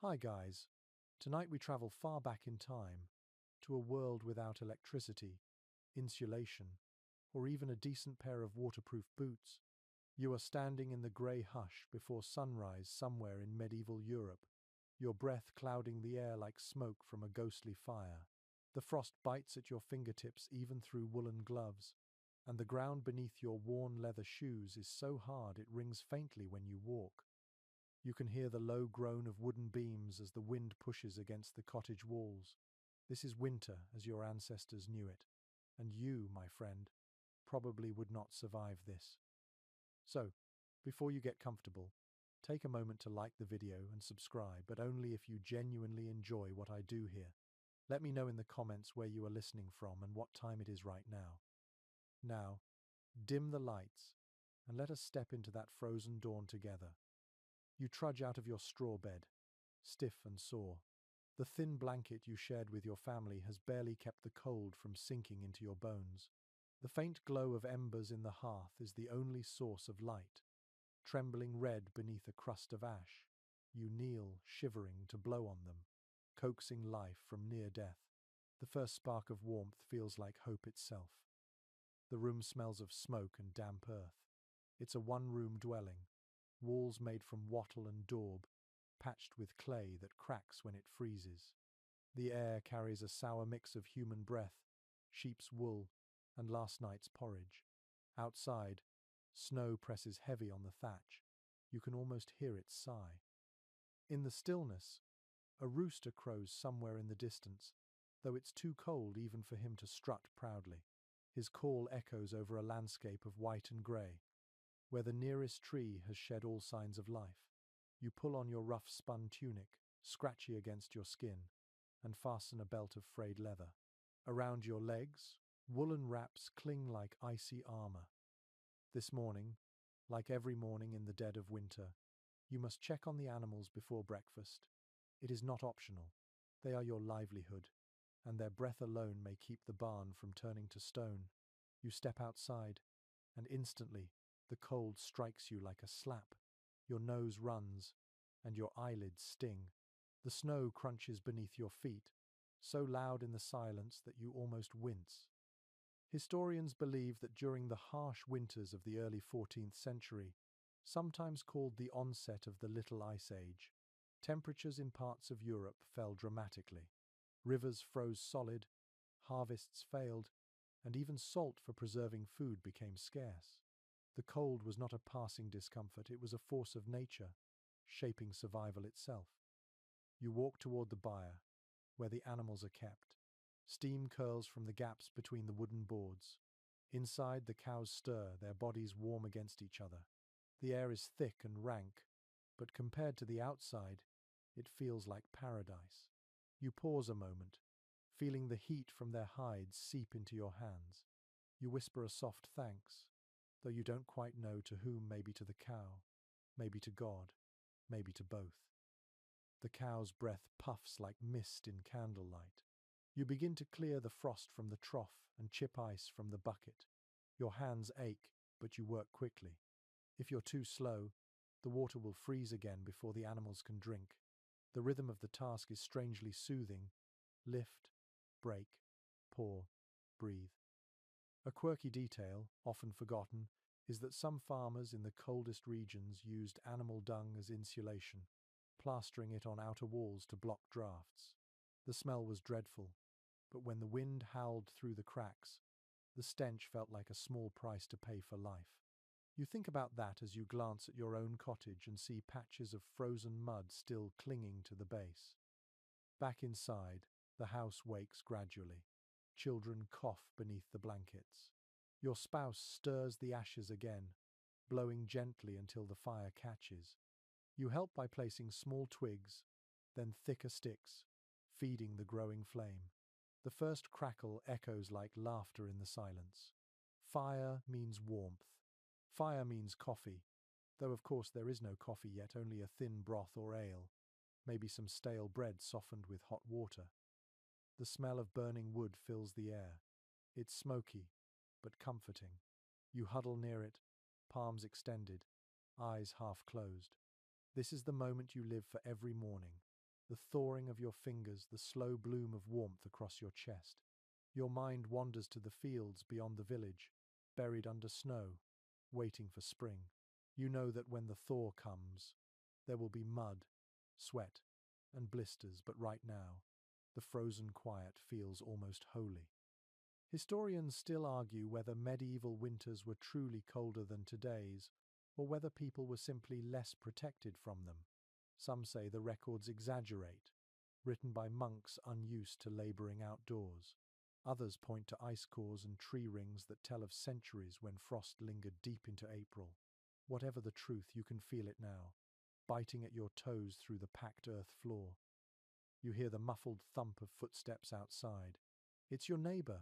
Hi guys, tonight we travel far back in time to a world without electricity, insulation, or even a decent pair of waterproof boots. You are standing in the grey hush before sunrise somewhere in medieval Europe, your breath clouding the air like smoke from a ghostly fire. The frost bites at your fingertips even through woolen gloves, and the ground beneath your worn leather shoes is so hard it rings faintly when you walk. You can hear the low groan of wooden beams as the wind pushes against the cottage walls. This is winter as your ancestors knew it, and you, my friend, probably would not survive this. So, before you get comfortable, take a moment to like the video and subscribe, but only if you genuinely enjoy what I do here. Let me know in the comments where you are listening from and what time it is right now. Now, dim the lights and let us step into that frozen dawn together. You trudge out of your straw bed, stiff and sore. The thin blanket you shared with your family has barely kept the cold from sinking into your bones. The faint glow of embers in the hearth is the only source of light. Trembling red beneath a crust of ash, you kneel, shivering, to blow on them, coaxing life from near death. The first spark of warmth feels like hope itself. The room smells of smoke and damp earth. It's a one-room dwelling, walls made from wattle and daub, patched with clay that cracks when it freezes. The air carries a sour mix of human breath, sheep's wool, and last night's porridge. Outside, snow presses heavy on the thatch. You can almost hear it sigh. In the stillness, a rooster crows somewhere in the distance, though it's too cold even for him to strut proudly. His call echoes over a landscape of white and grey, where the nearest tree has shed all signs of life. You pull on your rough spun tunic, scratchy against your skin, and fasten a belt of frayed leather. Around your legs, woolen wraps cling like icy armor. This morning, like every morning in the dead of winter, you must check on the animals before breakfast. It is not optional. They are your livelihood, and their breath alone may keep the barn from turning to stone. You step outside, and instantly, the cold strikes you like a slap. Your nose runs, and your eyelids sting. The snow crunches beneath your feet, so loud in the silence that you almost wince. Historians believe that during the harsh winters of the early 14th century, sometimes called the onset of the Little Ice Age, temperatures in parts of Europe fell dramatically. Rivers froze solid, harvests failed, and even salt for preserving food became scarce. The cold was not a passing discomfort, it was a force of nature, shaping survival itself. You walk toward the byre, where the animals are kept. Steam curls from the gaps between the wooden boards. Inside, the cows stir, their bodies warm against each other. The air is thick and rank, but compared to the outside, it feels like paradise. You pause a moment, feeling the heat from their hides seep into your hands. You whisper a soft thanks, though you don't quite know to whom, maybe to the cow, maybe to God, maybe to both. The cow's breath puffs like mist in candlelight. You begin to clear the frost from the trough and chip ice from the bucket. Your hands ache, but you work quickly. If you're too slow, the water will freeze again before the animals can drink. The rhythm of the task is strangely soothing. Lift, break, pour, breathe. A quirky detail, often forgotten, is that some farmers in the coldest regions used animal dung as insulation, plastering it on outer walls to block drafts. The smell was dreadful, but when the wind howled through the cracks, the stench felt like a small price to pay for life. You think about that as you glance at your own cottage and see patches of frozen mud still clinging to the base. Back inside, the house wakes gradually. Children cough beneath the blankets. Your spouse stirs the ashes again, blowing gently until the fire catches. You help by placing small twigs, then thicker sticks, feeding the growing flame. The first crackle echoes like laughter in the silence. Fire means warmth. Fire means coffee, though of course there is no coffee yet, only a thin broth or ale, maybe some stale bread softened with hot water. The smell of burning wood fills the air. It's smoky, but comforting. You huddle near it, palms extended, eyes half closed. This is the moment you live for every morning. the thawing of your fingers, the slow bloom of warmth across your chest. Your mind wanders to the fields beyond the village, buried under snow, waiting for spring. You know that when the thaw comes, there will be mud, sweat, and blisters, but right now, the frozen quiet feels almost holy. Historians still argue whether medieval winters were truly colder than today's, or whether people were simply less protected from them. Some say the records exaggerate, written by monks unused to laboring outdoors. Others point to ice cores and tree rings that tell of centuries when frost lingered deep into April. Whatever the truth, you can feel it now, biting at your toes through the packed earth floor. You hear the muffled thump of footsteps outside. It's your neighbor,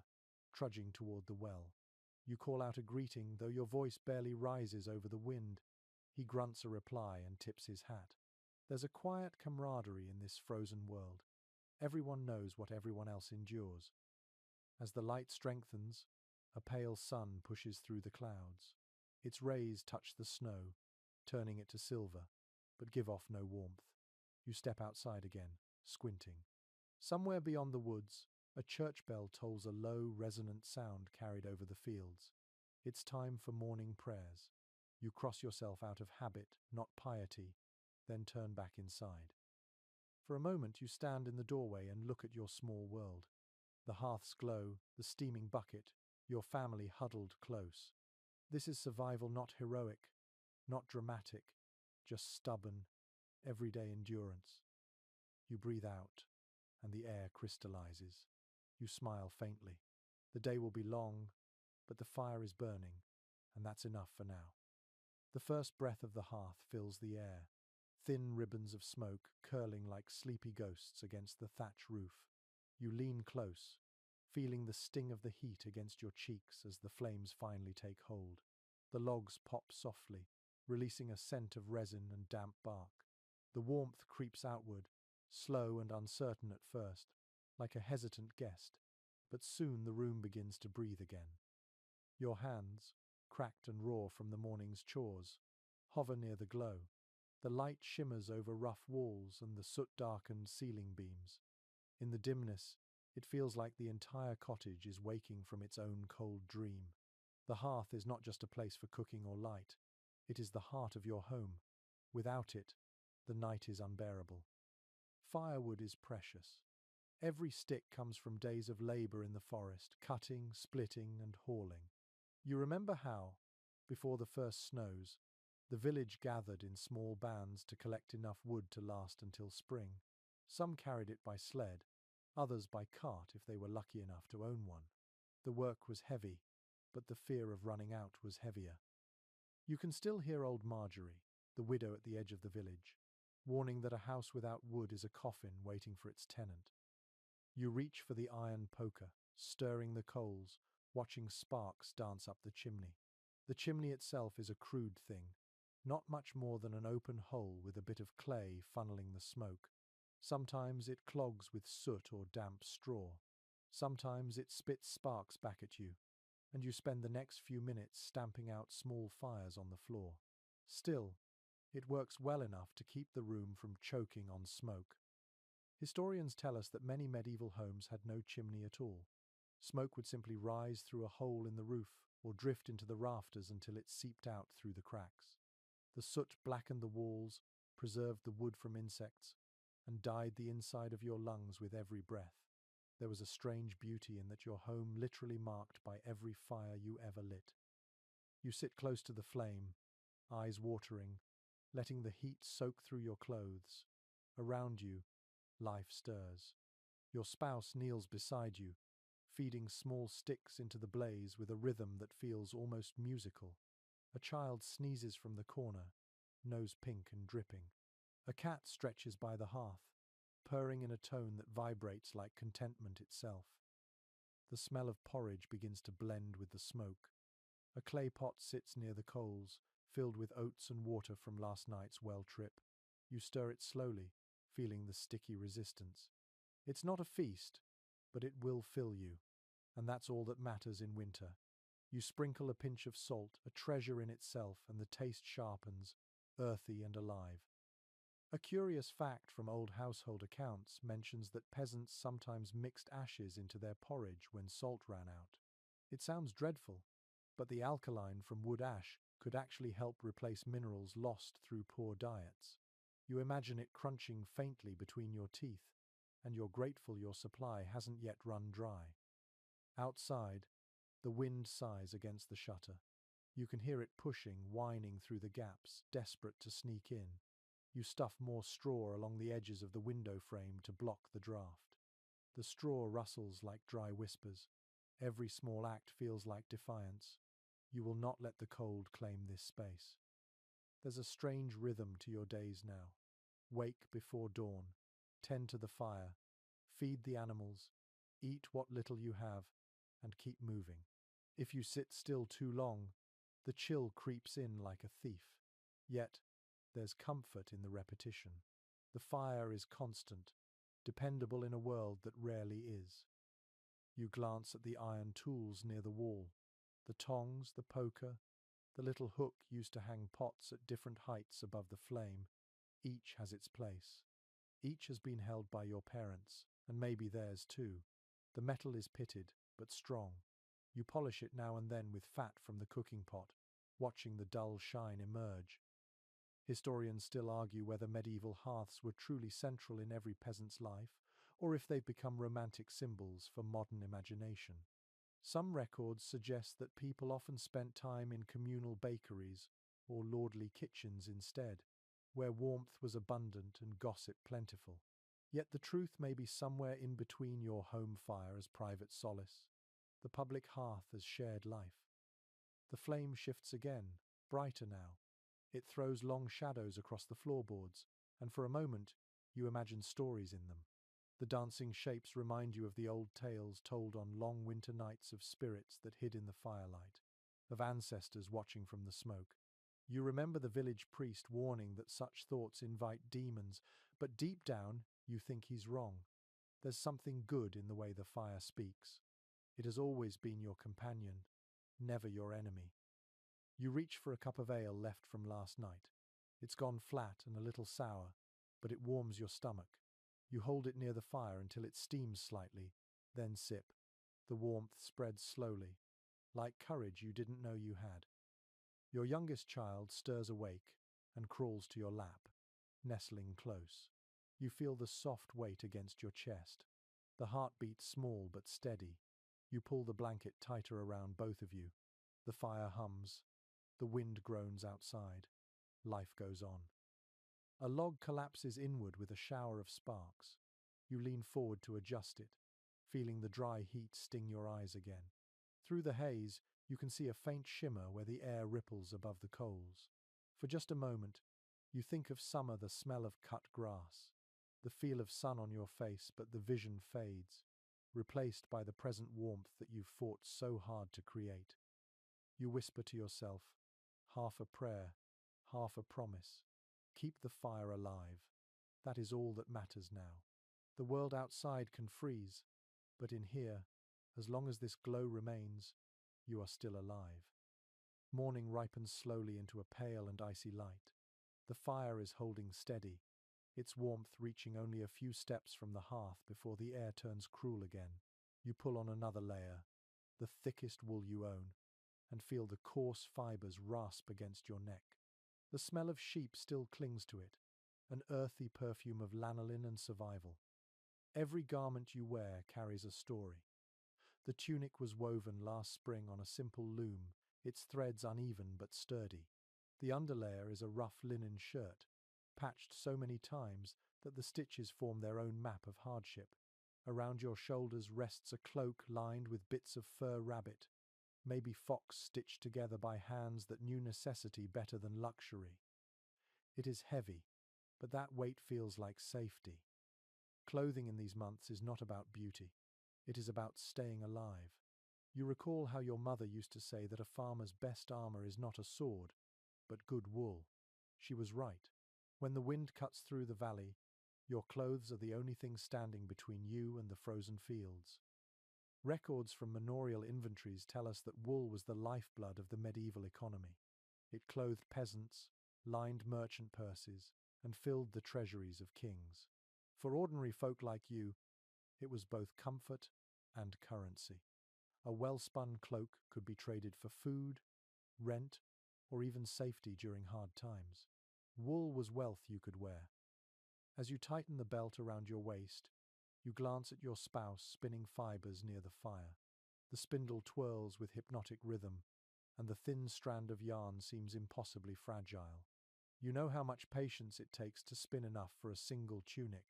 trudging toward the well. You call out a greeting, though your voice barely rises over the wind. He grunts a reply and tips his hat. There's a quiet camaraderie in this frozen world. Everyone knows what everyone else endures. As the light strengthens, a pale sun pushes through the clouds. Its rays touch the snow, turning it to silver, but give off no warmth. You step outside again, squinting. Somewhere beyond the woods, a church bell tolls a low, resonant sound carried over the fields. It's time for morning prayers. You cross yourself out of habit, not piety, then turn back inside. For a moment you stand in the doorway and look at your small world. The hearth's glow, the steaming bucket, your family huddled close. This is survival, not heroic, not dramatic, just stubborn, everyday endurance. You breathe out, and the air crystallizes. You smile faintly. The day will be long, but the fire is burning, and that's enough for now. The first breath of the hearth fills the air, thin ribbons of smoke curling like sleepy ghosts against the thatch roof. You lean close, feeling the sting of the heat against your cheeks as the flames finally take hold. The logs pop softly, releasing a scent of resin and damp bark. The warmth creeps outward, slow and uncertain at first, like a hesitant guest, but soon the room begins to breathe again. Your hands, cracked and raw from the morning's chores, hover near the glow. The light shimmers over rough walls and the soot-darkened ceiling beams. In the dimness, it feels like the entire cottage is waking from its own cold dream. The hearth is not just a place for cooking or light. It is the heart of your home. Without it, the night is unbearable. Firewood is precious. Every stick comes from days of labor in the forest, cutting, splitting, and hauling. You remember how, before the first snows, the village gathered in small bands to collect enough wood to last until spring. Some carried it by sled, others by cart if they were lucky enough to own one. The work was heavy, but the fear of running out was heavier. You can still hear old Marjorie, the widow at the edge of the village, warning that a house without wood is a coffin waiting for its tenant. You reach for the iron poker, stirring the coals, watching sparks dance up the chimney. The chimney itself is a crude thing, not much more than an open hole with a bit of clay funneling the smoke. Sometimes it clogs with soot or damp straw. Sometimes it spits sparks back at you, and you spend the next few minutes stamping out small fires on the floor. Still, it works well enough to keep the room from choking on smoke. Historians tell us that many medieval homes had no chimney at all. Smoke would simply rise through a hole in the roof or drift into the rafters until it seeped out through the cracks. The soot blackened the walls, preserved the wood from insects, and dyed the inside of your lungs with every breath. There was a strange beauty in that your home literally marked by every fire you ever lit. You sit close to the flame, eyes watering, letting the heat soak through your clothes. Around you, life stirs. Your spouse kneels beside you, feeding small sticks into the blaze with a rhythm that feels almost musical. A child sneezes from the corner, nose pink and dripping. A cat stretches by the hearth, purring in a tone that vibrates like contentment itself. The smell of porridge begins to blend with the smoke. A clay pot sits near the coals, filled with oats and water from last night's well trip. You stir it slowly, feeling the sticky resistance. It's not a feast, but it will fill you, and that's all that matters in winter. You sprinkle a pinch of salt, a treasure in itself, and the taste sharpens, earthy and alive. A curious fact from old household accounts mentions that peasants sometimes mixed ashes into their porridge when salt ran out. It sounds dreadful, but the alkaline from wood ash could actually help replace minerals lost through poor diets. You imagine it crunching faintly between your teeth, and you're grateful your supply hasn't yet run dry. Outside, the wind sighs against the shutter. You can hear it pushing, whining through the gaps, desperate to sneak in. You stuff more straw along the edges of the window frame to block the draft. The straw rustles like dry whispers. Every small act feels like defiance. You will not let the cold claim this space. There's a strange rhythm to your days now. Wake before dawn, tend to the fire, feed the animals, eat what little you have, and keep moving. If you sit still too long, the chill creeps in like a thief. Yet, there's comfort in the repetition. The fire is constant, dependable in a world that rarely is. You glance at the iron tools near the wall, the tongs, the poker, the little hook used to hang pots at different heights above the flame. Each has its place. Each has been held by your parents, and maybe theirs too. The metal is pitted, but strong. You polish it now and then with fat from the cooking pot, watching the dull shine emerge. Historians still argue whether medieval hearths were truly central in every peasant's life, or if they've become romantic symbols for modern imagination. Some records suggest that people often spent time in communal bakeries or lordly kitchens instead, where warmth was abundant and gossip plentiful. Yet the truth may be somewhere in between your home fire as private solace, the public hearth as shared life. The flame shifts again, brighter now. It throws long shadows across the floorboards, and for a moment you imagine stories in them. The dancing shapes remind you of the old tales told on long winter nights of spirits that hid in the firelight, of ancestors watching from the smoke. You remember the village priest warning that such thoughts invite demons, but deep down you think he's wrong. There's something good in the way the fire speaks. It has always been your companion, never your enemy. You reach for a cup of ale left from last night. It's gone flat and a little sour, but it warms your stomach. You hold it near the fire until it steams slightly, then sip. The warmth spreads slowly, like courage you didn't know you had. Your youngest child stirs awake and crawls to your lap, nestling close. You feel the soft weight against your chest. The heartbeat small but steady. You pull the blanket tighter around both of you. The fire hums. The wind groans outside. Life goes on. A log collapses inward with a shower of sparks. You lean forward to adjust it, feeling the dry heat sting your eyes again. Through the haze, you can see a faint shimmer where the air ripples above the coals. For just a moment, you think of summer, the smell of cut grass, the feel of sun on your face, but the vision fades, replaced by the present warmth that you've fought so hard to create. You whisper to yourself, half a prayer, half a promise. Keep the fire alive. That is all that matters now. The world outside can freeze, but in here, as long as this glow remains, you are still alive. Morning ripens slowly into a pale and icy light. The fire is holding steady, its warmth reaching only a few steps from the hearth before the air turns cruel again. You pull on another layer, the thickest wool you own, and feel the coarse fibers rasp against your neck. The smell of sheep still clings to it, an earthy perfume of lanolin and survival. Every garment you wear carries a story. The tunic was woven last spring on a simple loom, its threads uneven but sturdy. The underlayer is a rough linen shirt, patched so many times that the stitches form their own map of hardship. Around your shoulders rests a cloak lined with bits of fur rabbit, maybe fox stitched together by hands that knew necessity better than luxury. It is heavy, but that weight feels like safety. Clothing in these months is not about beauty. It is about staying alive. You recall how your mother used to say that a farmer's best armor is not a sword, but good wool. She was right. When the wind cuts through the valley, your clothes are the only thing standing between you and the frozen fields. Records from manorial inventories tell us that wool was the lifeblood of the medieval economy. It clothed peasants, lined merchant purses, and filled the treasuries of kings. For ordinary folk like you, it was both comfort and currency. A well-spun cloak could be traded for food, rent, or even safety during hard times. Wool was wealth you could wear. As you tighten the belt around your waist, you glance at your spouse spinning fibers near the fire. The spindle twirls with hypnotic rhythm, and the thin strand of yarn seems impossibly fragile. You know how much patience it takes to spin enough for a single tunic.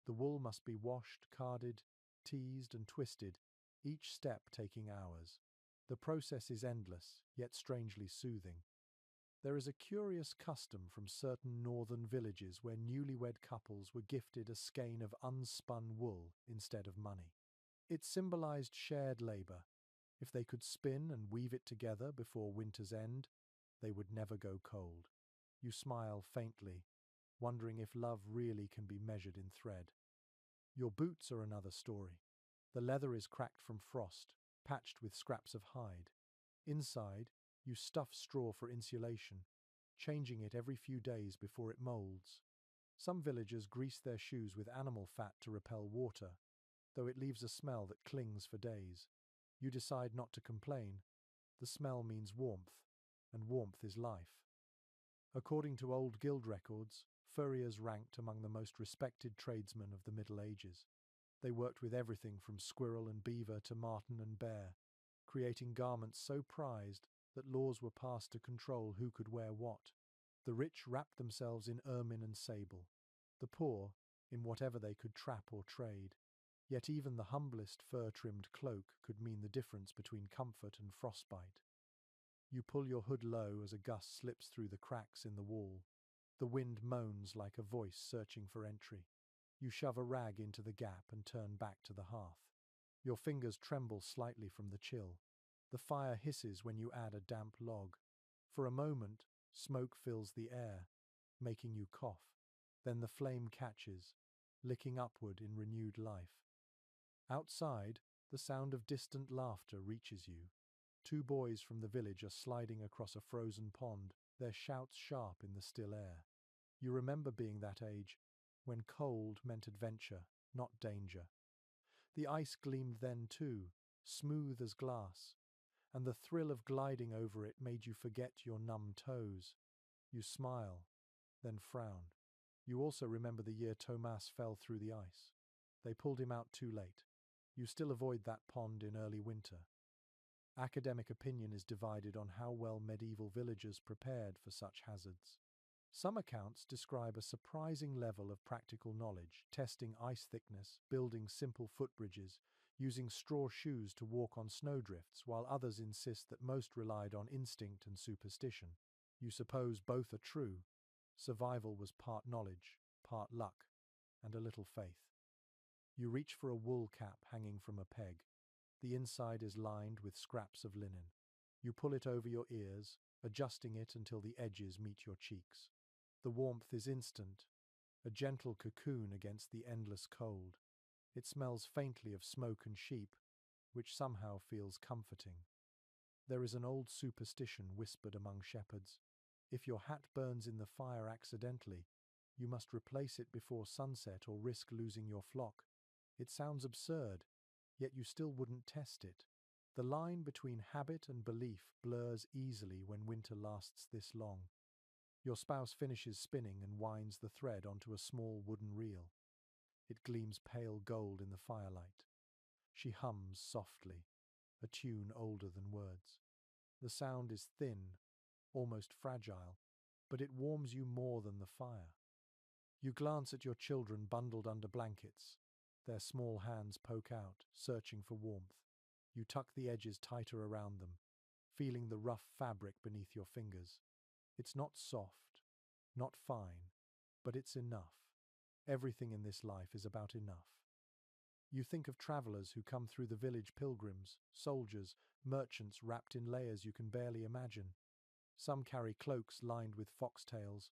The wool must be washed, carded, teased, and twisted, each step taking hours. The process is endless, yet strangely soothing. There is a curious custom from certain northern villages where newlywed couples were gifted a skein of unspun wool instead of money. It symbolized shared labor. If they could spin and weave it together before winter's end, they would never go cold. You smile faintly, wondering if love really can be measured in thread. Your boots are another story. The leather is cracked from frost, patched with scraps of hide. Inside, you stuff straw for insulation, changing it every few days before it molds. Some villagers grease their shoes with animal fat to repel water, though it leaves a smell that clings for days. You decide not to complain. The smell means warmth, and warmth is life. According to old guild records, furriers ranked among the most respected tradesmen of the Middle Ages. They worked with everything from squirrel and beaver to marten and bear, creating garments so prized that laws were passed to control who could wear what. The rich wrapped themselves in ermine and sable, the poor in whatever they could trap or trade. Yet even the humblest fur-trimmed cloak could mean the difference between comfort and frostbite. You pull your hood low as a gust slips through the cracks in the wall. The wind moans like a voice searching for entry. You shove a rag into the gap and turn back to the hearth. Your fingers tremble slightly from the chill. The fire hisses when you add a damp log. For a moment, smoke fills the air, making you cough. Then the flame catches, licking upward in renewed life. Outside, the sound of distant laughter reaches you. Two boys from the village are sliding across a frozen pond, their shouts sharp in the still air. You remember being that age, when cold meant adventure, not danger. The ice gleamed then too, smooth as glass, and the thrill of gliding over it made you forget your numb toes. You smile, then frown. You also remember the year Thomas fell through the ice. They pulled him out too late. You still avoid that pond in early winter. Academic opinion is divided on how well medieval villagers prepared for such hazards. Some accounts describe a surprising level of practical knowledge, testing ice thickness, building simple footbridges, using straw shoes to walk on snowdrifts, while others insist that most relied on instinct and superstition. You suppose both are true. Survival was part knowledge, part luck, and a little faith. You reach for a wool cap hanging from a peg. The inside is lined with scraps of linen. You pull it over your ears, adjusting it until the edges meet your cheeks. The warmth is instant, a gentle cocoon against the endless cold. It smells faintly of smoke and sheep, which somehow feels comforting. There is an old superstition whispered among shepherds. If your hat burns in the fire accidentally, you must replace it before sunset or risk losing your flock. It sounds absurd, yet you still wouldn't test it. The line between habit and belief blurs easily when winter lasts this long. Your spouse finishes spinning and winds the thread onto a small wooden reel. It gleams pale gold in the firelight. She hums softly, a tune older than words. The sound is thin, almost fragile, but it warms you more than the fire. You glance at your children bundled under blankets. Their small hands poke out, searching for warmth. You tuck the edges tighter around them, feeling the rough fabric beneath your fingers. It's not soft, not fine, but it's enough. Everything in this life is about enough. You think of travelers who come through the village, pilgrims, soldiers, merchants wrapped in layers you can barely imagine. Some carry cloaks lined with foxtails,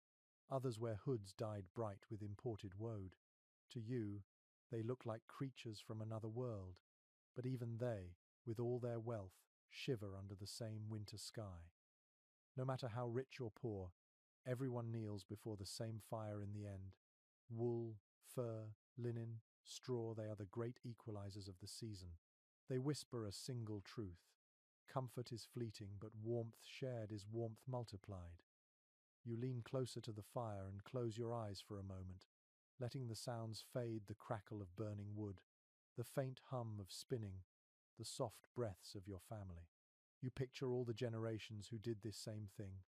others wear hoods dyed bright with imported woad. To you, they look like creatures from another world, but even they, with all their wealth, shiver under the same winter sky. No matter how rich or poor, Everyone kneels before the same fire in the end. Wool, fur, linen, straw, they are the great equalizers of the season. They whisper a single truth. Comfort is fleeting, but warmth shared is warmth multiplied. You lean closer to the fire and close your eyes for a moment, letting the sounds fade, the crackle of burning wood, the faint hum of spinning, the soft breaths of your family. You picture all the generations who did this same thing,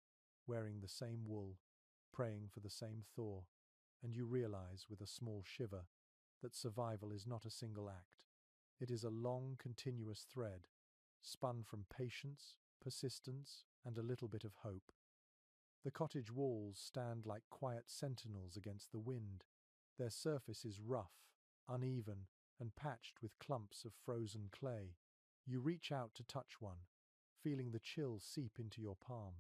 wearing the same wool, praying for the same thaw, and you realize with a small shiver that survival is not a single act. It is a long, continuous thread, spun from patience, persistence, and a little bit of hope. The cottage walls stand like quiet sentinels against the wind. Their surface is rough, uneven, and patched with clumps of frozen clay. You reach out to touch one, feeling the chill seep into your palm.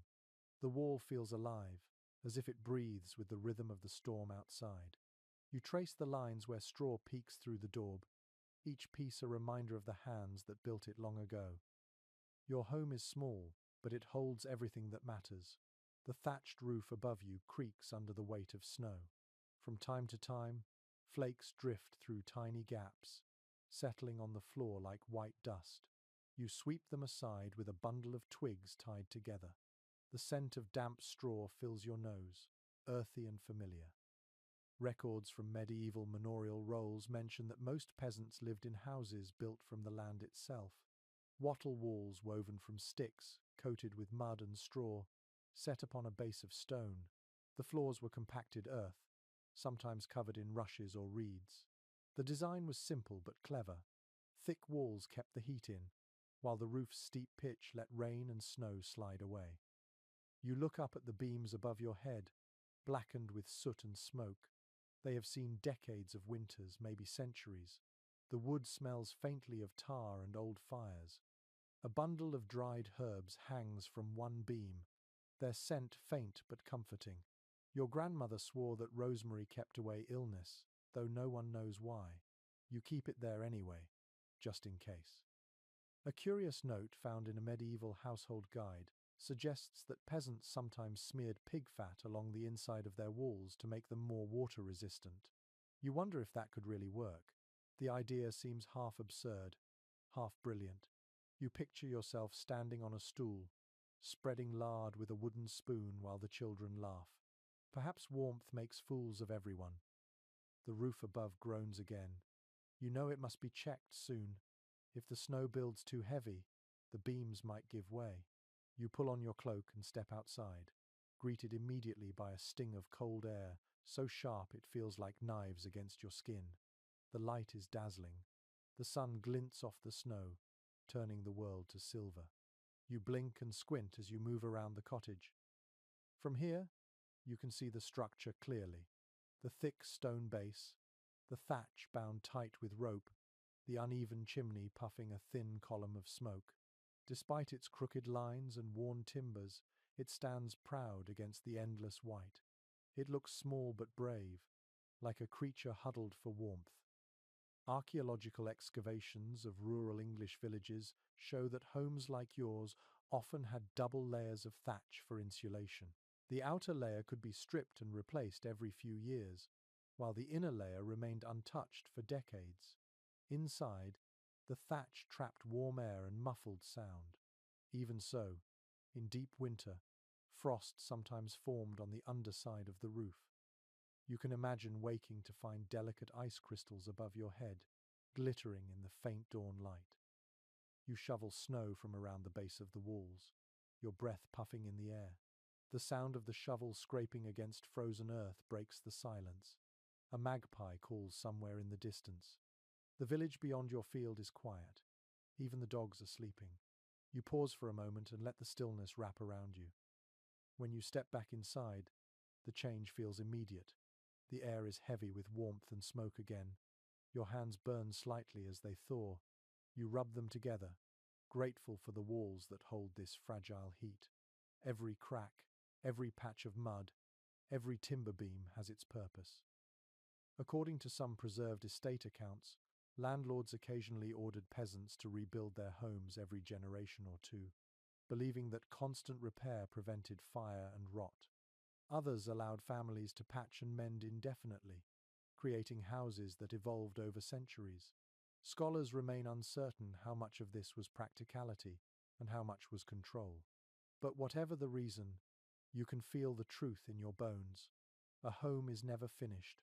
The wall feels alive, as if it breathes with the rhythm of the storm outside. You trace the lines where straw peeks through the daub, each piece a reminder of the hands that built it long ago. Your home is small, but it holds everything that matters. The thatched roof above you creaks under the weight of snow. From time to time, flakes drift through tiny gaps, settling on the floor like white dust. You sweep them aside with a bundle of twigs tied together. The scent of damp straw fills your nose, earthy and familiar. Records from medieval manorial rolls mention that most peasants lived in houses built from the land itself. Wattle walls woven from sticks, coated with mud and straw, set upon a base of stone. The floors were compacted earth, sometimes covered in rushes or reeds. The design was simple but clever. Thick walls kept the heat in, while the roof's steep pitch let rain and snow slide away. You look up at the beams above your head, blackened with soot and smoke. They have seen decades of winters, maybe centuries. The wood smells faintly of tar and old fires. A bundle of dried herbs hangs from one beam, their scent faint but comforting. Your grandmother swore that rosemary kept away illness, though no one knows why. You keep it there anyway, just in case. A curious note found in a medieval household guide suggests that peasants sometimes smeared pig fat along the inside of their walls to make them more water resistant. You wonder if that could really work. The idea seems half absurd, half brilliant. You picture yourself standing on a stool, spreading lard with a wooden spoon while the children laugh. Perhaps warmth makes fools of everyone. The roof above groans again. You know it must be checked soon. If the snow builds too heavy, the beams might give way. You pull on your cloak and step outside, greeted immediately by a sting of cold air, so sharp it feels like knives against your skin. The light is dazzling. The sun glints off the snow, turning the world to silver. You blink and squint as you move around the cottage. From here, you can see the structure clearly. The thick stone base, the thatch bound tight with rope, the uneven chimney puffing a thin column of smoke. Despite its crooked lines and worn timbers, it stands proud against the endless white. It looks small but brave, like a creature huddled for warmth. Archaeological excavations of rural English villages show that homes like yours often had double layers of thatch for insulation. The outer layer could be stripped and replaced every few years, while the inner layer remained untouched for decades. Inside, the thatch trapped warm air and muffled sound. Even so, in deep winter, frost sometimes formed on the underside of the roof. You can imagine waking to find delicate ice crystals above your head, glittering in the faint dawn light. You shovel snow from around the base of the walls, your breath puffing in the air. The sound of the shovel scraping against frozen earth breaks the silence. A magpie calls somewhere in the distance. The village beyond your field is quiet. Even the dogs are sleeping. You pause for a moment and let the stillness wrap around you. When you step back inside, the change feels immediate. The air is heavy with warmth and smoke again. Your hands burn slightly as they thaw. You rub them together, grateful for the walls that hold this fragile heat. Every crack, every patch of mud, every timber beam has its purpose. According to some preserved estate accounts, landlords occasionally ordered peasants to rebuild their homes every generation or two, believing that constant repair prevented fire and rot. Others allowed families to patch and mend indefinitely, creating houses that evolved over centuries. Scholars remain uncertain how much of this was practicality and how much was control. But whatever the reason, you can feel the truth in your bones. A home is never finished,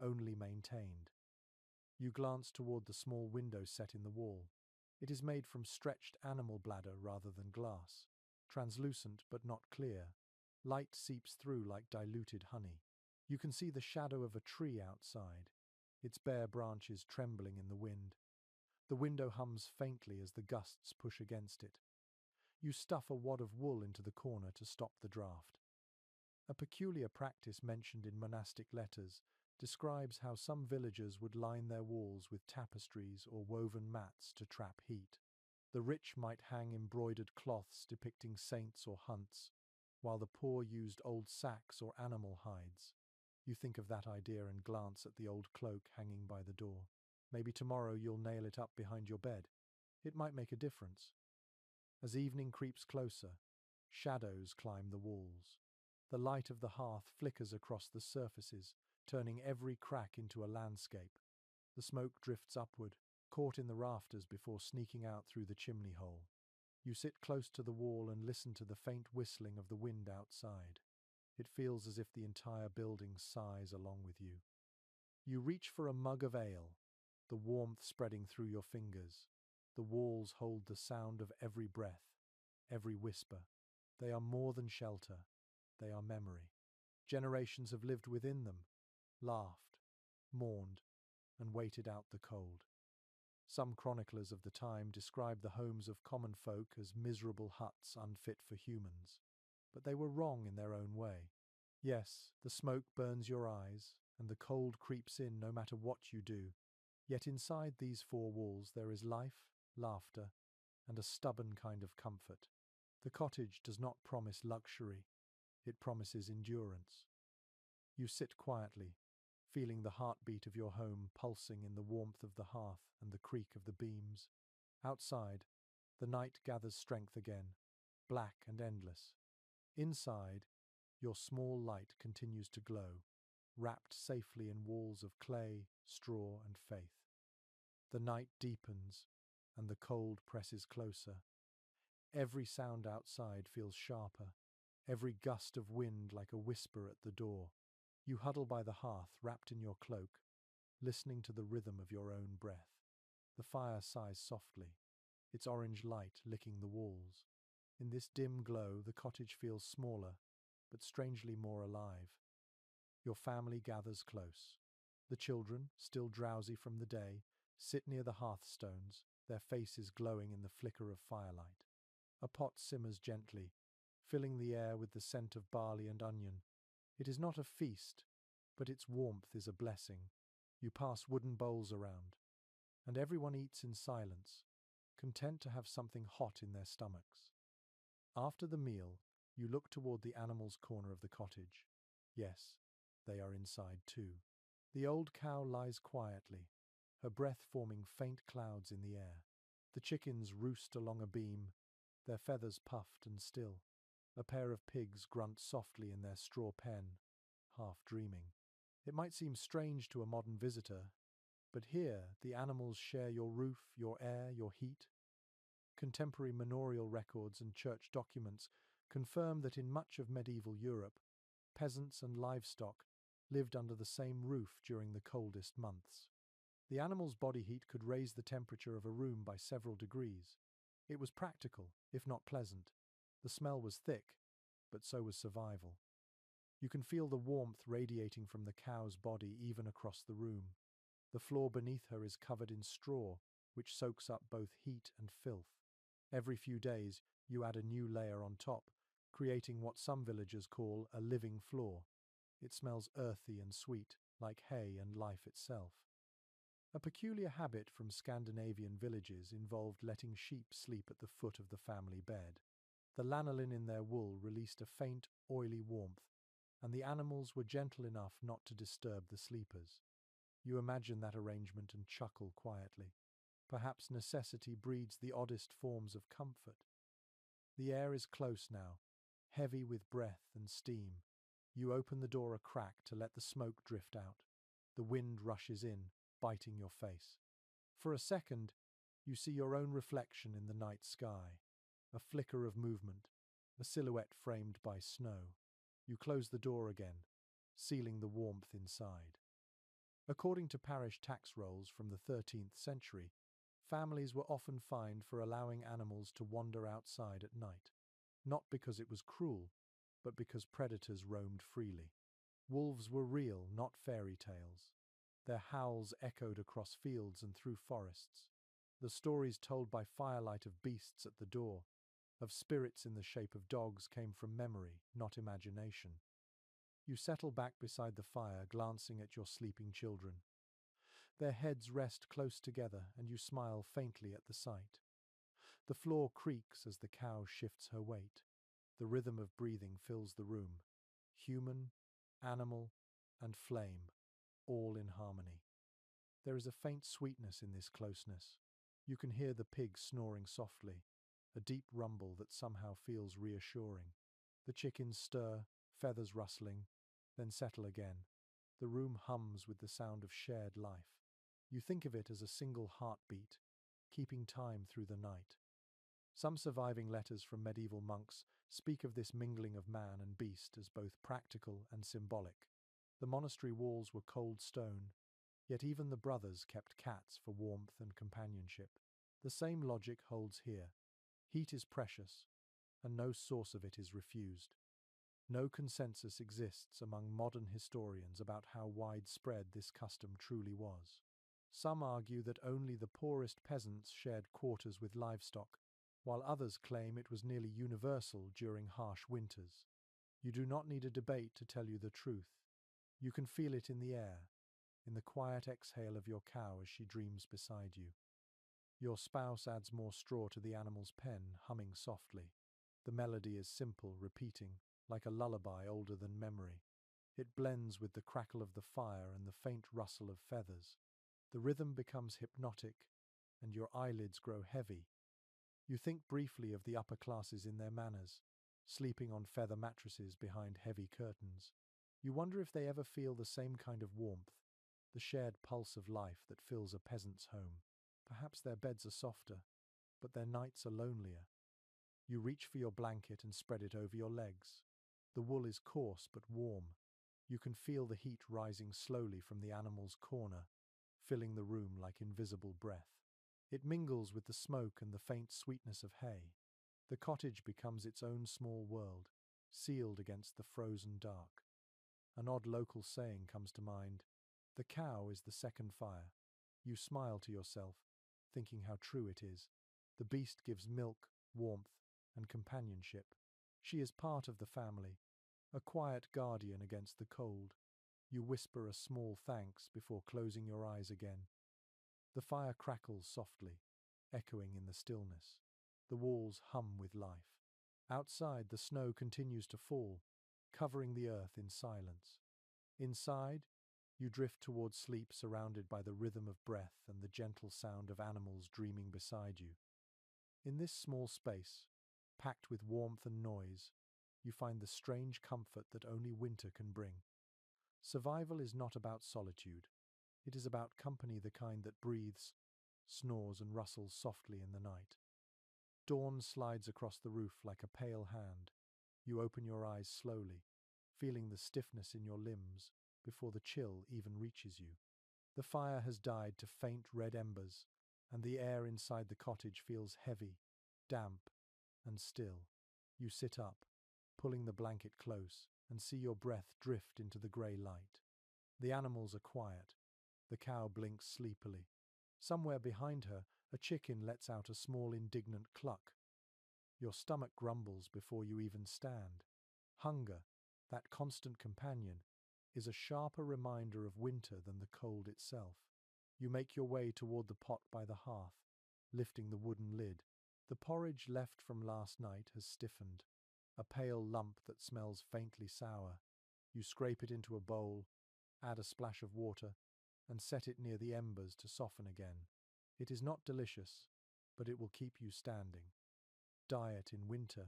only maintained. You glance toward the small window set in the wall. It is made from stretched animal bladder rather than glass, translucent but not clear. Light seeps through like diluted honey. You can see the shadow of a tree outside, its bare branches trembling in the wind. The window hums faintly as the gusts push against it. You stuff a wad of wool into the corner to stop the draft. A peculiar practice mentioned in monastic letters describes how some villagers would line their walls with tapestries or woven mats to trap heat. The rich might hang embroidered cloths depicting saints or hunts, while the poor used old sacks or animal hides. You think of that idea and glance at the old cloak hanging by the door. Maybe tomorrow you'll nail it up behind your bed. It might make a difference. As evening creeps closer, shadows climb the walls. The light of the hearth flickers across the surfaces, turning every crack into a landscape. The smoke drifts upward, caught in the rafters before sneaking out through the chimney hole. You sit close to the wall and listen to the faint whistling of the wind outside. It feels as if the entire building sighs along with you. You reach for a mug of ale, the warmth spreading through your fingers. The walls hold the sound of every breath, every whisper. They are more than shelter, they are memory. Generations have lived within them, laughed, mourned, and waited out the cold. Some chroniclers of the time described the homes of common folk as miserable huts unfit for humans. But they were wrong in their own way. Yes, the smoke burns your eyes, and the cold creeps in no matter what you do. Yet inside these four walls there is life, laughter, and a stubborn kind of comfort. The cottage does not promise luxury, it promises endurance. You sit quietly, feeling the heartbeat of your home pulsing in the warmth of the hearth and the creak of the beams. Outside, the night gathers strength again, black and endless. Inside, your small light continues to glow, wrapped safely in walls of clay, straw, and faith. The night deepens, and the cold presses closer. Every sound outside feels sharper, every gust of wind like a whisper at the door. You huddle by the hearth, wrapped in your cloak, listening to the rhythm of your own breath. The fire sighs softly, its orange light licking the walls. In this dim glow, the cottage feels smaller, but strangely more alive. Your family gathers close. The children, still drowsy from the day, sit near the hearthstones, their faces glowing in the flicker of firelight. A pot simmers gently, filling the air with the scent of barley and onion. It is not a feast, but its warmth is a blessing. You pass wooden bowls around, and everyone eats in silence, content to have something hot in their stomachs. After the meal, you look toward the animals' corner of the cottage. Yes, they are inside too. The old cow lies quietly, her breath forming faint clouds in the air. The chickens roost along a beam, their feathers puffed and still. A pair of pigs grunt softly in their straw pen, half dreaming. It might seem strange to a modern visitor, but here the animals share your roof, your air, your heat. Contemporary manorial records and church documents confirm that in much of medieval Europe, peasants and livestock lived under the same roof during the coldest months. The animal's body heat could raise the temperature of a room by several degrees. It was practical, if not pleasant. The smell was thick, but so was survival. You can feel the warmth radiating from the cow's body even across the room. The floor beneath her is covered in straw, which soaks up both heat and filth. Every few days, you add a new layer on top, creating what some villagers call a living floor. It smells earthy and sweet, like hay and life itself. A peculiar habit from Scandinavian villages involved letting sheep sleep at the foot of the family bed. The lanolin in their wool released a faint, oily warmth, and the animals were gentle enough not to disturb the sleepers. You imagine that arrangement and chuckle quietly. Perhaps necessity breeds the oddest forms of comfort. The air is close now, heavy with breath and steam. You open the door a crack to let the smoke drift out. The wind rushes in, biting your face. For a second, you see your own reflection in the night sky. A flicker of movement, a silhouette framed by snow. You close the door again, sealing the warmth inside. According to parish tax rolls from the 13th century, families were often fined for allowing animals to wander outside at night, not because it was cruel, but because predators roamed freely. Wolves were real, not fairy tales. Their howls echoed across fields and through forests. The stories told by firelight of beasts at the door, of spirits in the shape of dogs, came from memory, not imagination. You settle back beside the fire, glancing at your sleeping children. Their heads rest close together, and you smile faintly at the sight. The floor creaks as the cow shifts her weight. The rhythm of breathing fills the room. Human, animal, and flame, all in harmony. There is a faint sweetness in this closeness. You can hear the pig snoring softly, a deep rumble that somehow feels reassuring. The chickens stir, feathers rustling, then settle again. The room hums with the sound of shared life. You think of it as a single heartbeat, keeping time through the night. Some surviving letters from medieval monks speak of this mingling of man and beast as both practical and symbolic. The monastery walls were cold stone, yet even the brothers kept cats for warmth and companionship. The same logic holds here. Heat is precious, and no source of it is refused. No consensus exists among modern historians about how widespread this custom truly was. Some argue that only the poorest peasants shared quarters with livestock, while others claim it was nearly universal during harsh winters. You do not need a debate to tell you the truth. You can feel it in the air, in the quiet exhale of your cow as she dreams beside you. Your spouse adds more straw to the animal's pen, humming softly. The melody is simple, repeating, like a lullaby older than memory. It blends with the crackle of the fire and the faint rustle of feathers. The rhythm becomes hypnotic, and your eyelids grow heavy. You think briefly of the upper classes in their manners, sleeping on feather mattresses behind heavy curtains. You wonder if they ever feel the same kind of warmth, the shared pulse of life that fills a peasant's home. Perhaps their beds are softer, but their nights are lonelier. You reach for your blanket and spread it over your legs. The wool is coarse but warm. You can feel the heat rising slowly from the animal's corner, filling the room like invisible breath. It mingles with the smoke and the faint sweetness of hay. The cottage becomes its own small world, sealed against the frozen dark. An odd local saying comes to mind: "The cow is the second fire." You smile to yourself, thinking how true it is. The beast gives milk, warmth, and companionship. She is part of the family, a quiet guardian against the cold. You whisper a small thanks before closing your eyes again. The fire crackles softly, echoing in the stillness. The walls hum with life. Outside, the snow continues to fall, covering the earth in silence. Inside, you drift towards sleep, surrounded by the rhythm of breath and the gentle sound of animals dreaming beside you. In this small space, packed with warmth and noise, you find the strange comfort that only winter can bring. Survival is not about solitude. It is about company, the kind that breathes, snores, and rustles softly in the night. Dawn slides across the roof like a pale hand. You open your eyes slowly, feeling the stiffness in your limbs before the chill even reaches you. The fire has died to faint red embers, and the air inside the cottage feels heavy, damp, and still. You sit up, pulling the blanket close, and see your breath drift into the grey light. The animals are quiet. The cow blinks sleepily. Somewhere behind her, a chicken lets out a small indignant cluck. Your stomach grumbles before you even stand. Hunger, that constant companion, is a sharper reminder of winter than the cold itself. You make your way toward the pot by the hearth, lifting the wooden lid. The porridge left from last night has stiffened, a pale lump that smells faintly sour. You scrape it into a bowl, add a splash of water, and set it near the embers to soften again. It is not delicious, but it will keep you standing. Diet in winter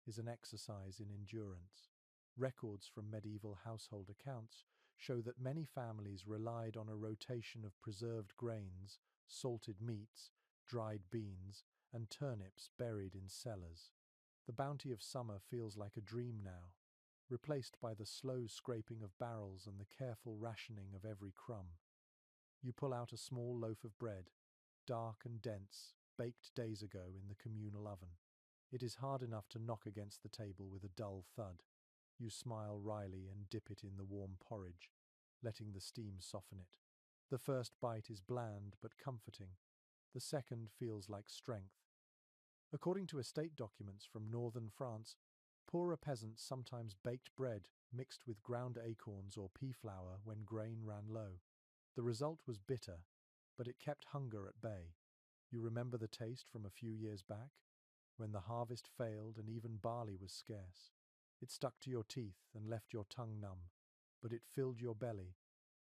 is an exercise in endurance. Records from medieval household accounts show that many families relied on a rotation of preserved grains, salted meats, dried beans, and turnips buried in cellars. The bounty of summer feels like a dream now, replaced by the slow scraping of barrels and the careful rationing of every crumb. You pull out a small loaf of bread, dark and dense, baked days ago in the communal oven. It is hard enough to knock against the table with a dull thud. You smile wryly and dip it in the warm porridge, letting the steam soften it. The first bite is bland but comforting. The second feels like strength. According to estate documents from northern France, poorer peasants sometimes baked bread mixed with ground acorns or pea flour when grain ran low. The result was bitter, but it kept hunger at bay. You remember the taste from a few years back, when the harvest failed and even barley was scarce. It stuck to your teeth and left your tongue numb, but it filled your belly,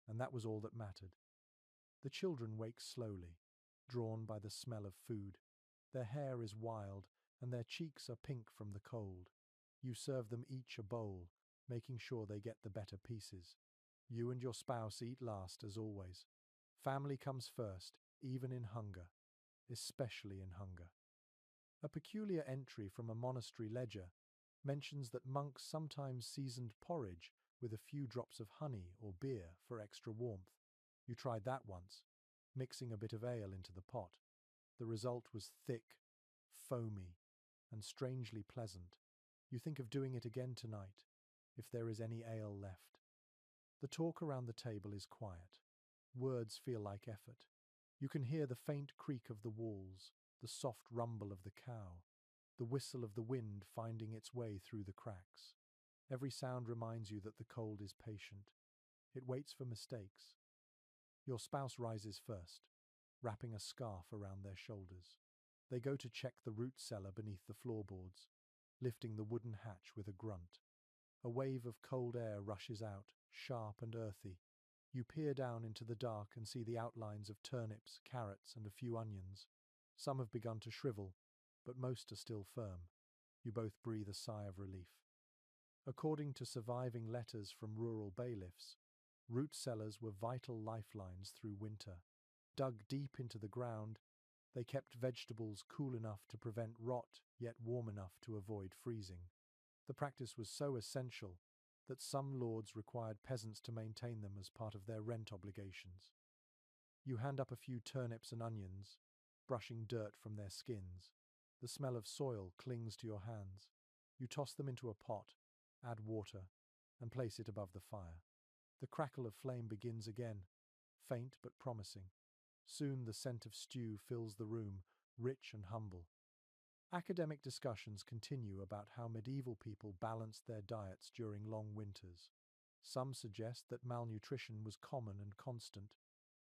and that was all that mattered. The children wake slowly, drawn by the smell of food. Their hair is wild, and their cheeks are pink from the cold. You serve them each a bowl, making sure they get the better pieces. You and your spouse eat last, as always. Family comes first, even in hunger, especially in hunger. A peculiar entry from a monastery ledger mentions that monks sometimes seasoned porridge with a few drops of honey or beer for extra warmth. You tried that once, mixing a bit of ale into the pot. The result was thick, foamy, and strangely pleasant. You think of doing it again tonight, if there is any ale left. The talk around the table is quiet. Words feel like effort. You can hear the faint creak of the walls, the soft rumble of the cow, the whistle of the wind finding its way through the cracks. Every sound reminds you that the cold is patient. It waits for mistakes. Your spouse rises first, wrapping a scarf around their shoulders. They go to check the root cellar beneath the floorboards, lifting the wooden hatch with a grunt. A wave of cold air rushes out, sharp and earthy. You peer down into the dark and see the outlines of turnips, carrots, and a few onions. Some have begun to shrivel, but most are still firm. You both breathe a sigh of relief. According to surviving letters from rural bailiffs, root cellars were vital lifelines through winter. Dug deep into the ground, they kept vegetables cool enough to prevent rot, yet warm enough to avoid freezing. The practice was so essential that some lords required peasants to maintain them as part of their rent obligations. You hand up a few turnips and onions, brushing dirt from their skins. The smell of soil clings to your hands. You toss them into a pot, add water, and place it above the fire. The crackle of flame begins again, faint but promising. Soon the scent of stew fills the room, rich and humble. Academic discussions continue about how medieval people balanced their diets during long winters. Some suggest that malnutrition was common and constant,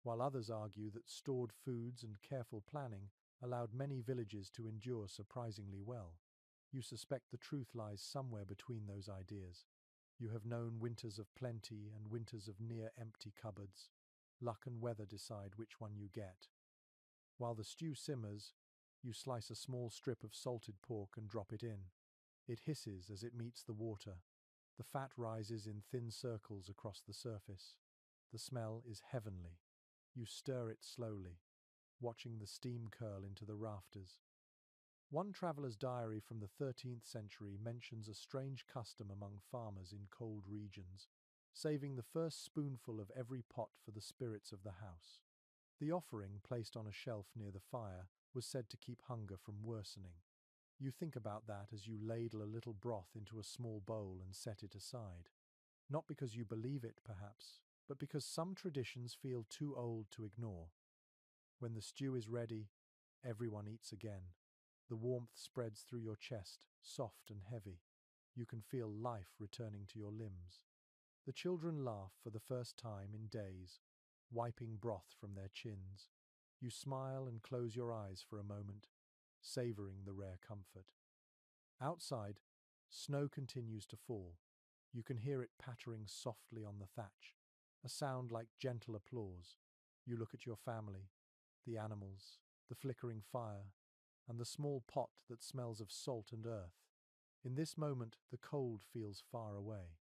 while others argue that stored foods and careful planning allowed many villages to endure surprisingly well. You suspect the truth lies somewhere between those ideas. You have known winters of plenty and winters of near-empty cupboards. Luck and weather decide which one you get. While the stew simmers, you slice a small strip of salted pork and drop it in. It hisses as it meets the water. The fat rises in thin circles across the surface. The smell is heavenly. You stir it slowly, watching the steam curl into the rafters. One traveller's diary from the 13th century mentions a strange custom among farmers in cold regions, saving the first spoonful of every pot for the spirits of the house. The offering, placed on a shelf near the fire, was said to keep hunger from worsening. You think about that as you ladle a little broth into a small bowl and set it aside. Not because you believe it, perhaps, but because some traditions feel too old to ignore. When the stew is ready, everyone eats again. The warmth spreads through your chest, soft and heavy. You can feel life returning to your limbs. The children laugh for the first time in days, wiping broth from their chins. You smile and close your eyes for a moment, savoring the rare comfort. Outside, snow continues to fall. You can hear it pattering softly on the thatch, a sound like gentle applause. You look at your family, the animals, the flickering fire, and the small pot that smells of salt and earth. In this moment, the cold feels far away.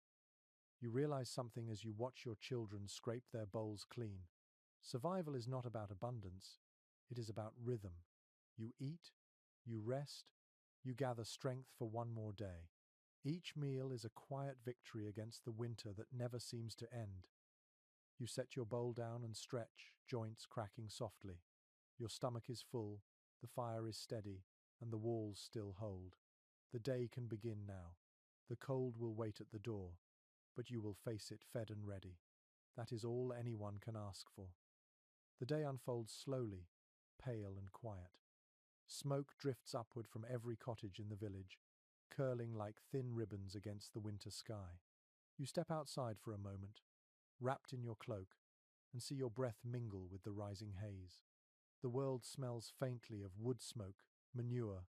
You realize something as you watch your children scrape their bowls clean. Survival is not about abundance, it is about rhythm. You eat, you rest, you gather strength for one more day. Each meal is a quiet victory against the winter that never seems to end. You set your bowl down and stretch, joints cracking softly. Your stomach is full, the fire is steady, and the walls still hold. The day can begin now. The cold will wait at the door, but you will face it fed and ready. That is all anyone can ask for. The day unfolds slowly, pale and quiet. Smoke drifts upward from every cottage in the village, curling like thin ribbons against the winter sky. You step outside for a moment, wrapped in your cloak, and see your breath mingle with the rising haze. The world smells faintly of wood smoke, manure,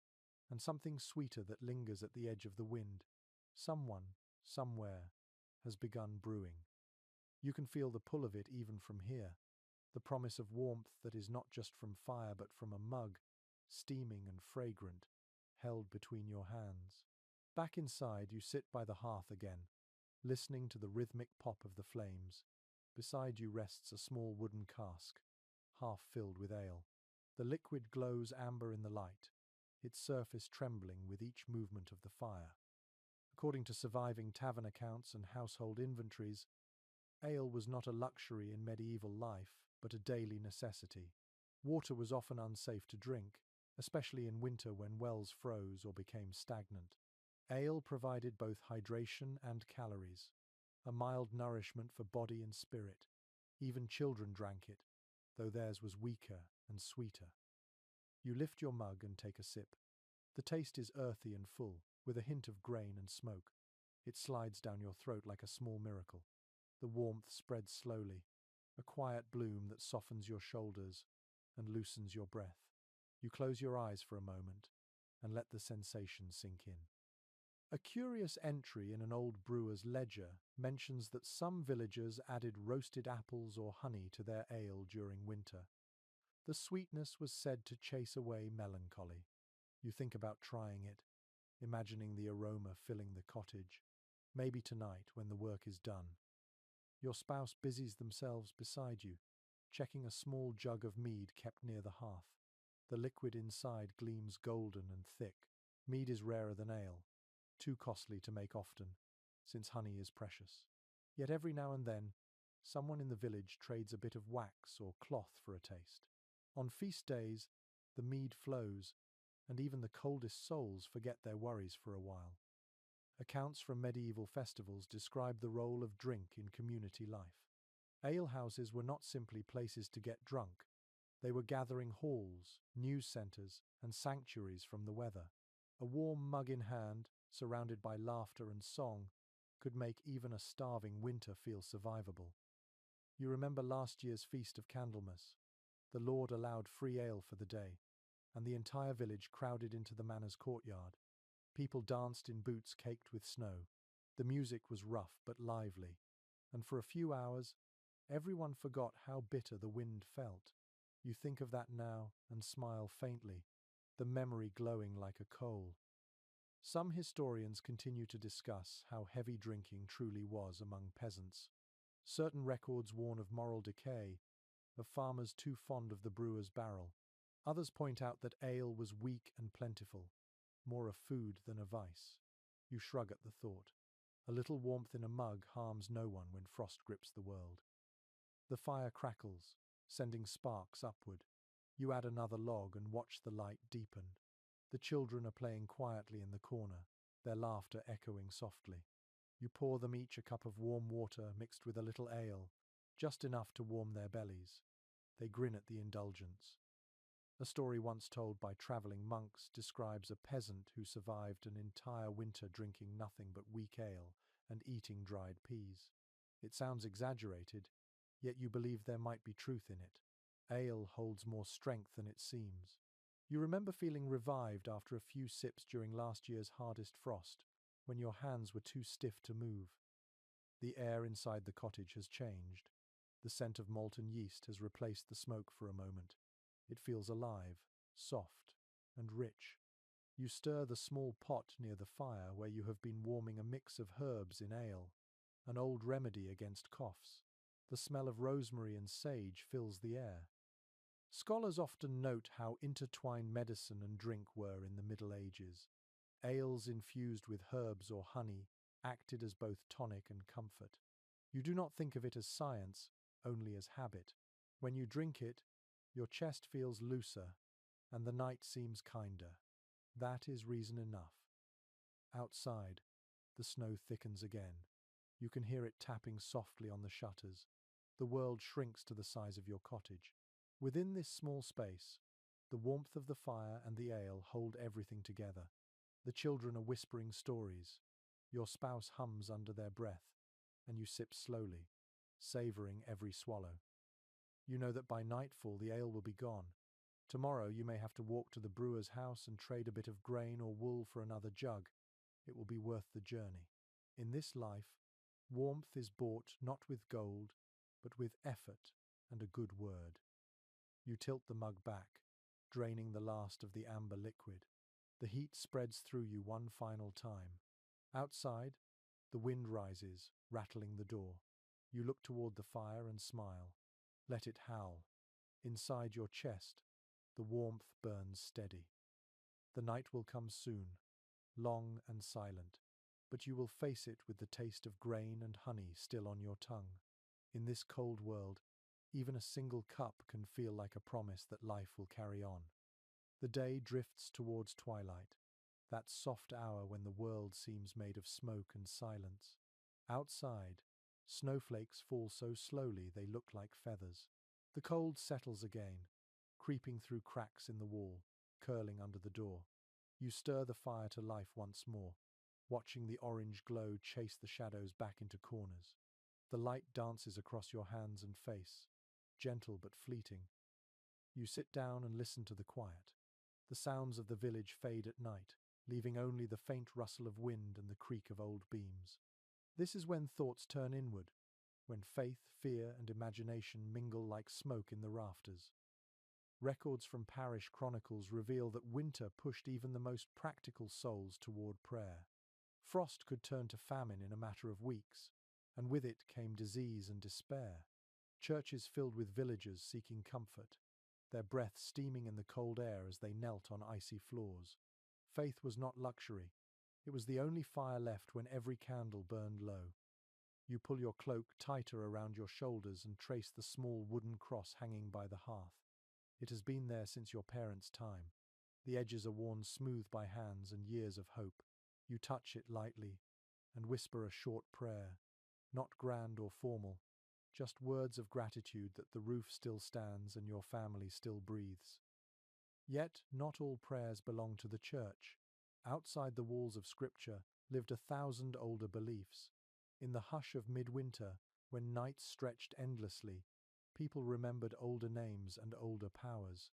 and something sweeter that lingers at the edge of the wind. Someone, somewhere, has begun brewing. You can feel the pull of it even from here, the promise of warmth that is not just from fire but from a mug, steaming and fragrant, held between your hands. Back inside, you sit by the hearth again, listening to the rhythmic pop of the flames. Beside you rests a small wooden cask, half filled with ale. The liquid glows amber in the light, its surface trembling with each movement of the fire. According to surviving tavern accounts and household inventories, ale was not a luxury in medieval life, but a daily necessity. Water was often unsafe to drink, especially in winter when wells froze or became stagnant. Ale provided both hydration and calories, a mild nourishment for body and spirit. Even children drank it, though theirs was weaker and sweeter. You lift your mug and take a sip. The taste is earthy and full, with a hint of grain and smoke. It slides down your throat like a small miracle. The warmth spreads slowly, a quiet bloom that softens your shoulders and loosens your breath. You close your eyes for a moment and let the sensation sink in. A curious entry in an old brewer's ledger mentions that some villagers added roasted apples or honey to their ale during winter. The sweetness was said to chase away melancholy. You think about trying it, imagining the aroma filling the cottage. Maybe tonight, when the work is done. Your spouse busies themselves beside you, checking a small jug of mead kept near the hearth. The liquid inside gleams golden and thick. Mead is rarer than ale, too costly to make often, since honey is precious. Yet every now and then, someone in the village trades a bit of wax or cloth for a taste. On feast days, the mead flows, and even the coldest souls forget their worries for a while. Accounts from medieval festivals describe the role of drink in community life. Alehouses were not simply places to get drunk. They were gathering halls, news centres, and sanctuaries from the weather. A warm mug in hand, surrounded by laughter and song, could make even a starving winter feel survivable. You remember last year's Feast of Candlemas. The Lord allowed free ale for the day, and the entire village crowded into the manor's courtyard. People danced in boots caked with snow. The music was rough but lively, and for a few hours, everyone forgot how bitter the wind felt. You think of that now and smile faintly, the memory glowing like a coal. Some historians continue to discuss how heavy drinking truly was among peasants. Certain records warn of moral decay, of farmers too fond of the brewer's barrel. Others point out that ale was weak and plentiful, more a food than a vice. You shrug at the thought. A little warmth in a mug harms no one when frost grips the world. The fire crackles, sending sparks upward. You add another log and watch the light deepen. The children are playing quietly in the corner, their laughter echoing softly. You pour them each a cup of warm water mixed with a little ale, just enough to warm their bellies. They grin at the indulgence. A story once told by travelling monks describes a peasant who survived an entire winter drinking nothing but weak ale and eating dried peas. It sounds exaggerated, yet you believe there might be truth in it. Ale holds more strength than it seems. You remember feeling revived after a few sips during last year's hardest frost, when your hands were too stiff to move. The air inside the cottage has changed. The scent of molten yeast has replaced the smoke for a moment. It feels alive, soft, and rich. You stir the small pot near the fire where you have been warming a mix of herbs in ale. an old remedy against coughs. The smell of rosemary and sage fills the air. Scholars often note how intertwined medicine and drink were in the Middle Ages. Ales infused with herbs or honey acted as both tonic and comfort. You do not think of it as science, only as habit. When you drink it, your chest feels looser and the night seems kinder. That is reason enough. Outside, the snow thickens again. You can hear it tapping softly on the shutters. The world shrinks to the size of your cottage. Within this small space, the warmth of the fire and the ale hold everything together. The children are whispering stories. Your spouse hums under their breath, and you sip slowly, savoring every swallow. You know that by nightfall the ale will be gone. Tomorrow you may have to walk to the brewer's house and trade a bit of grain or wool for another jug. It will be worth the journey. In this life, warmth is bought not with gold, but with effort and a good word. You tilt the mug back, draining the last of the amber liquid. The heat spreads through you one final time. Outside, the wind rises, rattling the door. You look toward the fire and smile. Let it howl. Inside your chest, the warmth burns steady. The night will come soon, long and silent, but you will face it with the taste of grain and honey still on your tongue. In this cold world, even a single cup can feel like a promise that life will carry on. The day drifts towards twilight, that soft hour when the world seems made of smoke and silence. Outside, snowflakes fall so slowly they look like feathers. The cold settles again, creeping through cracks in the wall, curling under the door. You stir the fire to life once more, watching the orange glow chase the shadows back into corners. The light dances across your hands and face, gentle but fleeting. You sit down and listen to the quiet. The sounds of the village fade at night, leaving only the faint rustle of wind and the creak of old beams. This is when thoughts turn inward, when faith, fear, and imagination mingle like smoke in the rafters. Records from parish chronicles reveal that winter pushed even the most practical souls toward prayer. Frost could turn to famine in a matter of weeks, and with it came disease and despair. Churches filled with villagers seeking comfort, their breath steaming in the cold air as they knelt on icy floors. Faith was not luxury. It was the only fire left when every candle burned low. You pull your cloak tighter around your shoulders and trace the small wooden cross hanging by the hearth. It has been there since your parents' time. The edges are worn smooth by hands and years of hope. You touch it lightly and whisper a short prayer, not grand or formal, just words of gratitude that the roof still stands and your family still breathes. Yet not all prayers belong to the church. Outside the walls of Scripture lived 1,000 older beliefs. In the hush of midwinter, when nights stretched endlessly, people remembered older names and older powers.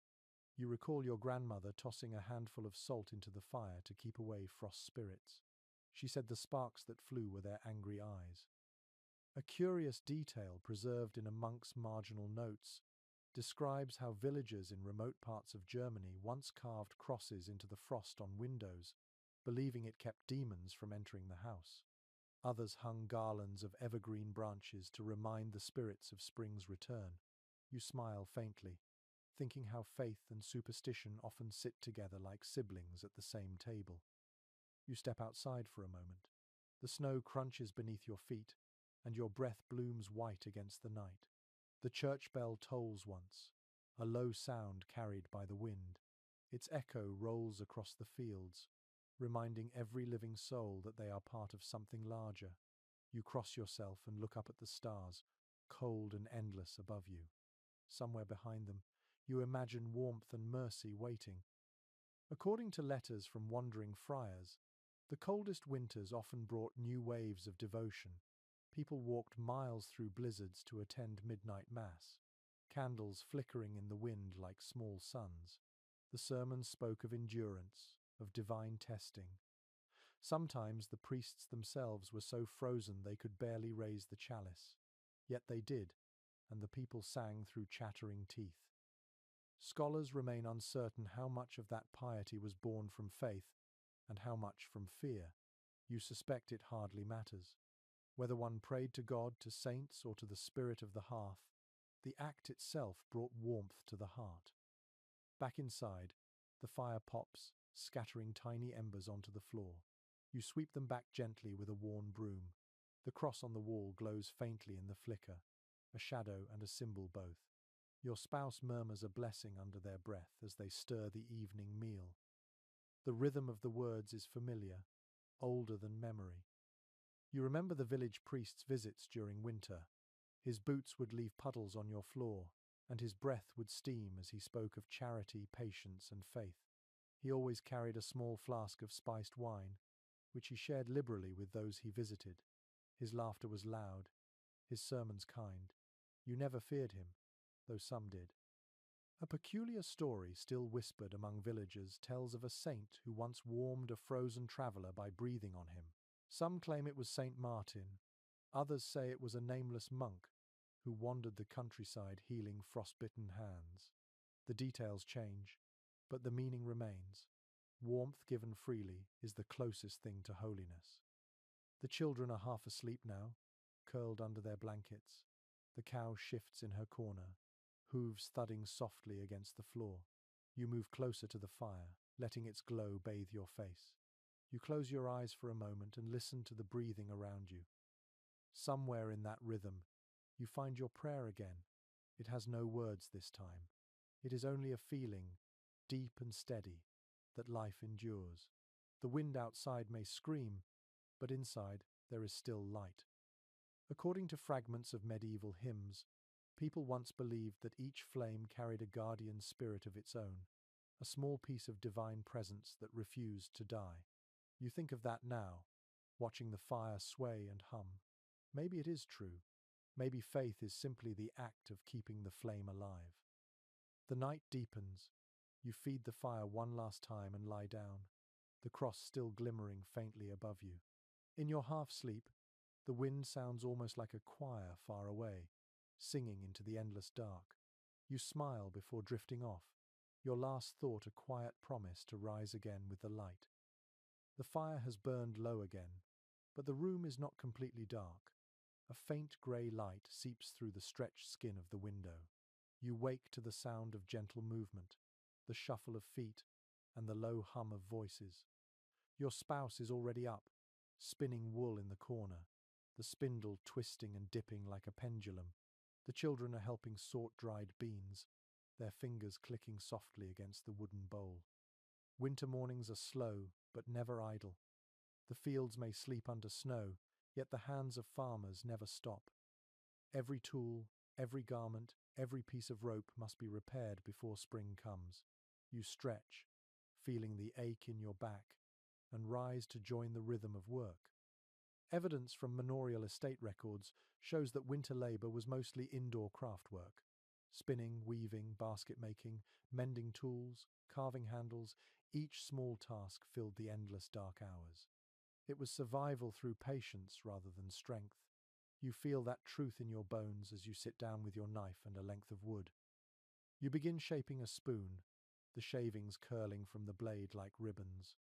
You recall your grandmother tossing a handful of salt into the fire to keep away frost spirits. She said the sparks that flew were their angry eyes. A curious detail preserved in a monk's marginal notes describes how villagers in remote parts of Germany once carved crosses into the frost on windows, believing it kept demons from entering the house. Others hung garlands of evergreen branches to remind the spirits of spring's return. You smile faintly, thinking how faith and superstition often sit together like siblings at the same table. You step outside for a moment. The snow crunches beneath your feet, and your breath blooms white against the night. The church bell tolls once, a low sound carried by the wind. Its echo rolls across the fields, reminding every living soul that they are part of something larger. You cross yourself and look up at the stars, cold and endless above you. Somewhere behind them, you imagine warmth and mercy waiting. According to letters from wandering friars, the coldest winters often brought new waves of devotion. People walked miles through blizzards to attend midnight mass, candles flickering in the wind like small suns. The sermons spoke of endurance, of divine testing. Sometimes the priests themselves were so frozen they could barely raise the chalice. Yet they did, and the people sang through chattering teeth. Scholars remain uncertain how much of that piety was born from faith and how much from fear. You suspect it hardly matters. Whether one prayed to God, to saints, or to the spirit of the hearth, the act itself brought warmth to the heart. Back inside, the fire pops, scattering tiny embers onto the floor. You sweep them back gently with a worn broom. The cross on the wall glows faintly in the flicker, a shadow and a symbol both. Your spouse murmurs a blessing under their breath as they stir the evening meal. The rhythm of the words is familiar, older than memory. You remember the village priest's visits during winter. His boots would leave puddles on your floor, and his breath would steam as he spoke of charity, patience, and faith. He always carried a small flask of spiced wine, which he shared liberally with those he visited. His laughter was loud, his sermons kind. You never feared him, though some did. A peculiar story still whispered among villagers tells of a saint who once warmed a frozen traveller by breathing on him. Some claim it was Saint Martin, others say it was a nameless monk who wandered the countryside healing frostbitten hands. The details change, but the meaning remains. Warmth given freely is the closest thing to holiness. The children are half asleep now, curled under their blankets. The cow shifts in her corner, hooves thudding softly against the floor. You move closer to the fire, letting its glow bathe your face. You close your eyes for a moment and listen to the breathing around you. Somewhere in that rhythm, you find your prayer again. It has no words this time. It is only a feeling, deep and steady, that life endures. The wind outside may scream, but inside there is still light. According to fragments of medieval hymns, people once believed that each flame carried a guardian spirit of its own, a small piece of divine presence that refused to die. You think of that now, watching the fire sway and hum. Maybe it is true. Maybe faith is simply the act of keeping the flame alive. The night deepens. You feed the fire one last time and lie down, the cross still glimmering faintly above you. In your half-sleep, the wind sounds almost like a choir far away, singing into the endless dark. You smile before drifting off, your last thought a quiet promise to rise again with the light. The fire has burned low again, but the room is not completely dark. A faint grey light seeps through the stretched skin of the window. You wake to the sound of gentle movement, the shuffle of feet, and the low hum of voices. Your spouse is already up, spinning wool in the corner, the spindle twisting and dipping like a pendulum. The children are helping sort dried beans, their fingers clicking softly against the wooden bowl. Winter mornings are slow, but never idle. The fields may sleep under snow, yet the hands of farmers never stop. Every tool, every garment, every piece of rope must be repaired before spring comes. You stretch, feeling the ache in your back, and rise to join the rhythm of work. Evidence from manorial estate records shows that winter labor was mostly indoor craft work. Spinning, weaving, basket making, mending tools, carving handles, each small task filled the endless dark hours. It was survival through patience rather than strength. You feel that truth in your bones as you sit down with your knife and a length of wood. You begin shaping a spoon, the shavings curling from the blade like ribbons.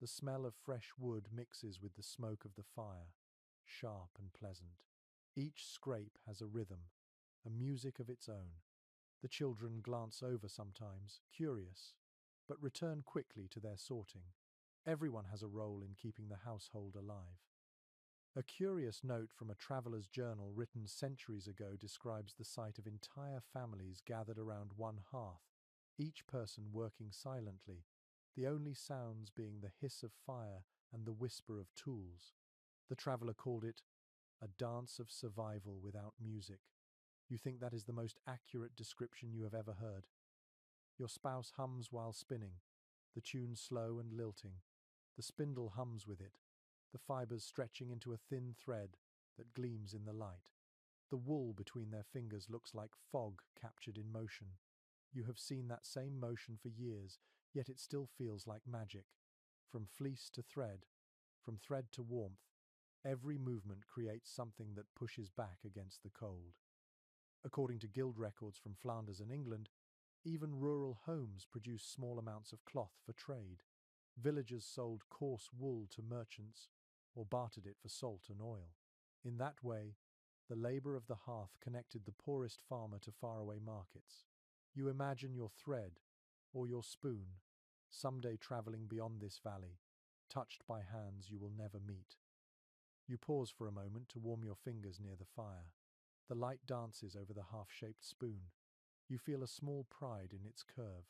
The smell of fresh wood mixes with the smoke of the fire, sharp and pleasant. Each scrape has a rhythm, a music of its own. The children glance over sometimes, curious, but return quickly to their sorting. Everyone has a role in keeping the household alive. A curious note from a traveller's journal written centuries ago describes the sight of entire families gathered around one hearth, each person working silently, the only sounds being the hiss of fire and the whisper of tools. The traveller called it a dance of survival without music. You think that is the most accurate description you have ever heard. Your spouse hums while spinning, the tune slow and lilting. The spindle hums with it, the fibers stretching into a thin thread that gleams in the light. The wool between their fingers looks like fog captured in motion. You have seen that same motion for years, yet it still feels like magic. From fleece to thread, from thread to warmth, every movement creates something that pushes back against the cold. According to guild records from Flanders and England, even rural homes produce small amounts of cloth for trade. Villagers sold coarse wool to merchants or bartered it for salt and oil. In that way, the labor of the hearth connected the poorest farmer to faraway markets. You imagine your thread, or your spoon, someday traveling beyond this valley, touched by hands you will never meet. You pause for a moment to warm your fingers near the fire. The light dances over the half-shaped spoon. You feel a small pride in its curve,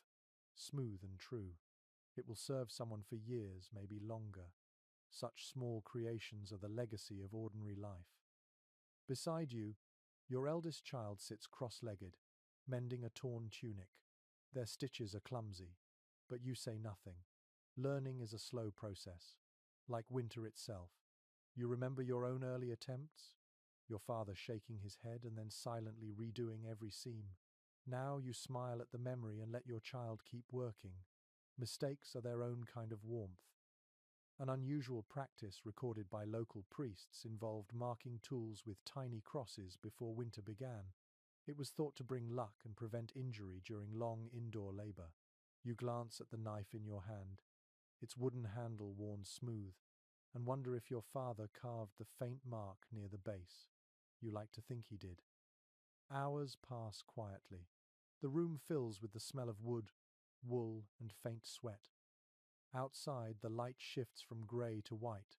smooth and true. It will serve someone for years, maybe longer. Such small creations are the legacy of ordinary life. Beside you, your eldest child sits cross-legged, mending a torn tunic. Their stitches are clumsy, but you say nothing. Learning is a slow process, like winter itself. You remember your own early attempts? Your father shaking his head and then silently redoing every seam. Now you smile at the memory and let your child keep working. Mistakes are their own kind of warmth. An unusual practice recorded by local priests involved marking tools with tiny crosses before winter began. It was thought to bring luck and prevent injury during long indoor labor. You glance at the knife in your hand, its wooden handle worn smooth, and wonder if your father carved the faint mark near the base. You like to think he did. Hours pass quietly. The room fills with the smell of wood, wool, and faint sweat. Outside, the light shifts from grey to white,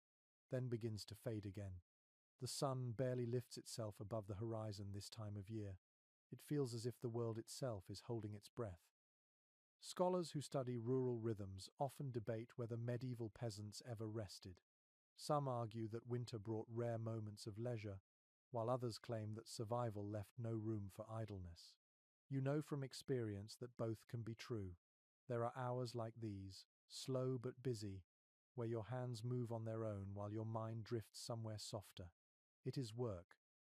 then begins to fade again. The sun barely lifts itself above the horizon this time of year. It feels as if the world itself is holding its breath. Scholars who study rural rhythms often debate whether medieval peasants ever rested. Some argue that winter brought rare moments of leisure, while others claim that survival left no room for idleness. You know from experience that both can be true. There are hours like these, slow but busy, where your hands move on their own while your mind drifts somewhere softer. It is work,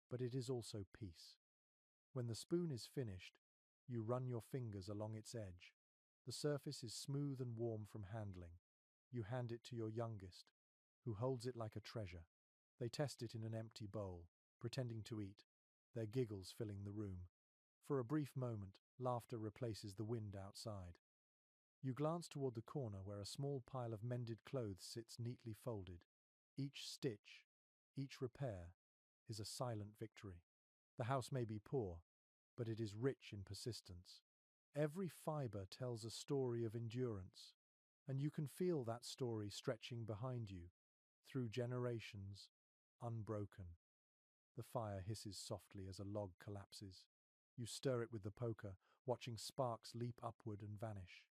but it is also peace. When the spoon is finished, you run your fingers along its edge. The surface is smooth and warm from handling. You hand it to your youngest, who holds it like a treasure. They test it in an empty bowl, pretending to eat, their giggles filling the room. For a brief moment, laughter replaces the wind outside. You glance toward the corner where a small pile of mended clothes sits neatly folded. Each stitch, each repair, is a silent victory. The house may be poor, but it is rich in persistence. Every fiber tells a story of endurance, and you can feel that story stretching behind you, through generations, unbroken. The fire hisses softly as a log collapses. You stir it with the poker, watching sparks leap upward and vanish.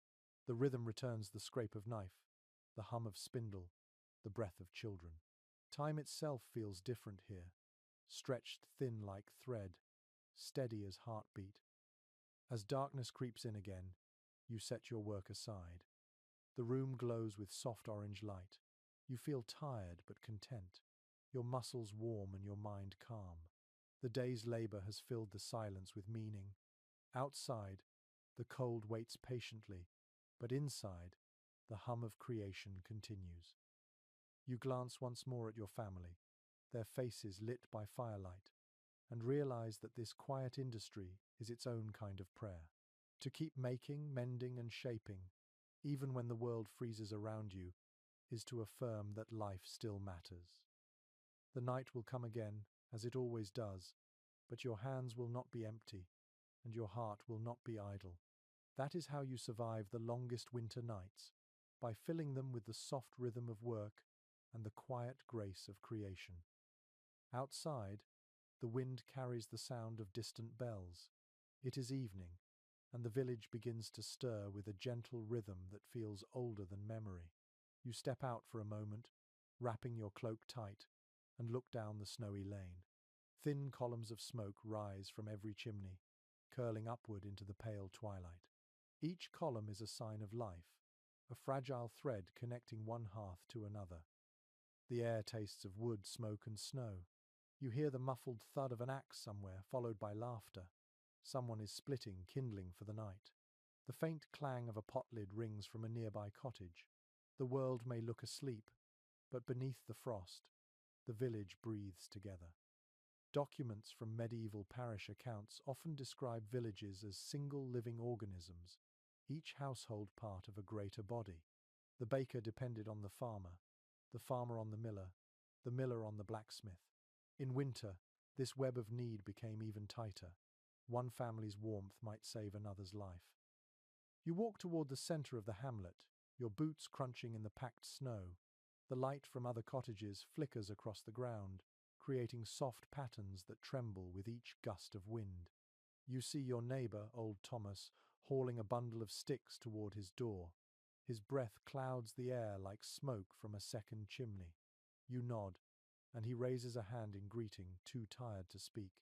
The rhythm returns the scrape of knife, the hum of spindle, the breath of children. Time itself feels different here, stretched thin like thread, steady as heartbeat. As darkness creeps in again, you set your work aside. The room glows with soft orange light. You feel tired but content, your muscles warm and your mind calm. The day's labor has filled the silence with meaning. Outside, the cold waits patiently, but inside, the hum of creation continues. You glance once more at your family, their faces lit by firelight, and realize that this quiet industry is its own kind of prayer. To keep making, mending, and shaping, even when the world freezes around you, is to affirm that life still matters. The night will come again, as it always does, but your hands will not be empty, and your heart will not be idle. That is how you survive the longest winter nights, by filling them with the soft rhythm of work and the quiet grace of creation. Outside, the wind carries the sound of distant bells. It is evening, and the village begins to stir with a gentle rhythm that feels older than memory. You step out for a moment, wrapping your cloak tight, and look down the snowy lane. Thin columns of smoke rise from every chimney, curling upward into the pale twilight. Each column is a sign of life, a fragile thread connecting one hearth to another. The air tastes of wood, smoke, and snow. You hear the muffled thud of an axe somewhere, followed by laughter. Someone is splitting kindling for the night. The faint clang of a pot lid rings from a nearby cottage. The world may look asleep, but beneath the frost, the village breathes together. Documents from medieval parish accounts often describe villages as single living organisms, each household part of a greater body. The baker depended on the farmer on the miller on the blacksmith. In winter, this web of need became even tighter. One family's warmth might save another's life. You walk toward the center of the hamlet, your boots crunching in the packed snow. The light from other cottages flickers across the ground, creating soft patterns that tremble with each gust of wind. You see your neighbor, old Thomas, hauling a bundle of sticks toward his door. His breath clouds the air like smoke from a second chimney. You nod, and he raises a hand in greeting, too tired to speak.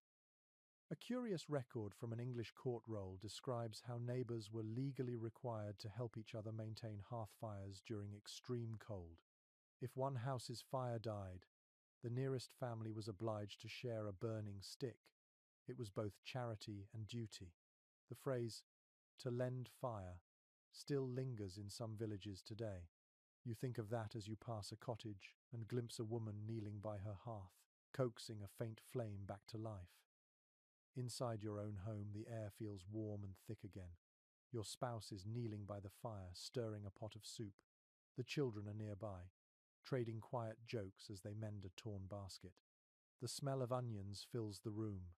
A curious record from an English court roll describes how neighbors were legally required to help each other maintain hearth fires during extreme cold. If one house's fire died, the nearest family was obliged to share a burning stick. It was both charity and duty. The phrase, to lend fire, still lingers in some villages today. You think of that as you pass a cottage and glimpse a woman kneeling by her hearth, coaxing a faint flame back to life. Inside your own home, the air feels warm and thick again. Your spouse is kneeling by the fire, stirring a pot of soup. The children are nearby, trading quiet jokes as they mend a torn basket. The smell of onions fills the room,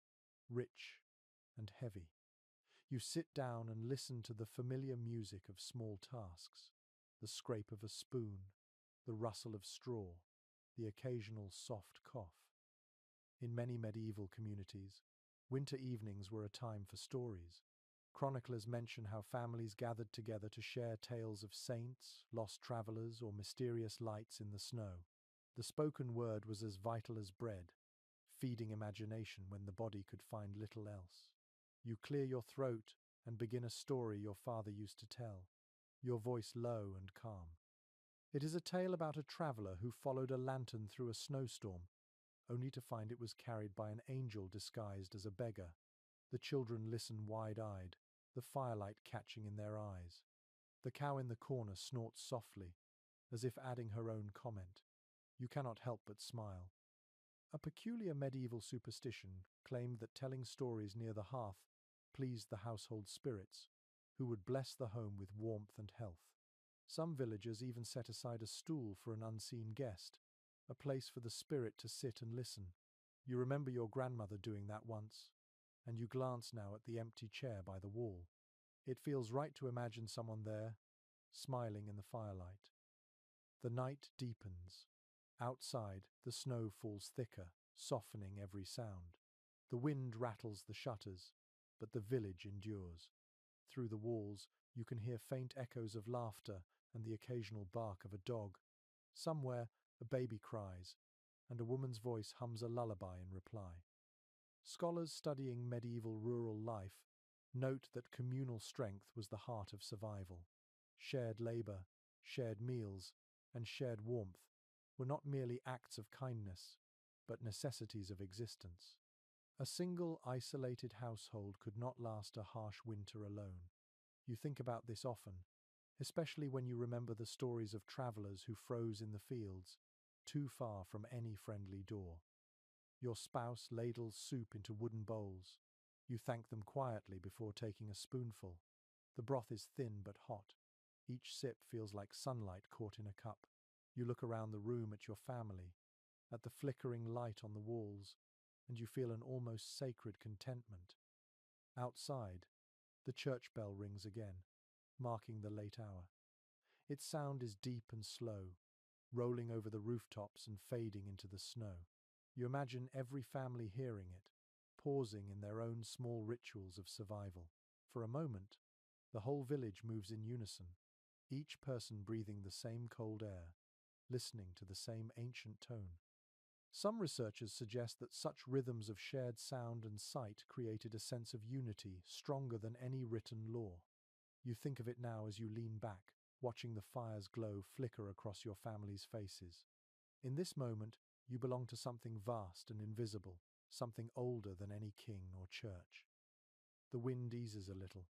rich and heavy. You sit down and listen to the familiar music of small tasks, the scrape of a spoon, the rustle of straw, the occasional soft cough. In many medieval communities, winter evenings were a time for stories. Chroniclers mention how families gathered together to share tales of saints, lost travelers, or mysterious lights in the snow. The spoken word was as vital as bread, feeding imagination when the body could find little else. You clear your throat and begin a story your father used to tell, your voice low and calm. It is a tale about a traveler who followed a lantern through a snowstorm, only to find it was carried by an angel disguised as a beggar. The children listen wide-eyed, the firelight catching in their eyes. The cow in the corner snorts softly, as if adding her own comment. You cannot help but smile. A peculiar medieval superstition claimed that telling stories near the hearth pleased the household spirits, who would bless the home with warmth and health. Some villagers even set aside a stool for an unseen guest, a place for the spirit to sit and listen. You remember your grandmother doing that once, and you glance now at the empty chair by the wall. It feels right to imagine someone there, smiling in the firelight. The night deepens. Outside, the snow falls thicker, softening every sound. The wind rattles the shutters, but the village endures. Through the walls, you can hear faint echoes of laughter and the occasional bark of a dog. Somewhere, a baby cries, and a woman's voice hums a lullaby in reply. Scholars studying medieval rural life note that communal strength was the heart of survival. Shared labor, shared meals, and shared warmth were not merely acts of kindness, but necessities of existence. A single isolated household could not last a harsh winter alone. You think about this often, especially when you remember the stories of travelers who froze in the fields, too far from any friendly door. Your spouse ladles soup into wooden bowls. You thank them quietly before taking a spoonful. The broth is thin but hot. Each sip feels like sunlight caught in a cup. You look around the room at your family, at the flickering light on the walls, and you feel an almost sacred contentment. Outside, the church bell rings again, marking the late hour. Its sound is deep and slow, rolling over the rooftops and fading into the snow. You imagine every family hearing it, pausing in their own small rituals of survival. For a moment, the whole village moves in unison, each person breathing the same cold air, listening to the same ancient tone. Some researchers suggest that such rhythms of shared sound and sight created a sense of unity stronger than any written law. You think of it now as you lean back, watching the fire's glow flicker across your family's faces. In this moment, you belong to something vast and invisible, something older than any king or church. The wind eases a little.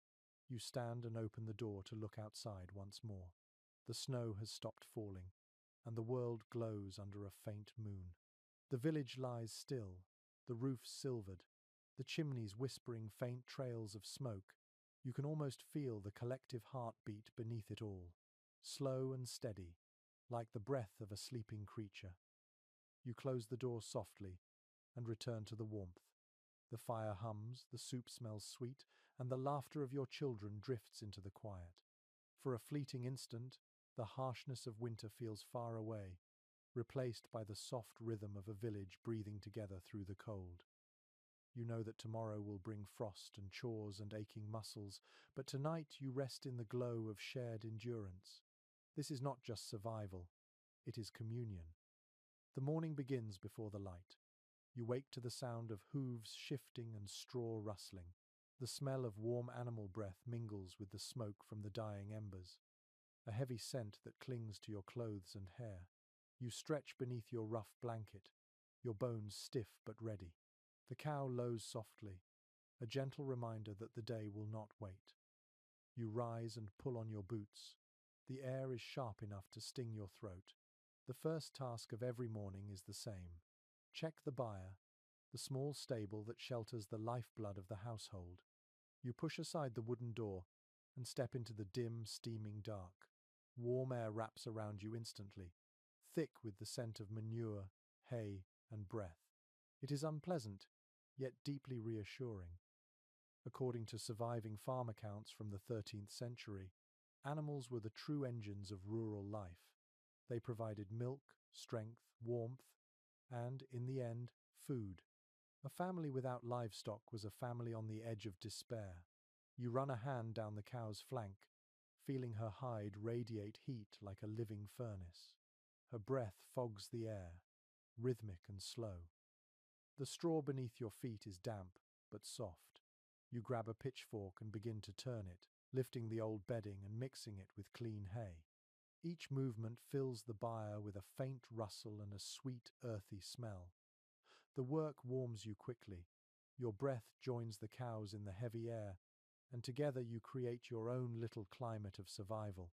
You stand and open the door to look outside once more. The snow has stopped falling, and the world glows under a faint moon. The village lies still, the roofs silvered, the chimneys whispering faint trails of smoke. You can almost feel the collective heartbeat beneath it all, slow and steady, like the breath of a sleeping creature. You close the door softly, and return to the warmth. The fire hums, the soup smells sweet, and the laughter of your children drifts into the quiet. For a fleeting instant, the harshness of winter feels far away, replaced by the soft rhythm of a village breathing together through the cold. You know that tomorrow will bring frost and chores and aching muscles, but tonight you rest in the glow of shared endurance. This is not just survival, it is communion. The morning begins before the light. You wake to the sound of hooves shifting and straw rustling. The smell of warm animal breath mingles with the smoke from the dying embers, a heavy scent that clings to your clothes and hair. You stretch beneath your rough blanket, your bones stiff but ready. The cow lows softly, a gentle reminder that the day will not wait. You rise and pull on your boots. The air is sharp enough to sting your throat. The first task of every morning is the same. Check the byre, the small stable that shelters the lifeblood of the household. You push aside the wooden door and step into the dim, steaming dark. Warm air wraps around you instantly, thick with the scent of manure, hay, and breath. It is unpleasant, yet deeply reassuring. According to surviving farm accounts from the 13th century, animals were the true engines of rural life. They provided milk, strength, warmth, and, in the end, food. A family without livestock was a family on the edge of despair. You run a hand down the cow's flank, feeling her hide radiate heat like a living furnace. Her breath fogs the air, rhythmic and slow. The straw beneath your feet is damp, but soft. You grab a pitchfork and begin to turn it, lifting the old bedding and mixing it with clean hay. Each movement fills the byre with a faint rustle and a sweet, earthy smell. The work warms you quickly. Your breath joins the cow's in the heavy air, and together you create your own little climate of survival.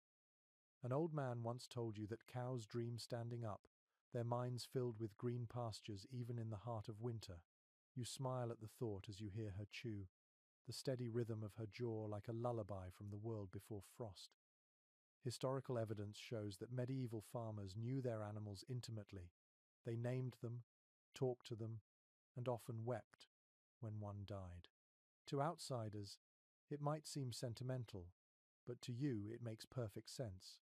An old man once told you that cows dream standing up, their minds filled with green pastures even in the heart of winter. You smile at the thought as you hear her chew, the steady rhythm of her jaw like a lullaby from the world before frost. Historical evidence shows that medieval farmers knew their animals intimately. They named them, talked to them, and often wept when one died. To outsiders, it might seem sentimental, but to you it makes perfect sense.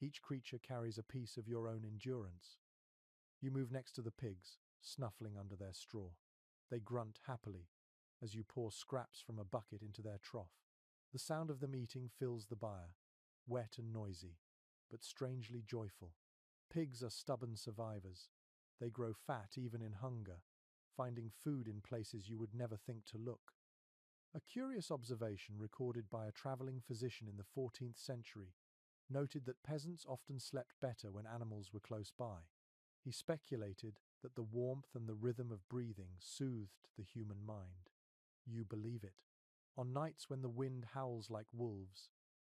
Each creature carries a piece of your own endurance. You move next to the pigs, snuffling under their straw. They grunt happily as you pour scraps from a bucket into their trough. The sound of them eating fills the byre, wet and noisy, but strangely joyful. Pigs are stubborn survivors. They grow fat even in hunger, finding food in places you would never think to look. A curious observation recorded by a traveling physician in the 14th century noted that peasants often slept better when animals were close by. He speculated that the warmth and the rhythm of breathing soothed the human mind. You believe it. On nights when the wind howls like wolves,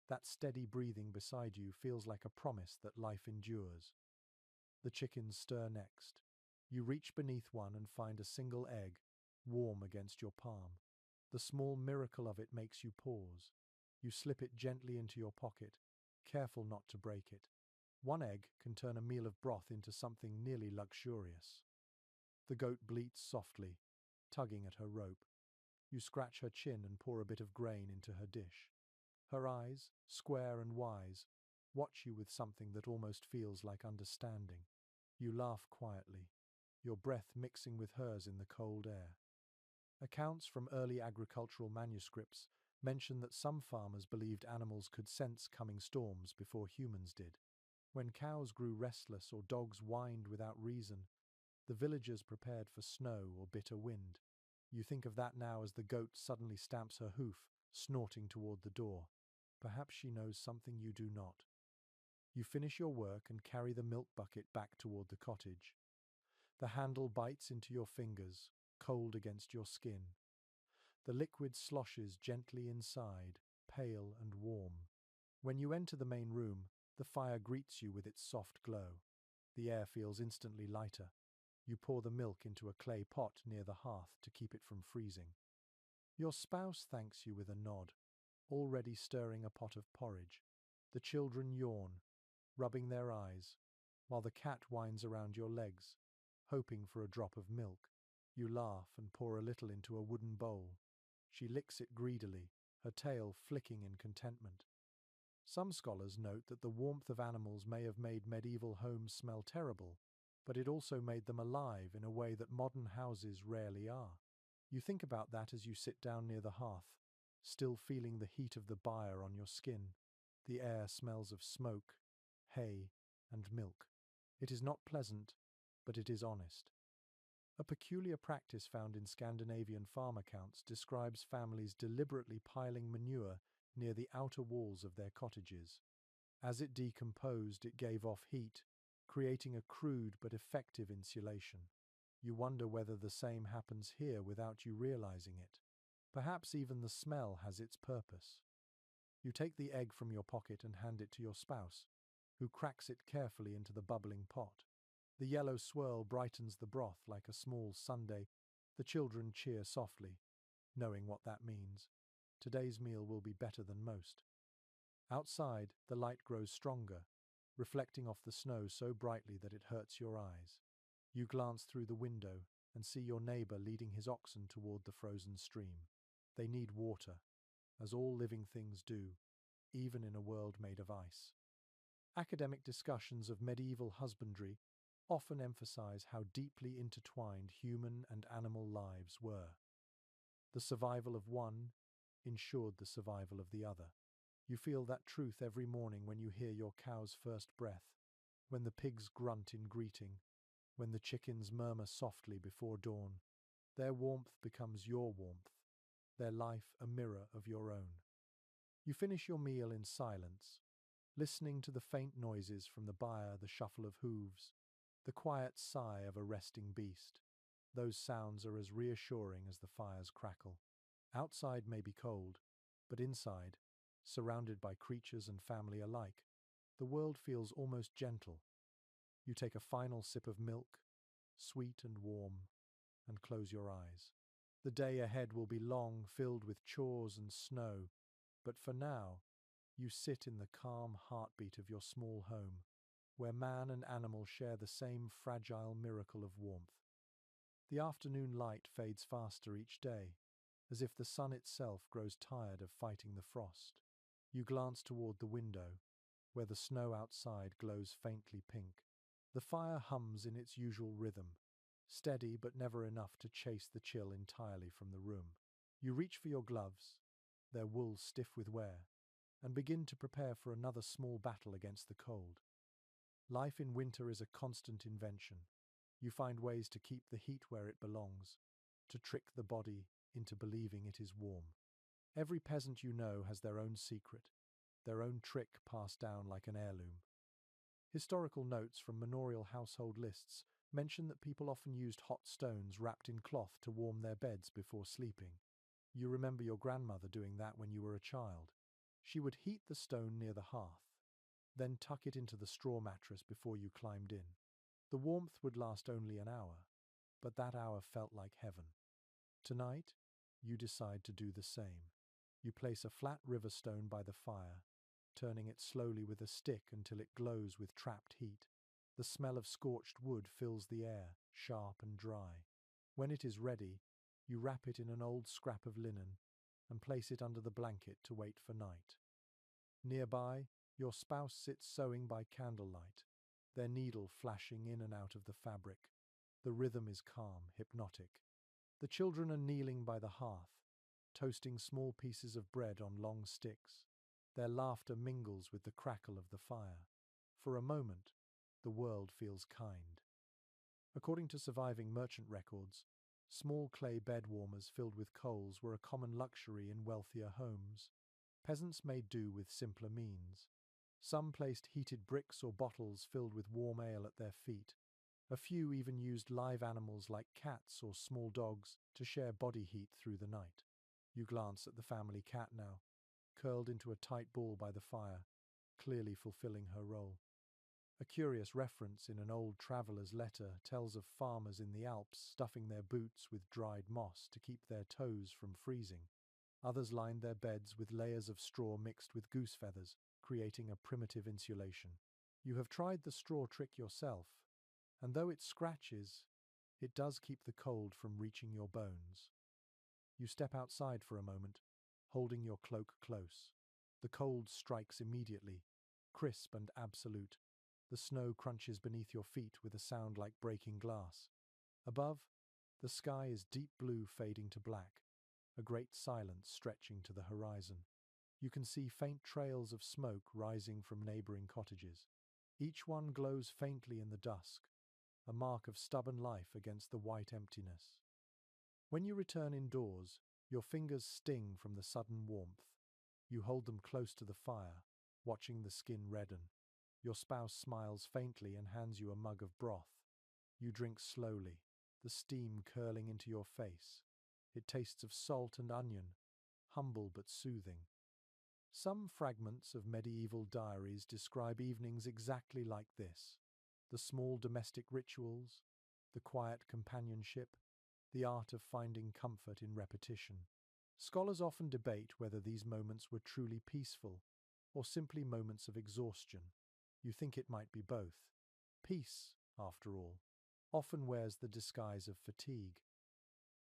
that steady breathing beside you feels like a promise that life endures. The chickens stir next. You reach beneath one and find a single egg, warm against your palm. The small miracle of it makes you pause. You slip it gently into your pocket, careful not to break it. One egg can turn a meal of broth into something nearly luxurious. The goat bleats softly, tugging at her rope. You scratch her chin and pour a bit of grain into her dish. Her eyes, square and wise, watch you with something that almost feels like understanding. You laugh quietly, your breath mixing with hers in the cold air. Accounts from early agricultural manuscripts mention that some farmers believed animals could sense coming storms before humans did. When cows grew restless or dogs whined without reason, the villagers prepared for snow or bitter wind. You think of that now as the goat suddenly stamps her hoof, snorting toward the door. Perhaps she knows something you do not. You finish your work and carry the milk bucket back toward the cottage. The handle bites into your fingers, cold against your skin. The liquid sloshes gently inside, pale and warm. When you enter the main room, the fire greets you with its soft glow. The air feels instantly lighter. You pour the milk into a clay pot near the hearth to keep it from freezing. Your spouse thanks you with a nod, already stirring a pot of porridge. The children yawn, rubbing their eyes, while the cat winds around your legs, hoping for a drop of milk. You laugh and pour a little into a wooden bowl. She licks it greedily, her tail flicking in contentment. Some scholars note that the warmth of animals may have made medieval homes smell terrible, but it also made them alive in a way that modern houses rarely are. You think about that as you sit down near the hearth, still feeling the heat of the byre on your skin. The air smells of smoke, hay, and milk. It is not pleasant, but it is honest. A peculiar practice found in Scandinavian farm accounts describes families deliberately piling manure near the outer walls of their cottages. As it decomposed, it gave off heat, creating a crude but effective insulation. You wonder whether the same happens here without you realizing it. Perhaps even the smell has its purpose. You take the egg from your pocket and hand it to your spouse, who cracks it carefully into the bubbling pot. The yellow swirl brightens the broth like a small sundae. The children cheer softly, knowing what that means. Today's meal will be better than most. Outside, the light grows stronger, reflecting off the snow so brightly that it hurts your eyes. You glance through the window and see your neighbor leading his oxen toward the frozen stream. They need water, as all living things do, even in a world made of ice. Academic discussions of medieval husbandry often emphasize how deeply intertwined human and animal lives were. The survival of one ensured the survival of the other. You feel that truth every morning when you hear your cow's first breath, when the pigs grunt in greeting, when the chickens murmur softly before dawn. Their warmth becomes your warmth, their life a mirror of your own. You finish your meal in silence, listening to the faint noises from the byre, the shuffle of hooves, the quiet sigh of a resting beast. Those sounds are as reassuring as the fire's crackle. Outside may be cold, but inside, surrounded by creatures and family alike, the world feels almost gentle. You take a final sip of milk, sweet and warm, and close your eyes. The day ahead will be long, filled with chores and snow, but for now, you sit in the calm heartbeat of your small home, where man and animal share the same fragile miracle of warmth. The afternoon light fades faster each day, as if the sun itself grows tired of fighting the frost. You glance toward the window, where the snow outside glows faintly pink. The fire hums in its usual rhythm, steady but never enough to chase the chill entirely from the room. You reach for your gloves, their wool stiff with wear, and begin to prepare for another small battle against the cold. Life in winter is a constant invention. You find ways to keep the heat where it belongs, to trick the body into believing it is warm. Every peasant you know has their own secret, their own trick passed down like an heirloom. Historical notes from manorial household lists mention that people often used hot stones wrapped in cloth to warm their beds before sleeping. You remember your grandmother doing that when you were a child. She would heat the stone near the hearth, then tuck it into the straw mattress before you climbed in. The warmth would last only an hour, but that hour felt like heaven. Tonight, you decide to do the same. You place a flat river stone by the fire, turning it slowly with a stick until it glows with trapped heat. The smell of scorched wood fills the air, sharp and dry. When it is ready, you wrap it in an old scrap of linen and place it under the blanket to wait for night. Nearby, your spouse sits sewing by candlelight, their needle flashing in and out of the fabric. The rhythm is calm, hypnotic. The children are kneeling by the hearth, toasting small pieces of bread on long sticks. Their laughter mingles with the crackle of the fire. For a moment, the world feels kind. According to surviving merchant records, small clay bed warmers filled with coals were a common luxury in wealthier homes. Peasants made do with simpler means. Some placed heated bricks or bottles filled with warm ale at their feet. A few even used live animals like cats or small dogs to share body heat through the night. You glance at the family cat now, curled into a tight ball by the fire, clearly fulfilling her role. A curious reference in an old traveller's letter tells of farmers in the Alps stuffing their boots with dried moss to keep their toes from freezing. Others lined their beds with layers of straw mixed with goose feathers, creating a primitive insulation. You have tried the straw trick yourself, and though it scratches, It does keep the cold from reaching your bones. You step outside for a moment, holding your cloak close. The cold strikes immediately, crisp and absolute. The snow crunches beneath your feet with a sound like breaking glass. Above, the sky is deep blue fading to black, a great silence stretching to the horizon. You can see faint trails of smoke rising from neighboring cottages. Each one glows faintly in the dusk, a mark of stubborn life against the white emptiness. When you return indoors, your fingers sting from the sudden warmth. You hold them close to the fire, watching the skin redden. Your spouse smiles faintly and hands you a mug of broth. You drink slowly, the steam curling into your face. It tastes of salt and onion, humble but soothing. Some fragments of medieval diaries describe evenings exactly like this. The small domestic rituals, the quiet companionship, the art of finding comfort in repetition. Scholars often debate whether these moments were truly peaceful or simply moments of exhaustion. You think it might be both. Peace, after all, often wears the disguise of fatigue.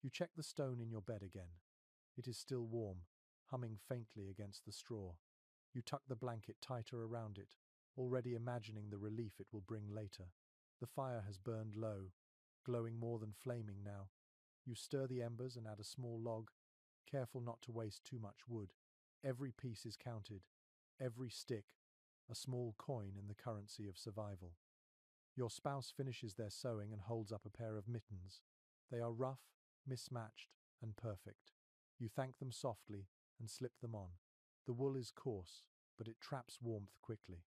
You check the stone in your bed again. It is still warm, humming faintly against the straw. You tuck the blanket tighter around it, already imagining the relief it will bring later. The fire has burned low, glowing more than flaming now. You stir the embers and add a small log, careful not to waste too much wood. Every piece is counted, every stick, a small coin in the currency of survival. Your spouse finishes their sewing and holds up a pair of mittens. They are rough, mismatched, and perfect. You thank them softly and slip them on. The wool is coarse, but it traps warmth quickly.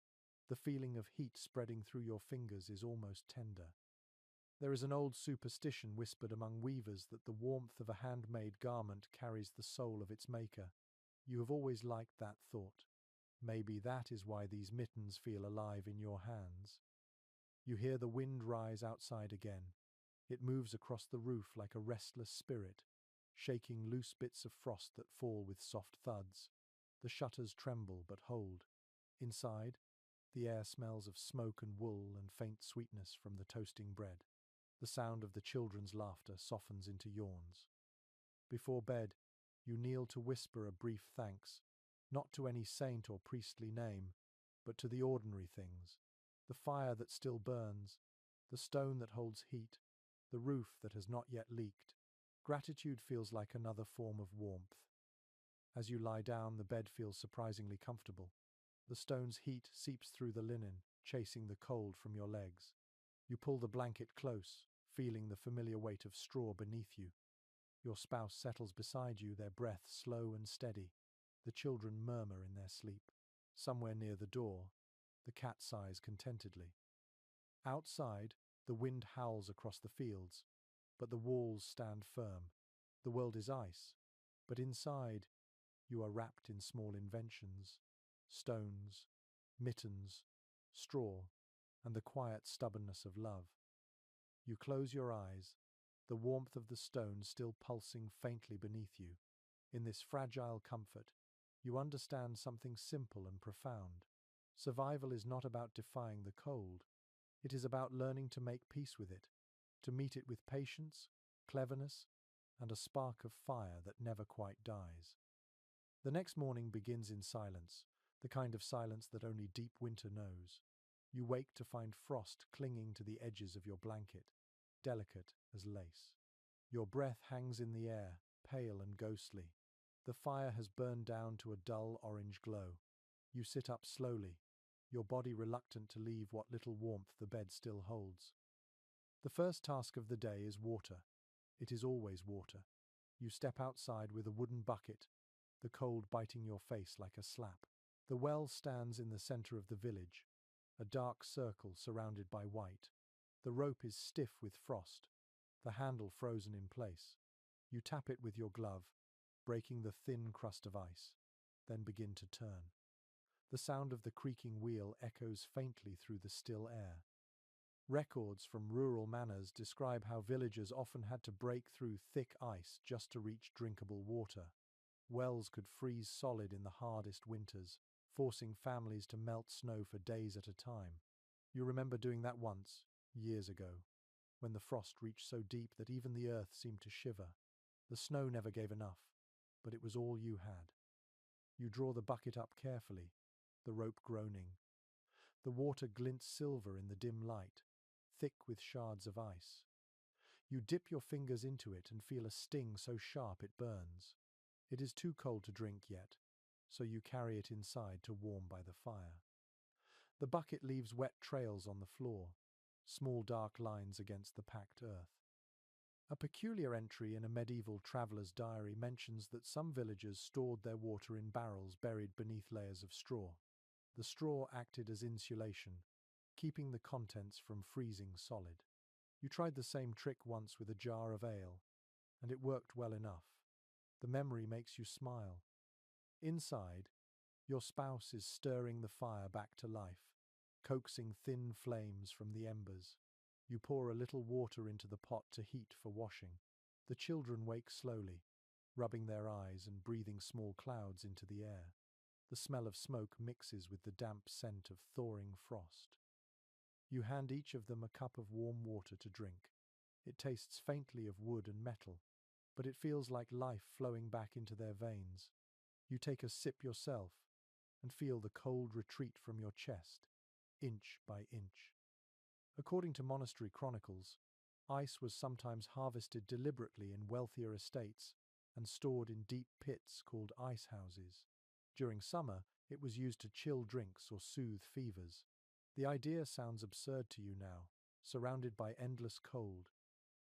The feeling of heat spreading through your fingers is almost tender. There is an old superstition whispered among weavers that the warmth of a handmade garment carries the soul of its maker. You have always liked that thought. Maybe that is why these mittens feel alive in your hands. You hear the wind rise outside again. It moves across the roof like a restless spirit, shaking loose bits of frost that fall with soft thuds. The shutters tremble but hold. Inside, the air smells of smoke and wool and faint sweetness from the toasting bread. The sound of the children's laughter softens into yawns. Before bed, you kneel to whisper a brief thanks, not to any saint or priestly name, but to the ordinary things. The fire that still burns, the stone that holds heat, the roof that has not yet leaked. Gratitude feels like another form of warmth. As you lie down, the bed feels surprisingly comfortable. The stone's heat seeps through the linen, chasing the cold from your legs. You pull the blanket close, feeling the familiar weight of straw beneath you. Your spouse settles beside you, their breath slow and steady. The children murmur in their sleep. Somewhere near the door, the cat sighs contentedly. Outside, the wind howls across the fields, but the walls stand firm. The world is ice, but inside, you are wrapped in small inventions, stones, mittens, straw, and the quiet stubbornness of love. You close your eyes, the warmth of the stone still pulsing faintly beneath you. In this fragile comfort, you understand something simple and profound. Survival is not about defying the cold. It is about learning to make peace with it, to meet it with patience, cleverness, and a spark of fire that never quite dies. The next morning begins in silence, the kind of silence that only deep winter knows. You wake to find frost clinging to the edges of your blanket, delicate as lace. Your breath hangs in the air, pale and ghostly. The fire has burned down to a dull orange glow. You sit up slowly, your body reluctant to leave what little warmth the bed still holds. The first task of the day is water. It is always water. You step outside with a wooden bucket, the cold biting your face like a slap. The well stands in the center of the village, a dark circle surrounded by white. The rope is stiff with frost, the handle frozen in place. You tap it with your glove, breaking the thin crust of ice, then begin to turn. The sound of the creaking wheel echoes faintly through the still air. Records from rural manors describe how villagers often had to break through thick ice just to reach drinkable water. Wells could freeze solid in the hardest winters, forcing families to melt snow for days at a time. You remember doing that once, years ago. when the frost reached so deep that even the earth seemed to shiver. The snow never gave enough, but it was all you had. You draw the bucket up carefully, the rope groaning. The water glints silver in the dim light, thick with shards of ice. You dip your fingers into it and feel a sting so sharp it burns. It is too cold to drink yet, so you carry it inside to warm by the fire. The bucket leaves wet trails on the floor, small dark lines against the packed earth. A peculiar entry in a medieval traveller's diary mentions that some villagers stored their water in barrels buried beneath layers of straw. The straw acted as insulation, keeping the contents from freezing solid. You tried the same trick once with a jar of ale, and it worked well enough. The memory makes you smile. Inside, your spouse is stirring the fire back to life, coaxing thin flames from the embers. You pour a little water into the pot to heat for washing. The children wake slowly, rubbing their eyes and breathing small clouds into the air. The smell of smoke mixes with the damp scent of thawing frost. You hand each of them a cup of warm water to drink. It tastes faintly of wood and metal, but it feels like life flowing back into their veins. You take a sip yourself and feel the cold retreat from your chest, inch by inch. According to monastery chronicles, ice was sometimes harvested deliberately in wealthier estates and stored in deep pits called ice houses. During summer, it was used to chill drinks or soothe fevers. The idea sounds absurd to you now. Surrounded by endless cold,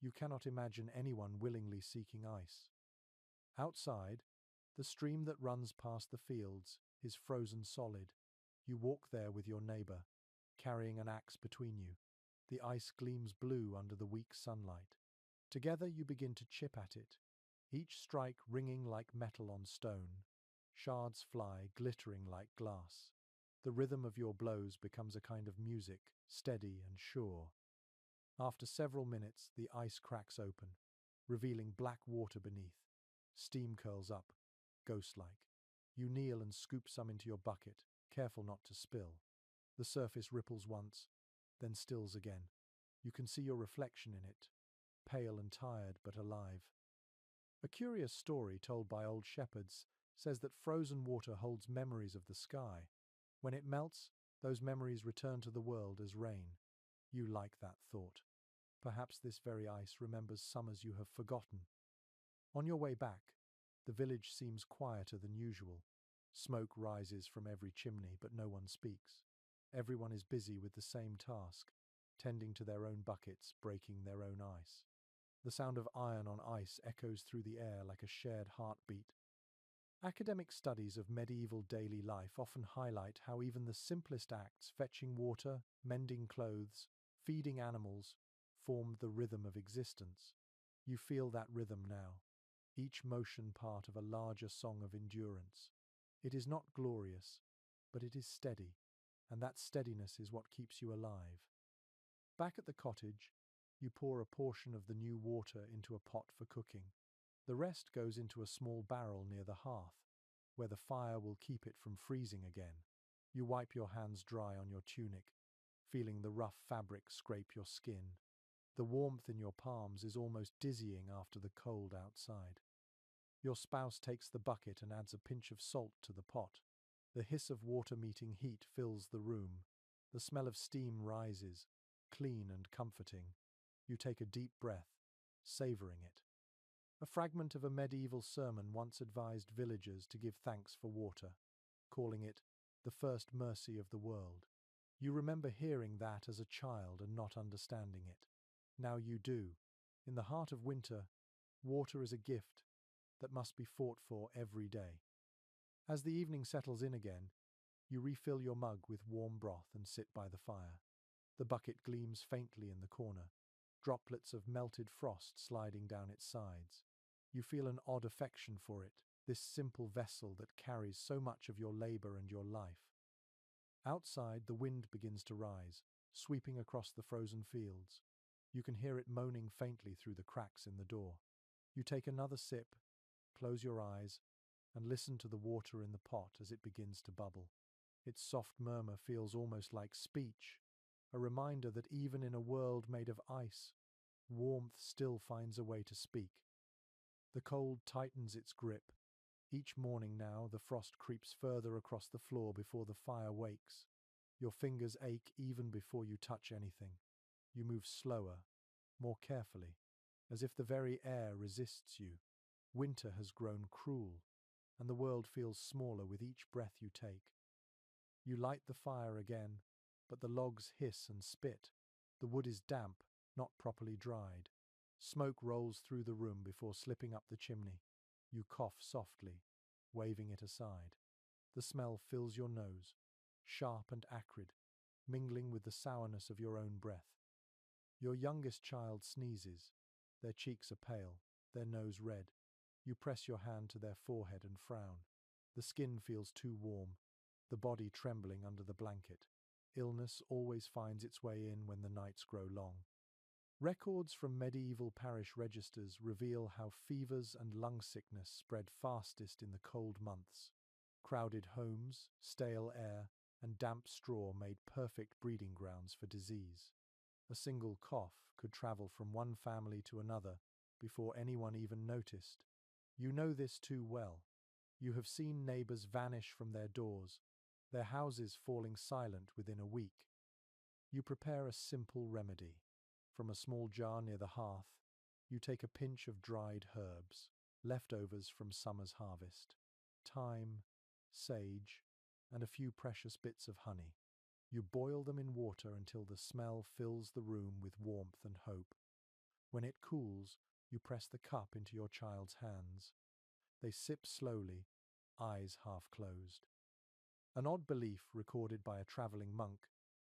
you cannot imagine anyone willingly seeking ice. Outside, the stream that runs past the fields is frozen solid. You walk there with your neighbor, carrying an axe between you. The ice gleams blue under the weak sunlight. Together you begin to chip at it, each strike ringing like metal on stone. Shards fly, glittering like glass. The rhythm of your blows becomes a kind of music, steady and sure. After several minutes, the ice cracks open, revealing black water beneath. Steam curls up, ghost-like. You kneel and scoop some into your bucket, careful not to spill. The surface ripples once, then stills again. You can see your reflection in it, pale and tired but alive. A curious story told by old shepherds says that frozen water holds memories of the sky. When it melts, those memories return to the world as rain. You like that thought. Perhaps this very ice remembers summers you have forgotten. On your way back, the village seems quieter than usual. Smoke rises from every chimney, but no one speaks. Everyone is busy with the same task, tending to their own buckets, breaking their own ice. The sound of iron on ice echoes through the air like a shared heartbeat. Academic studies of medieval daily life often highlight how even the simplest acts, fetching water, mending clothes, feeding animals, formed the rhythm of existence. You feel that rhythm now, each motion part of a larger song of endurance. It is not glorious, but it is steady, and that steadiness is what keeps you alive. Back at the cottage, you pour a portion of the new water into a pot for cooking. The rest goes into a small barrel near the hearth, where the fire will keep it from freezing again. You wipe your hands dry on your tunic, feeling the rough fabric scrape your skin. The warmth in your palms is almost dizzying after the cold outside. Your spouse takes the bucket and adds a pinch of salt to the pot. The hiss of water meeting heat fills the room. The smell of steam rises, clean and comforting. You take a deep breath, savoring it. A fragment of a medieval sermon once advised villagers to give thanks for water, calling it the first mercy of the world. You remember hearing that as a child and not understanding it. Now you do. In the heart of winter, water is a gift that must be fought for every day. As the evening settles in again, you refill your mug with warm broth and sit by the fire. The bucket gleams faintly in the corner, droplets of melted frost sliding down its sides. You feel an odd affection for it, this simple vessel that carries so much of your labor and your life. Outside, the wind begins to rise, sweeping across the frozen fields. You can hear it moaning faintly through the cracks in the door. You take another sip, close your eyes, and listen to the water in the pot as it begins to bubble. Its soft murmur feels almost like speech, a reminder that even in a world made of ice, Warmth still finds a way to speak. The cold tightens its grip. Each morning now, the frost creeps further across the floor before the fire wakes. Your fingers ache even before you touch anything. You move slower, more carefully, as if the very air resists you. Winter has grown cruel, and the world feels smaller with each breath you take. You light the fire again, but the logs hiss and spit. The wood is damp, not properly dried. Smoke rolls through the room before slipping up the chimney. You cough softly, waving it aside. The smell fills your nose, sharp and acrid, mingling with the sourness of your own breath. Your youngest child sneezes. Their cheeks are pale, their nose red. You press your hand to their forehead and frown. The skin feels too warm, the body trembling under the blanket. Illness always finds its way in when the nights grow long. Records from medieval parish registers reveal how fevers and lung sickness spread fastest in the cold months. Crowded homes, stale air, and damp straw made perfect breeding grounds for disease. A single cough could travel from one family to another before anyone even noticed. You know this too well. You have seen neighbors vanish from their doors, their houses falling silent within a week. You prepare a simple remedy. From a small jar near the hearth, you take a pinch of dried herbs, leftovers from summer's harvest, thyme, sage, and a few precious bits of honey. You boil them in water until the smell fills the room with warmth and hope. When it cools, you press the cup into your child's hands. They sip slowly, eyes half closed. An odd belief recorded by a traveling monk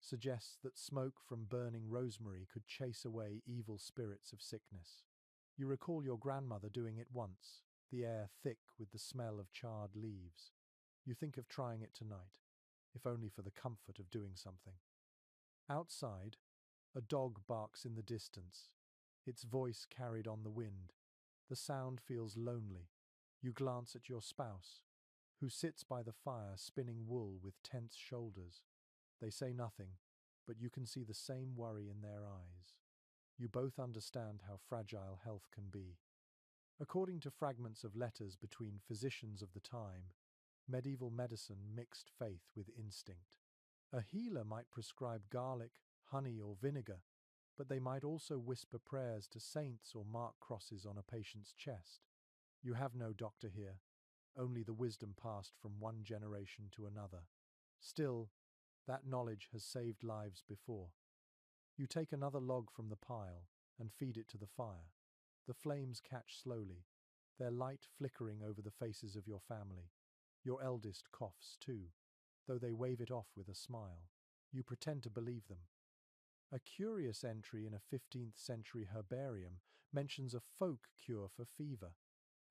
suggests that smoke from burning rosemary could chase away evil spirits of sickness. You recall your grandmother doing it once, the air thick with the smell of charred leaves. You think of trying it tonight, if only for the comfort of doing something. Outside, a dog barks in the distance, its voice carried on the wind. The sound feels lonely. You glance at your spouse, who sits by the fire spinning wool with tense shoulders. They say nothing, but you can see the same worry in their eyes. You both understand how fragile health can be. According to fragments of letters between physicians of the time, medieval medicine mixed faith with instinct. A healer might prescribe garlic, honey, or vinegar, but they might also whisper prayers to saints or mark crosses on a patient's chest. You have no doctor here, only the wisdom passed from one generation to another. Still, that knowledge has saved lives before. You take another log from the pile and feed it to the fire. The flames catch slowly, their light flickering over the faces of your family. Your eldest coughs too, though they wave it off with a smile. You pretend to believe them. A curious entry in a 15th century herbarium mentions a folk cure for fever,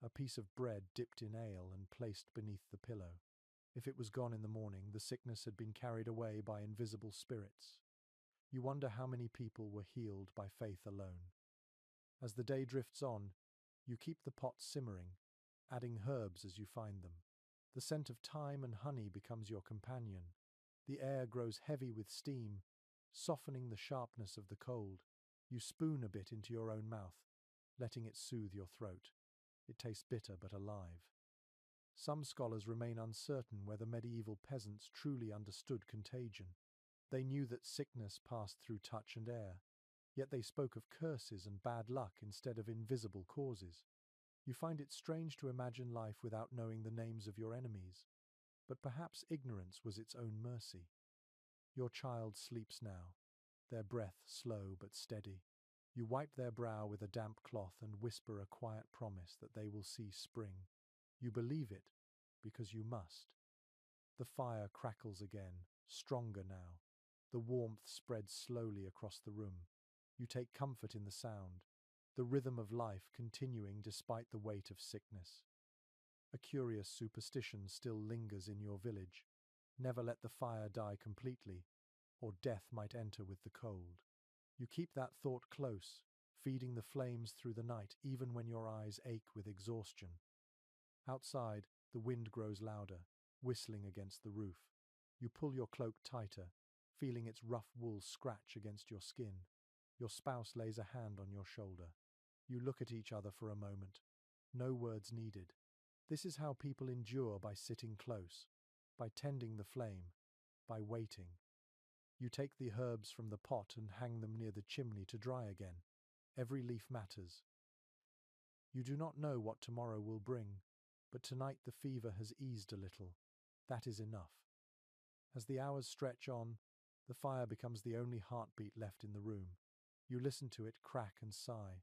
a piece of bread dipped in ale and placed beneath the pillow. If it was gone in the morning, the sickness had been carried away by invisible spirits. You wonder how many people were healed by faith alone. As the day drifts on, you keep the pot simmering, adding herbs as you find them. The scent of thyme and honey becomes your companion. The air grows heavy with steam, softening the sharpness of the cold. You spoon a bit into your own mouth, letting it soothe your throat. It tastes bitter but alive. Some scholars remain uncertain whether medieval peasants truly understood contagion. They knew that sickness passed through touch and air, yet they spoke of curses and bad luck instead of invisible causes. You find it strange to imagine life without knowing the names of your enemies, but perhaps ignorance was its own mercy. Your child sleeps now, their breath slow but steady. You wipe their brow with a damp cloth and whisper a quiet promise that they will see spring. You believe it because you must. The fire crackles again, stronger now. The warmth spreads slowly across the room. You take comfort in the sound, the rhythm of life continuing despite the weight of sickness. A curious superstition still lingers in your village. Never let the fire die completely, or death might enter with the cold. You keep that thought close, feeding the flames through the night even when your eyes ache with exhaustion. Outside, the wind grows louder, whistling against the roof. You pull your cloak tighter, feeling its rough wool scratch against your skin. Your spouse lays a hand on your shoulder. You look at each other for a moment. No words needed. This is how people endure, by sitting close, by tending the flame, by waiting. You take the herbs from the pot and hang them near the chimney to dry again. Every leaf matters. You do not know what tomorrow will bring, but tonight the fever has eased a little. That is enough. As the hours stretch on, the fire becomes the only heartbeat left in the room. You listen to it crack and sigh,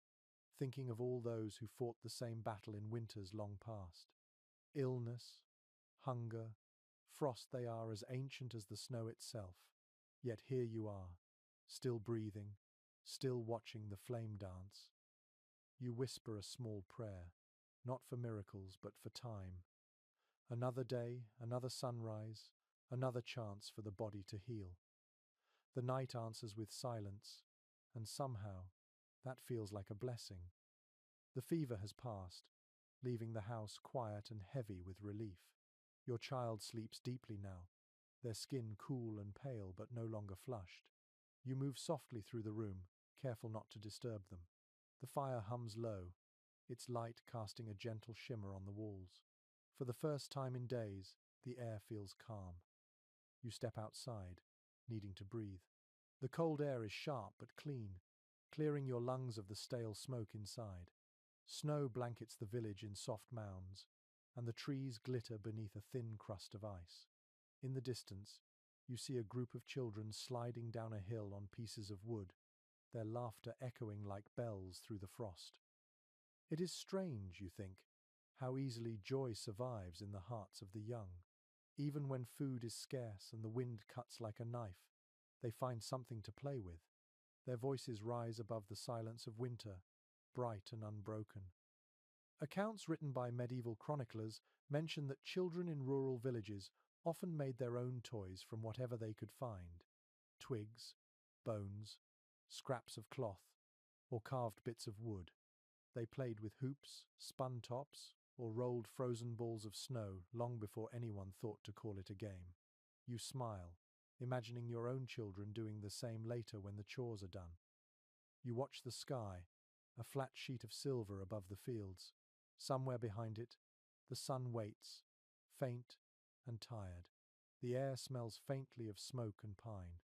thinking of all those who fought the same battle in winters long past. Illness, hunger, frost, they are as ancient as the snow itself. Yet here you are, still breathing, still watching the flame dance. You whisper a small prayer, not for miracles, but for time. Another day, another sunrise, another chance for the body to heal. The night answers with silence, and somehow, that feels like a blessing. The fever has passed, leaving the house quiet and heavy with relief. Your child sleeps deeply now, their skin cool and pale but no longer flushed. You move softly through the room, careful not to disturb them. The fire hums low, its light casting a gentle shimmer on the walls. For the first time in days, the air feels calm. You step outside, needing to breathe. The cold air is sharp but clean, clearing your lungs of the stale smoke inside. Snow blankets the village in soft mounds, and the trees glitter beneath a thin crust of ice. In the distance, you see a group of children sliding down a hill on pieces of wood, their laughter echoing like bells through the frost. It is strange, you think, how easily joy survives in the hearts of the young. Even when food is scarce and the wind cuts like a knife, they find something to play with. Their voices rise above the silence of winter, bright and unbroken. Accounts written by medieval chroniclers mention that children in rural villages often made their own toys from whatever they could find: twigs, bones, scraps of cloth, or carved bits of wood. They played with hoops, spun tops, or rolled frozen balls of snow long before anyone thought to call it a game. You smile, imagining your own children doing the same later when the chores are done. You watch the sky, a flat sheet of silver above the fields. Somewhere behind it, the sun waits, faint and tired. The air smells faintly of smoke and pine.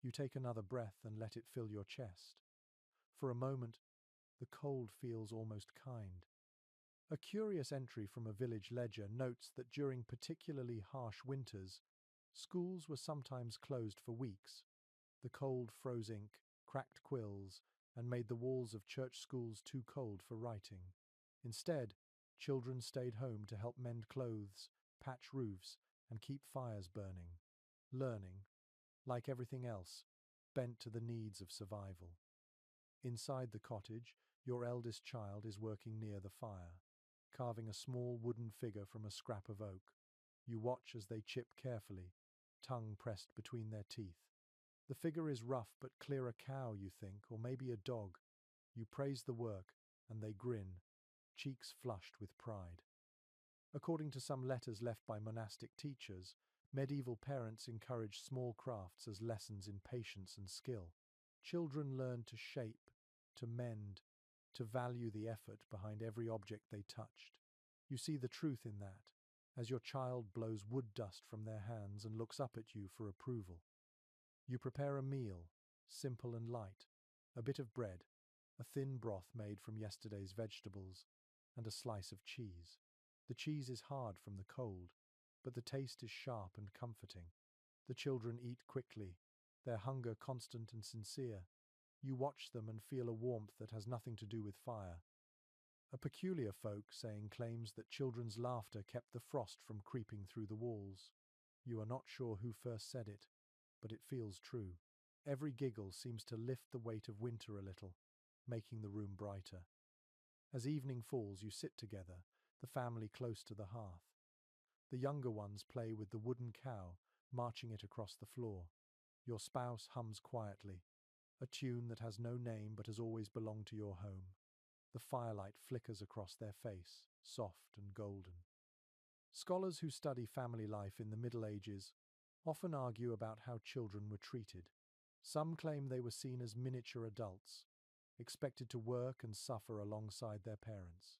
You take another breath and let it fill your chest. For a moment, the cold feels almost kind. A curious entry from a village ledger notes that during particularly harsh winters, schools were sometimes closed for weeks. The cold froze ink, cracked quills, and made the walls of church schools too cold for writing. Instead, children stayed home to help mend clothes, patch roofs, and keep fires burning. Learning, like everything else, bent to the needs of survival. Inside the cottage, your eldest child is working near the fire, carving a small wooden figure from a scrap of oak. You watch as they chip carefully, tongue pressed between their teeth. The figure is rough but clear, a cow, you think, or maybe a dog. You praise the work, and they grin, cheeks flushed with pride. According to some letters left by monastic teachers, medieval parents encouraged small crafts as lessons in patience and skill. Children learned to shape, to mend, to value the effort behind every object they touched. You see the truth in that, as your child blows wood dust from their hands and looks up at you for approval. You prepare a meal, simple and light: a bit of bread, a thin broth made from yesterday's vegetables, and a slice of cheese. The cheese is hard from the cold, but the taste is sharp and comforting. The children eat quickly, their hunger constant and sincere. You watch them and feel a warmth that has nothing to do with fire. A peculiar folk saying claims that children's laughter kept the frost from creeping through the walls. You are not sure who first said it, but it feels true. Every giggle seems to lift the weight of winter a little, making the room brighter. As evening falls, you sit together, the family close to the hearth. The younger ones play with the wooden cow, marching it across the floor. Your spouse hums quietly, a tune that has no name but has always belonged to your home. The firelight flickers across their face, soft and golden. Scholars who study family life in the Middle Ages often argue about how children were treated. Some claim they were seen as miniature adults, expected to work and suffer alongside their parents.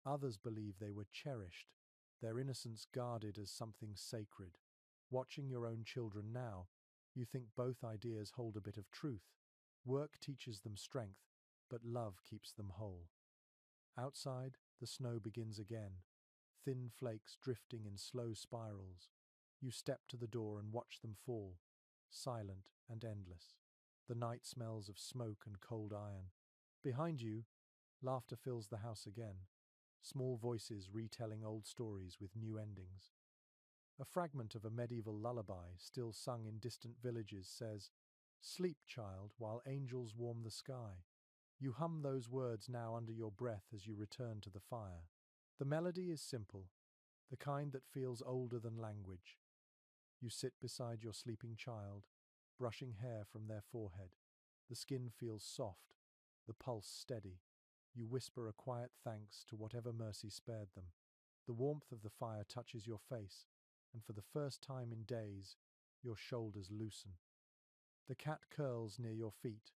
Others believe they were cherished, their innocence guarded as something sacred. Watching your own children now, you think both ideas hold a bit of truth. Work teaches them strength, but love keeps them whole. Outside, the snow begins again, thin flakes drifting in slow spirals. You step to the door and watch them fall, silent and endless. The night smells of smoke and cold iron. Behind you, laughter fills the house again, small voices retelling old stories with new endings. A fragment of a medieval lullaby, still sung in distant villages, says, "Sleep, child, while angels warm the sky." You hum those words now under your breath as you return to the fire. The melody is simple, the kind that feels older than language. You sit beside your sleeping child, brushing hair from their forehead. The skin feels soft, the pulse steady. You whisper a quiet thanks to whatever mercy spared them. The warmth of the fire touches your face, and for the first time in days, your shoulders loosen. The cat curls near your feet,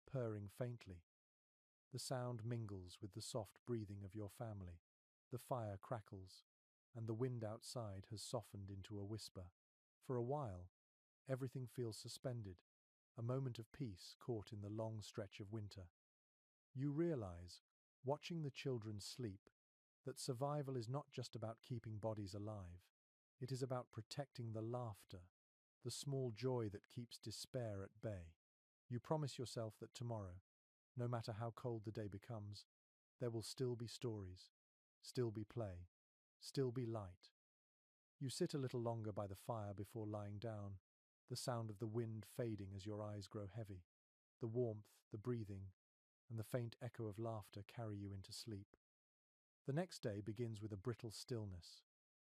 purring faintly. The sound mingles with the soft breathing of your family. The fire crackles, and the wind outside has softened into a whisper. For a while, everything feels suspended, a moment of peace caught in the long stretch of winter. You realize, watching the children sleep, that survival is not just about keeping bodies alive. It is about protecting the laughter, the small joy that keeps despair at bay. You promise yourself that tomorrow, no matter how cold the day becomes, there will still be stories, still be play, still be light. You sit a little longer by the fire before lying down, the sound of the wind fading as your eyes grow heavy. The warmth, the breathing, and the faint echo of laughter carry you into sleep. The next day begins with a brittle stillness.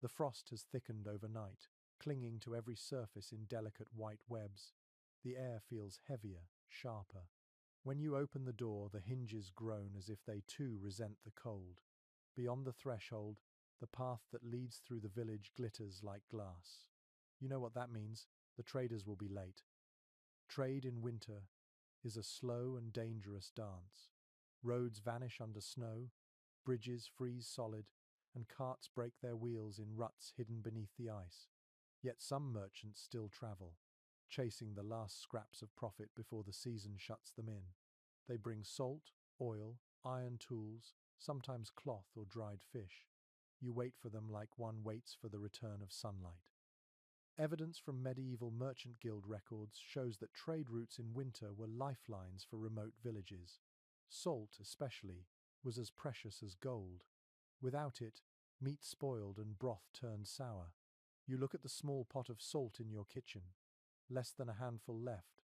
The frost has thickened overnight, clinging to every surface in delicate white webs. The air feels heavier, sharper. When you open the door, the hinges groan as if they too resent the cold. Beyond the threshold, the path that leads through the village glitters like glass. You know what that means. The traders will be late. Trade in winter is a slow and dangerous dance. Roads vanish under snow, bridges freeze solid, and carts break their wheels in ruts hidden beneath the ice. Yet some merchants still travel, chasing the last scraps of profit before the season shuts them in. They bring salt, oil, iron tools, sometimes cloth or dried fish. You wait for them like one waits for the return of sunlight. Evidence from medieval merchant guild records shows that trade routes in winter were lifelines for remote villages. Salt, especially, was as precious as gold. Without it, meat spoiled and broth turned sour. You look at the small pot of salt in your kitchen, less than a handful left,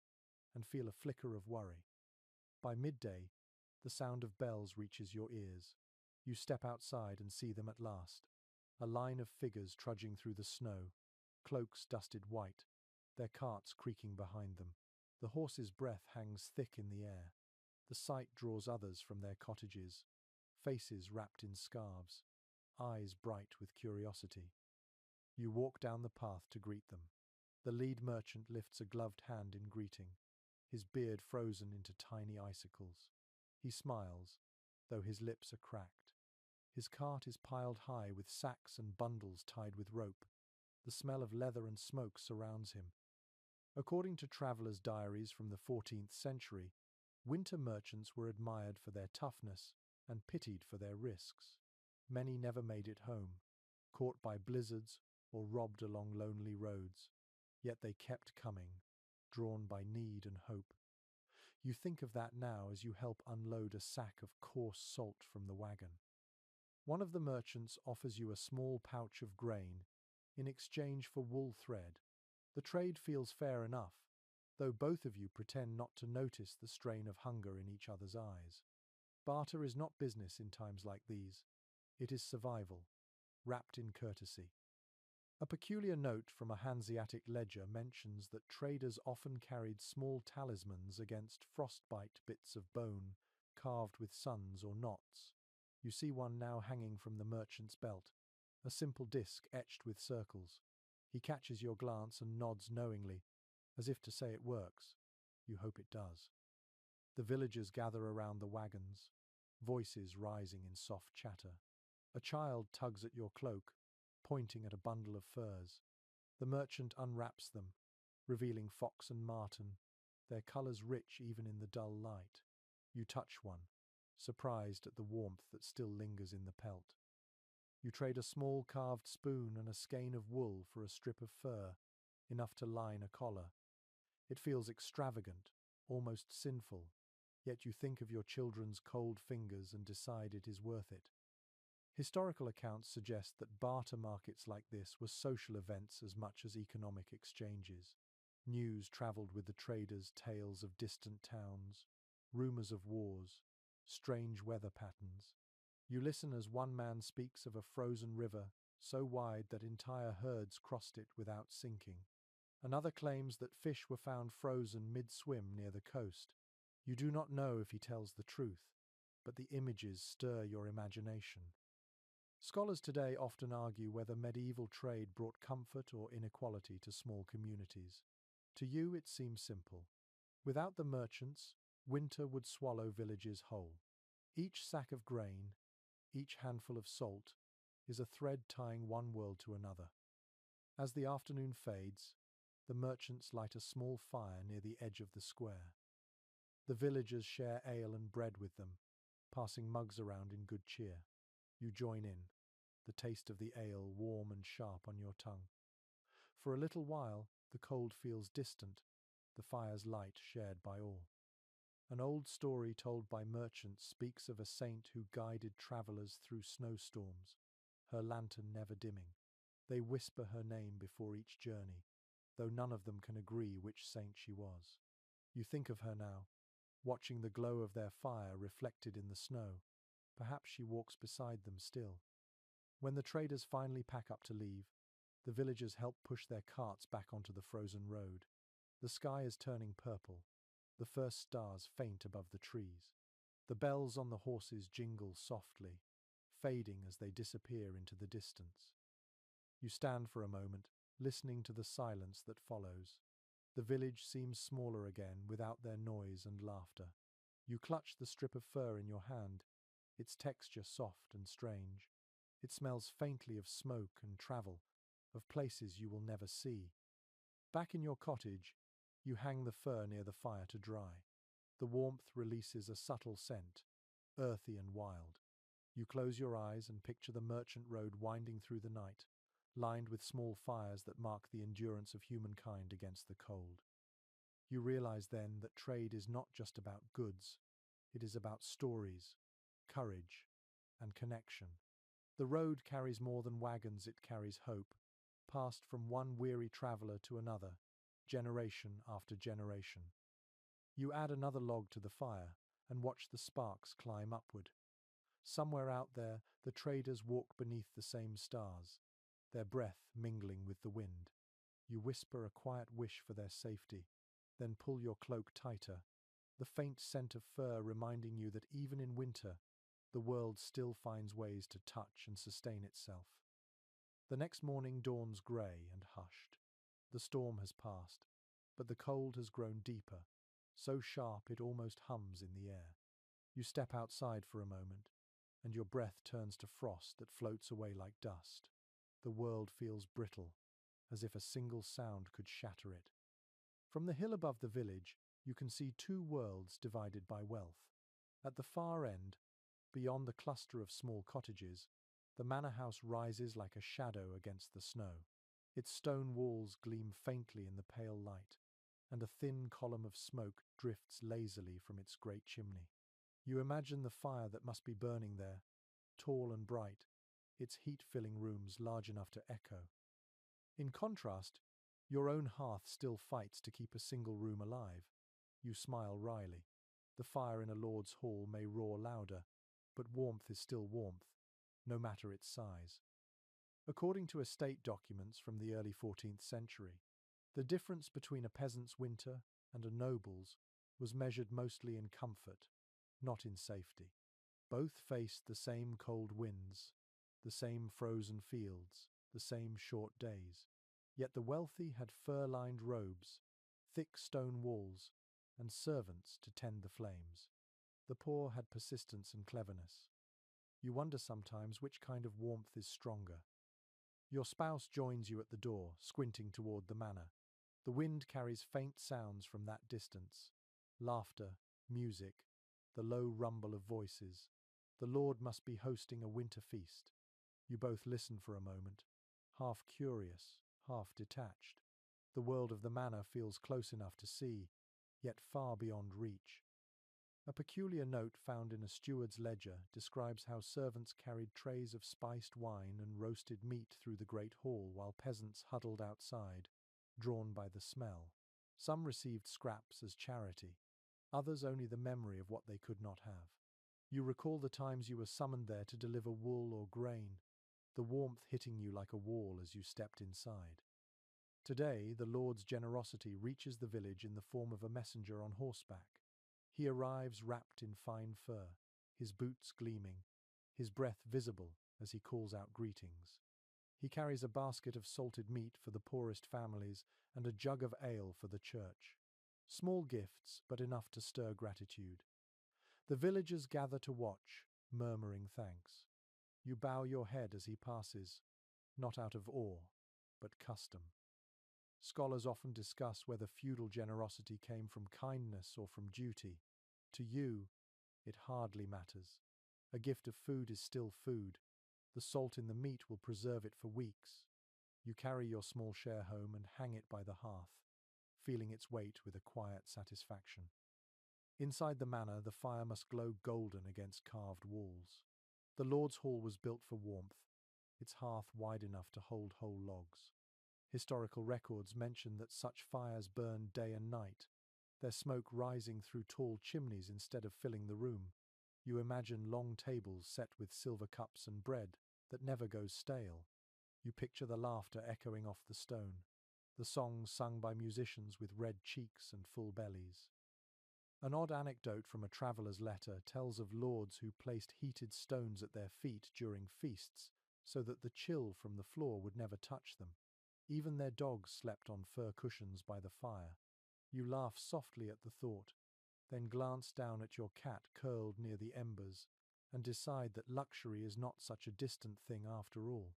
and feel a flicker of worry. By midday, the sound of bells reaches your ears. You step outside and see them at last. A line of figures trudging through the snow, cloaks dusted white, their carts creaking behind them. The horse's breath hangs thick in the air. The sight draws others from their cottages, faces wrapped in scarves, eyes bright with curiosity. You walk down the path to greet them. The lead merchant lifts a gloved hand in greeting, his beard frozen into tiny icicles. He smiles, though his lips are cracked. His cart is piled high with sacks and bundles tied with rope. The smell of leather and smoke surrounds him. According to travelers' diaries from the 14th century, winter merchants were admired for their toughness and pitied for their risks. Many never made it home, caught by blizzards or robbed along lonely roads. Yet they kept coming, drawn by need and hope. You think of that now as you help unload a sack of coarse salt from the wagon. One of the merchants offers you a small pouch of grain in exchange for wool thread. The trade feels fair enough, though both of you pretend not to notice the strain of hunger in each other's eyes. Barter is not business in times like these. It is survival, wrapped in courtesy. A peculiar note from a Hanseatic ledger mentions that traders often carried small talismans against frostbite, bits of bone carved with suns or knots. You see one now hanging from the merchant's belt, a simple disc etched with circles. He catches your glance and nods knowingly, as if to say it works. You hope it does. The villagers gather around the wagons, voices rising in soft chatter. A child tugs at your cloak, pointing at a bundle of furs. The merchant unwraps them, revealing fox and marten, their colours rich even in the dull light. You touch one, surprised at the warmth that still lingers in the pelt. You trade a small carved spoon and a skein of wool for a strip of fur, enough to line a collar. It feels extravagant, almost sinful, yet you think of your children's cold fingers and decide it is worth it. Historical accounts suggest that barter markets like this were social events as much as economic exchanges. News travelled with the traders, tales of distant towns, rumours of wars, strange weather patterns. You listen as one man speaks of a frozen river so wide that entire herds crossed it without sinking. Another claims that fish were found frozen mid-swim near the coast. You do not know if he tells the truth, but the images stir your imagination. Scholars today often argue whether medieval trade brought comfort or inequality to small communities. To you, it seems simple. Without the merchants, winter would swallow villages whole. Each sack of grain, each handful of salt, is a thread tying one world to another. As the afternoon fades, the merchants light a small fire near the edge of the square. The villagers share ale and bread with them, passing mugs around in good cheer. You join in, the taste of the ale warm and sharp on your tongue. For a little while, the cold feels distant, the fire's light shared by all. An old story told by merchants speaks of a saint who guided travellers through snowstorms, her lantern never dimming. They whisper her name before each journey, though none of them can agree which saint she was. You think of her now, watching the glow of their fire reflected in the snow. Perhaps she walks beside them still. When the traders finally pack up to leave, the villagers help push their carts back onto the frozen road. The sky is turning purple, the first stars faint above the trees. The bells on the horses jingle softly, fading as they disappear into the distance. You stand for a moment, listening to the silence that follows. The village seems smaller again without their noise and laughter. You clutch the strip of fur in your hand, its texture soft and strange. It smells faintly of smoke and travel, of places you will never see. Back in your cottage, you hang the fur near the fire to dry. The warmth releases a subtle scent, earthy and wild. You close your eyes and picture the merchant road winding through the night, lined with small fires that mark the endurance of humankind against the cold. You realize then that trade is not just about goods, it is about stories, courage, and connection. The road carries more than wagons, it carries hope, passed from one weary traveller to another, generation after generation. You add another log to the fire and watch the sparks climb upward. Somewhere out there, the traders walk beneath the same stars, their breath mingling with the wind. You whisper a quiet wish for their safety, then pull your cloak tighter, the faint scent of fur reminding you that even in winter, the world still finds ways to touch and sustain itself. The next morning dawns grey and hushed. The storm has passed, but the cold has grown deeper, so sharp it almost hums in the air. You step outside for a moment, and your breath turns to frost that floats away like dust. The world feels brittle, as if a single sound could shatter it. From the hill above the village, you can see two worlds divided by wealth. At the far end, beyond the cluster of small cottages, the manor house rises like a shadow against the snow. Its stone walls gleam faintly in the pale light, and a thin column of smoke drifts lazily from its great chimney. You imagine the fire that must be burning there, tall and bright, its heat filling rooms large enough to echo. In contrast, your own hearth still fights to keep a single room alive. You smile wryly. The fire in a lord's hall may roar louder, but warmth is still warmth, no matter its size. According to estate documents from the early 14th century, the difference between a peasant's winter and a noble's was measured mostly in comfort, not in safety. Both faced the same cold winds, the same frozen fields, the same short days. Yet the wealthy had fur-lined robes, thick stone walls, and servants to tend the flames. The poor had persistence and cleverness. You wonder sometimes which kind of warmth is stronger. Your spouse joins you at the door, squinting toward the manor. The wind carries faint sounds from that distance. Laughter, music, the low rumble of voices. The Lord must be hosting a winter feast. You both listen for a moment, half curious, half detached. The world of the manor feels close enough to see, yet far beyond reach. A peculiar note found in a steward's ledger describes how servants carried trays of spiced wine and roasted meat through the great hall while peasants huddled outside, drawn by the smell. Some received scraps as charity, others only the memory of what they could not have. You recall the times you were summoned there to deliver wool or grain, the warmth hitting you like a wall as you stepped inside. Today, the Lord's generosity reaches the village in the form of a messenger on horseback. He arrives wrapped in fine fur, his boots gleaming, his breath visible as he calls out greetings. He carries a basket of salted meat for the poorest families and a jug of ale for the church. Small gifts, but enough to stir gratitude. The villagers gather to watch, murmuring thanks. You bow your head as he passes, not out of awe, but custom. Scholars often discuss whether feudal generosity came from kindness or from duty. To you, it hardly matters. A gift of food is still food. The salt in the meat will preserve it for weeks. You carry your small share home and hang it by the hearth, feeling its weight with a quiet satisfaction. Inside the manor, the fire must glow golden against carved walls. The Lord's Hall was built for warmth, its hearth wide enough to hold whole logs. Historical records mention that such fires burned day and night, their smoke rising through tall chimneys instead of filling the room. You imagine long tables set with silver cups and bread that never goes stale. You picture the laughter echoing off the stone, the songs sung by musicians with red cheeks and full bellies. An odd anecdote from a traveller's letter tells of lords who placed heated stones at their feet during feasts so that the chill from the floor would never touch them. Even their dogs slept on fur cushions by the fire. You laugh softly at the thought, then glance down at your cat curled near the embers and decide that luxury is not such a distant thing after all.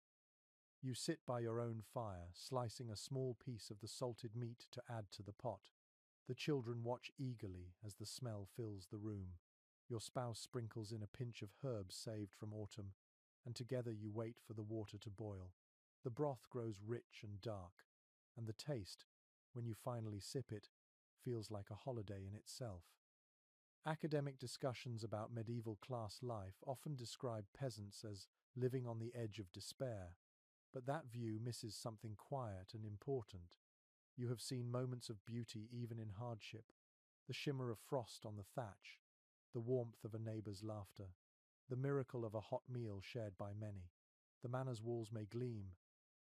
You sit by your own fire, slicing a small piece of the salted meat to add to the pot. The children watch eagerly as the smell fills the room. Your spouse sprinkles in a pinch of herbs saved from autumn, and together you wait for the water to boil. The broth grows rich and dark, and the taste, when you finally sip it, feels like a holiday in itself. Academic discussions about medieval class life often describe peasants as living on the edge of despair, but that view misses something quiet and important. You have seen moments of beauty even in hardship, the shimmer of frost on the thatch, the warmth of a neighbour's laughter, the miracle of a hot meal shared by many. The manor's walls may gleam,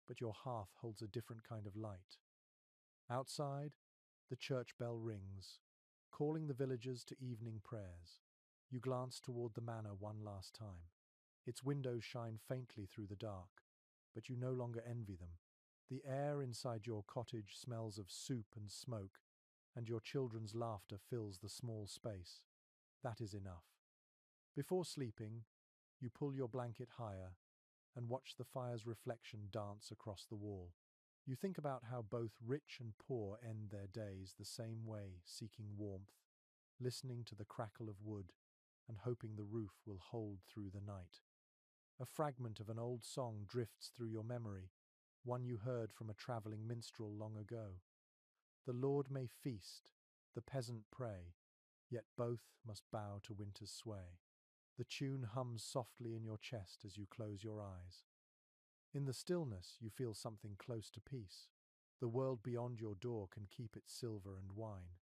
but your hearth holds a different kind of light. Outside, the church bell rings, calling the villagers to evening prayers. You glance toward the manor one last time. Its windows shine faintly through the dark, but you no longer envy them. The air inside your cottage smells of soup and smoke, and your children's laughter fills the small space. That is enough. Before sleeping, you pull your blanket higher and watch the fire's reflection dance across the wall. You think about how both rich and poor end their days the same way, seeking warmth, listening to the crackle of wood, and hoping the roof will hold through the night. A fragment of an old song drifts through your memory, one you heard from a travelling minstrel long ago. The Lord may feast, the peasant pray, yet both must bow to winter's sway. The tune hums softly in your chest as you close your eyes. In the stillness, you feel something close to peace. The world beyond your door can keep its silver and wine.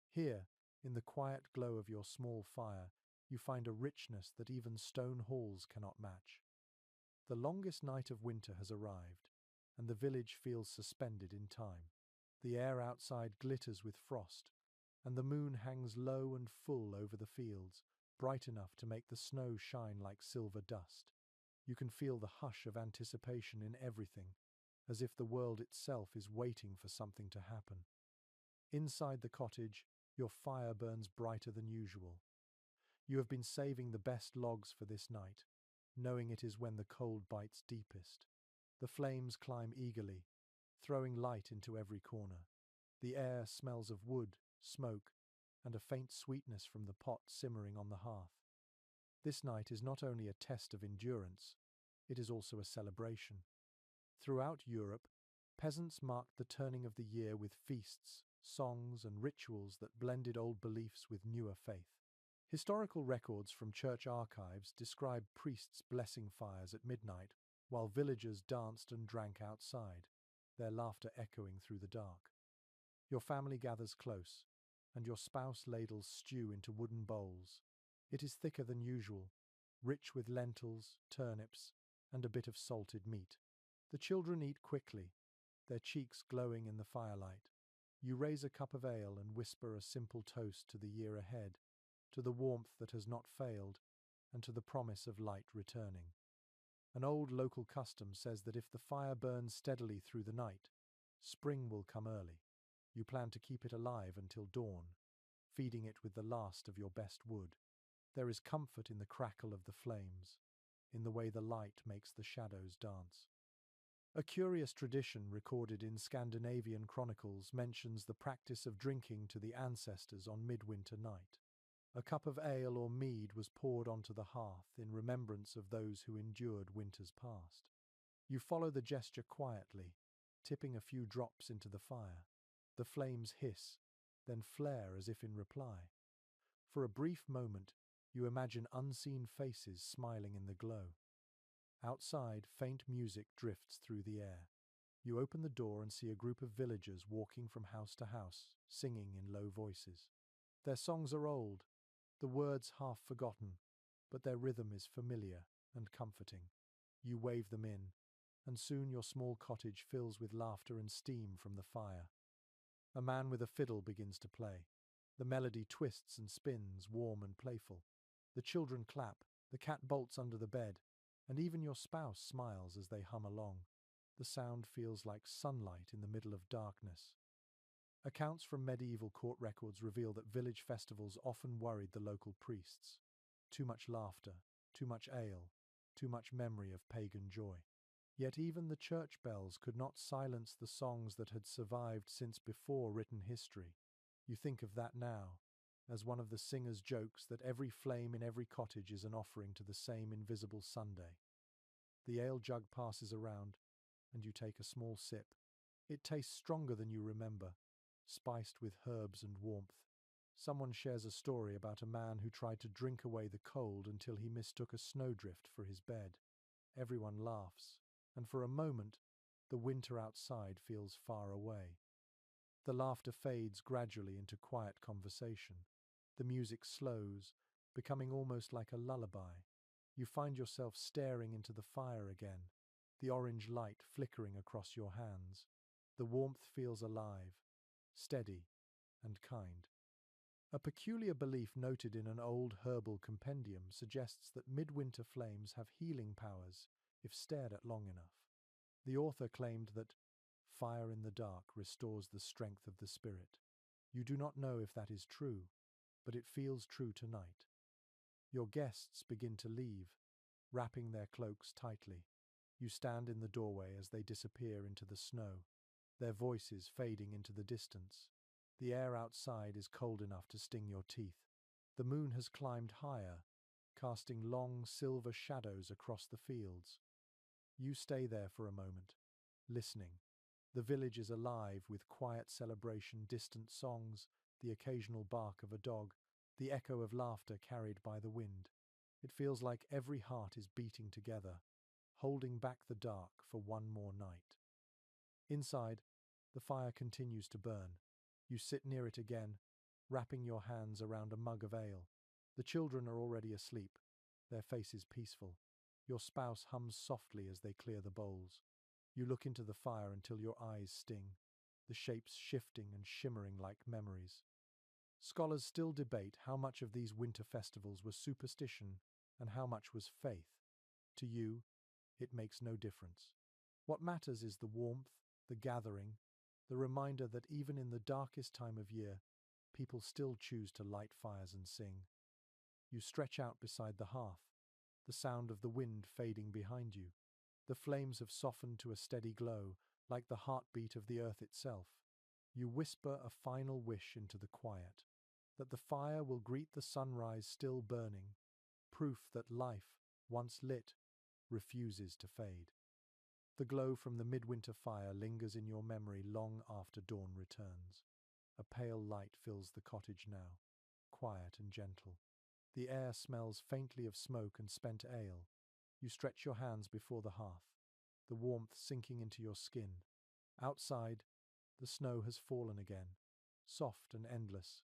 Here, in the quiet glow of your small fire, you find a richness that even stone halls cannot match. The longest night of winter has arrived, and the village feels suspended in time. The air outside glitters with frost, and the moon hangs low and full over the fields, bright enough to make the snow shine like silver dust. You can feel the hush of anticipation in everything, as if the world itself is waiting for something to happen. Inside the cottage, Your fire burns brighter than usual. You have been saving the best logs for this night, knowing it is when the cold bites deepest. The flames climb eagerly, throwing light into every corner. The air smells of wood, smoke, and a faint sweetness from the pot simmering on the hearth. This night is not only a test of endurance, it is also a celebration. Throughout Europe, peasants marked the turning of the year with feasts, songs, and rituals that blended old beliefs with newer faith. Historical records from church archives describe priests blessing fires at midnight, while villagers danced and drank outside, their laughter echoing through the dark. Your family gathers close, and your spouse ladles stew into wooden bowls. It is thicker than usual, rich with lentils, turnips, and a bit of salted meat. The children eat quickly, their cheeks glowing in the firelight. You raise a cup of ale and whisper a simple toast to the year ahead, to the warmth that has not failed, and to the promise of light returning. An old local custom says that if the fire burns steadily through the night, spring will come early. You plan to keep it alive until dawn, feeding it with the last of your best wood. There is comfort in the crackle of the flames, in the way the light makes the shadows dance. A curious tradition recorded in Scandinavian chronicles mentions the practice of drinking to the ancestors on midwinter night. A cup of ale or mead was poured onto the hearth in remembrance of those who endured winters past. You follow the gesture quietly, tipping a few drops into the fire. The flames hiss, then flare as if in reply. For a brief moment, you imagine unseen faces smiling in the glow. Outside, faint music drifts through the air. You open the door and see a group of villagers walking from house to house, singing in low voices. Their songs are old, the words half forgotten, but their rhythm is familiar and comforting. You wave them in, and soon your small cottage fills with laughter and steam from the fire. A man with a fiddle begins to play. The melody twists and spins, warm and playful. The children clap, the cat bolts under the bed, and even your spouse smiles as they hum along. The sound feels like sunlight in the middle of darkness. Accounts from medieval court records reveal that village festivals often worried the local priests. Too much laughter, too much ale, too much memory of pagan joy. Yet even the church bells could not silence the songs that had survived since before written history. You think of that now, as one of the singers jokes that every flame in every cottage is an offering to the same invisible Sunday. The ale jug passes around, and you take a small sip. It tastes stronger than you remember, spiced with herbs and warmth. Someone shares a story about a man who tried to drink away the cold until he mistook a snowdrift for his bed. Everyone laughs, and for a moment, the winter outside feels far away. The laughter fades gradually into quiet conversation. The music slows, becoming almost like a lullaby. You find yourself staring into the fire again, the orange light flickering across your hands. The warmth feels alive, steady, and kind. A peculiar belief noted in an old herbal compendium suggests that midwinter flames have healing powers if stared at long enough. The author claimed that fire in the dark restores the strength of the spirit. You do not know if that is true, but it feels true tonight. Your guests begin to leave, wrapping their cloaks tightly. You stand in the doorway as they disappear into the snow, their voices fading into the distance. The air outside is cold enough to sting your teeth. The moon has climbed higher, casting long silver shadows across the fields. You stay there for a moment, listening. The village is alive with quiet celebration, distant songs, the occasional bark of a dog, the echo of laughter carried by the wind. It feels like every heart is beating together, holding back the dark for one more night. Inside, the fire continues to burn. You sit near it again, wrapping your hands around a mug of ale. The children are already asleep, their faces peaceful. Your spouse hums softly as they clear the bowls. You look into the fire until your eyes sting, the shapes shifting and shimmering like memories. Scholars still debate how much of these winter festivals was superstition and how much was faith. To you, it makes no difference. What matters is the warmth, the gathering, the reminder that even in the darkest time of year, people still choose to light fires and sing. You stretch out beside the hearth, the sound of the wind fading behind you. The flames have softened to a steady glow, like the heartbeat of the earth itself. You whisper a final wish into the quiet, that the fire will greet the sunrise still burning, proof that life, once lit, refuses to fade. The glow from the midwinter fire lingers in your memory long after dawn returns. A pale light fills the cottage now, quiet and gentle. The air smells faintly of smoke and spent ale. You stretch your hands before the hearth, the warmth sinking into your skin. Outside, the snow has fallen again, soft and endless,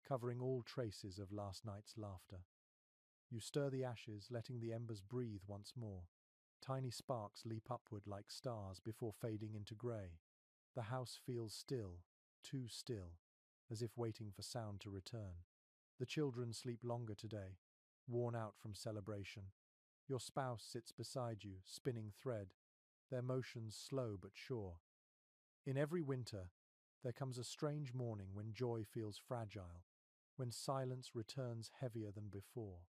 covering all traces of last night's laughter. You stir the ashes, letting the embers breathe once more. Tiny sparks leap upward like stars before fading into grey. The house feels still, too still, as if waiting for sound to return. The children sleep longer today, worn out from celebration. Your spouse sits beside you, spinning thread, their motions slow but sure. In every winter, there comes a strange morning when joy feels fragile, when silence returns heavier than before.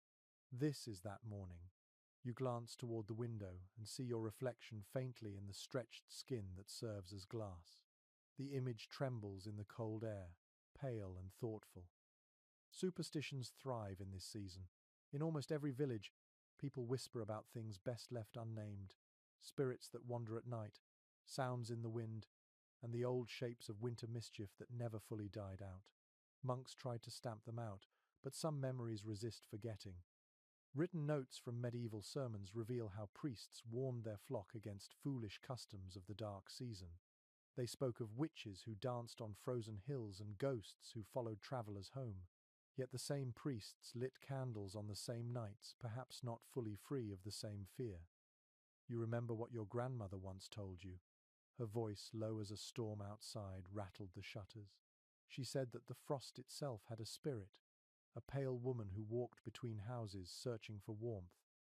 This is that morning. You glance toward the window and see your reflection faintly in the stretched skin that serves as glass. The image trembles in the cold air, pale and thoughtful. Superstitions thrive in this season. In almost every village, people whisper about things best left unnamed, spirits that wander at night, sounds in the wind, and the old shapes of winter mischief that never fully died out. Monks tried to stamp them out, but some memories resist forgetting. Written notes from medieval sermons reveal how priests warned their flock against foolish customs of the dark season. They spoke of witches who danced on frozen hills and ghosts who followed travelers home. Yet the same priests lit candles on the same nights, perhaps not fully free of the same fear. You remember what your grandmother once told you. Her voice, low as a storm outside, rattled the shutters. She said that the frost itself had a spirit, a pale woman who walked between houses searching for warmth.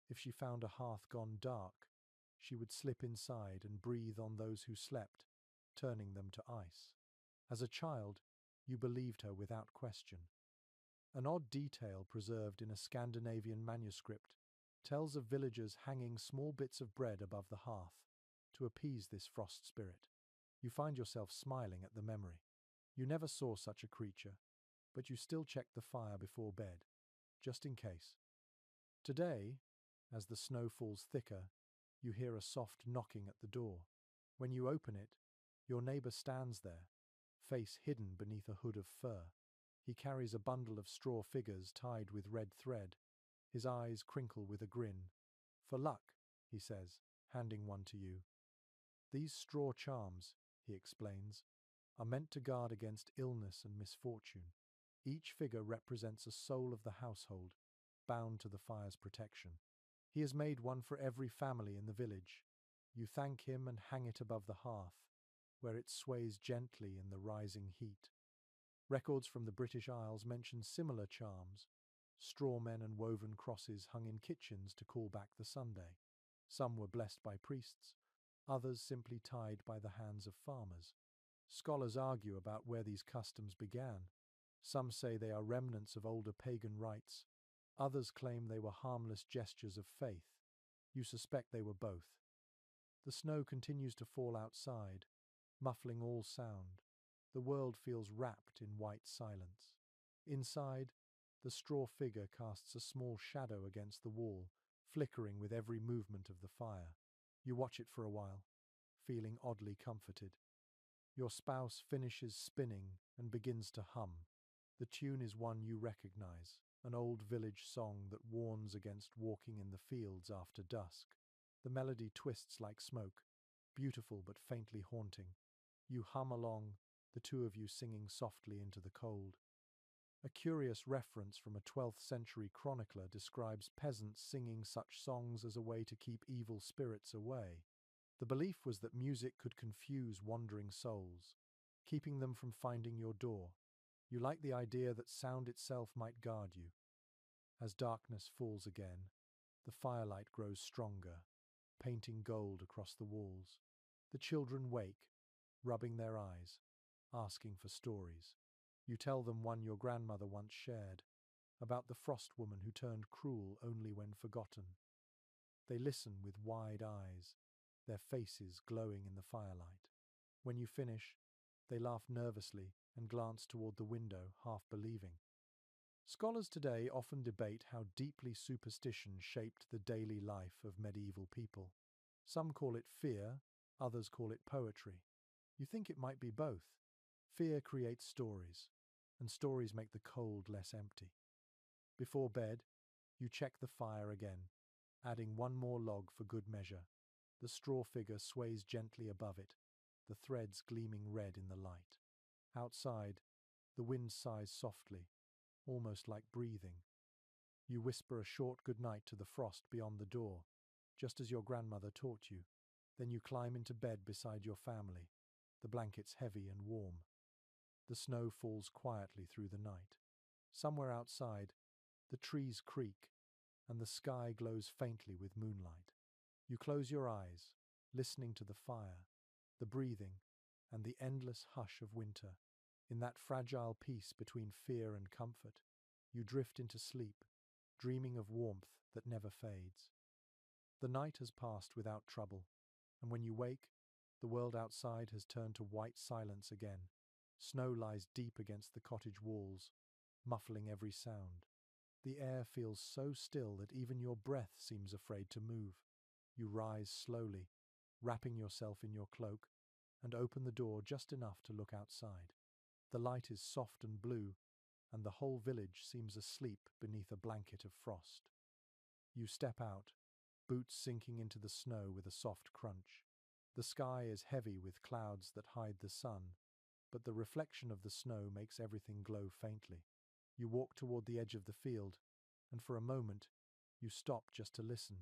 If she found a hearth gone dark, she would slip inside and breathe on those who slept, turning them to ice. As a child, you believed her without question. An odd detail preserved in a Scandinavian manuscript tells of villagers hanging small bits of bread above the hearth to appease this frost spirit. You find yourself smiling at the memory. You never saw such a creature, but you still check the fire before bed, just in case. Today, as the snow falls thicker, you hear a soft knocking at the door. When you open it, your neighbor stands there, face hidden beneath a hood of fur. He carries a bundle of straw figures tied with red thread. His eyes crinkle with a grin. "For luck," he says, handing one to you. "These straw charms," he explains, "are meant to guard against illness and misfortune. Each figure represents a soul of the household, bound to the fire's protection. He has made one for every family in the village. You thank him and hang it above the hearth, where it sways gently in the rising heat." Records from the British Isles mention similar charms, straw men and woven crosses hung in kitchens to call back the Sunday. Some were blessed by priests, others simply tied by the hands of farmers. Scholars argue about where these customs began. Some say they are remnants of older pagan rites. Others claim they were harmless gestures of faith. You suspect they were both. The snow continues to fall outside, muffling all sound. The world feels wrapped in white silence. Inside, the straw figure casts a small shadow against the wall, flickering with every movement of the fire. You watch it for a while, feeling oddly comforted. Your spouse finishes spinning and begins to hum. The tune is one you recognize, an old village song that warns against walking in the fields after dusk. The melody twists like smoke, beautiful but faintly haunting. You hum along, the two of you singing softly into the cold. A curious reference from a 12th century chronicler describes peasants singing such songs as a way to keep evil spirits away. The belief was that music could confuse wandering souls, keeping them from finding your door. You like the idea that sound itself might guard you. As darkness falls again, the firelight grows stronger, painting gold across the walls. The children wake, rubbing their eyes, asking for stories. You tell them one your grandmother once shared, about the frost woman who turned cruel only when forgotten. They listen with wide eyes, their faces glowing in the firelight. When you finish, they laugh nervously and glance toward the window, half believing. Scholars today often debate how deeply superstition shaped the daily life of medieval people. Some call it fear, others call it poetry. You think it might be both. Fear creates stories, and stories make the cold less empty. Before bed, you check the fire again, adding one more log for good measure. The straw figure sways gently above it, the threads gleaming red in the light. Outside, the wind sighs softly, almost like breathing. You whisper a short goodnight to the frost beyond the door, just as your grandmother taught you. Then you climb into bed beside your family, the blankets heavy and warm. The snow falls quietly through the night. Somewhere outside, the trees creak, and the sky glows faintly with moonlight. You close your eyes, listening to the fire, the breathing, and the endless hush of winter. In that fragile peace between fear and comfort, you drift into sleep, dreaming of warmth that never fades. The night has passed without trouble, and when you wake, the world outside has turned to white silence again. Snow lies deep against the cottage walls, muffling every sound. The air feels so still that even your breath seems afraid to move. You rise slowly, wrapping yourself in your cloak, and open the door just enough to look outside. The light is soft and blue, and the whole village seems asleep beneath a blanket of frost. You step out, boots sinking into the snow with a soft crunch. The sky is heavy with clouds that hide the sun, but the reflection of the snow makes everything glow faintly. You walk toward the edge of the field, and for a moment, you stop just to listen.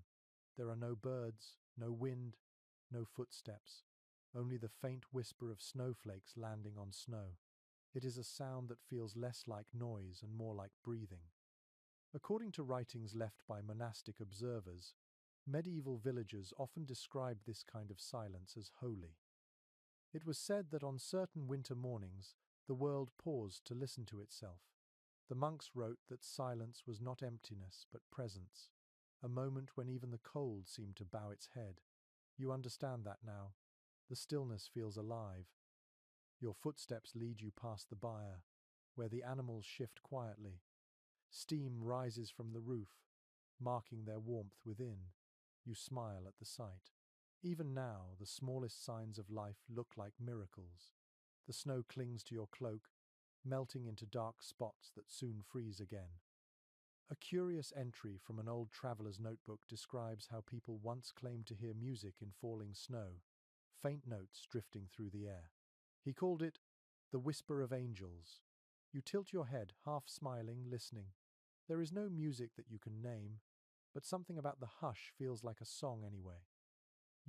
There are no birds, no wind, no footsteps, only the faint whisper of snowflakes landing on snow. It is a sound that feels less like noise and more like breathing. According to writings left by monastic observers, medieval villagers often described this kind of silence as holy. It was said that on certain winter mornings, the world paused to listen to itself. The monks wrote that silence was not emptiness but presence, a moment when even the cold seemed to bow its head. You understand that now. The stillness feels alive. Your footsteps lead you past the byre, where the animals shift quietly. Steam rises from the roof, marking their warmth within. You smile at the sight. Even now, the smallest signs of life look like miracles. The snow clings to your cloak, melting into dark spots that soon freeze again. A curious entry from an old traveler's notebook describes how people once claimed to hear music in falling snow, faint notes drifting through the air. He called it the whisper of angels. You tilt your head, half smiling, listening. There is no music that you can name, but something about the hush feels like a song anyway.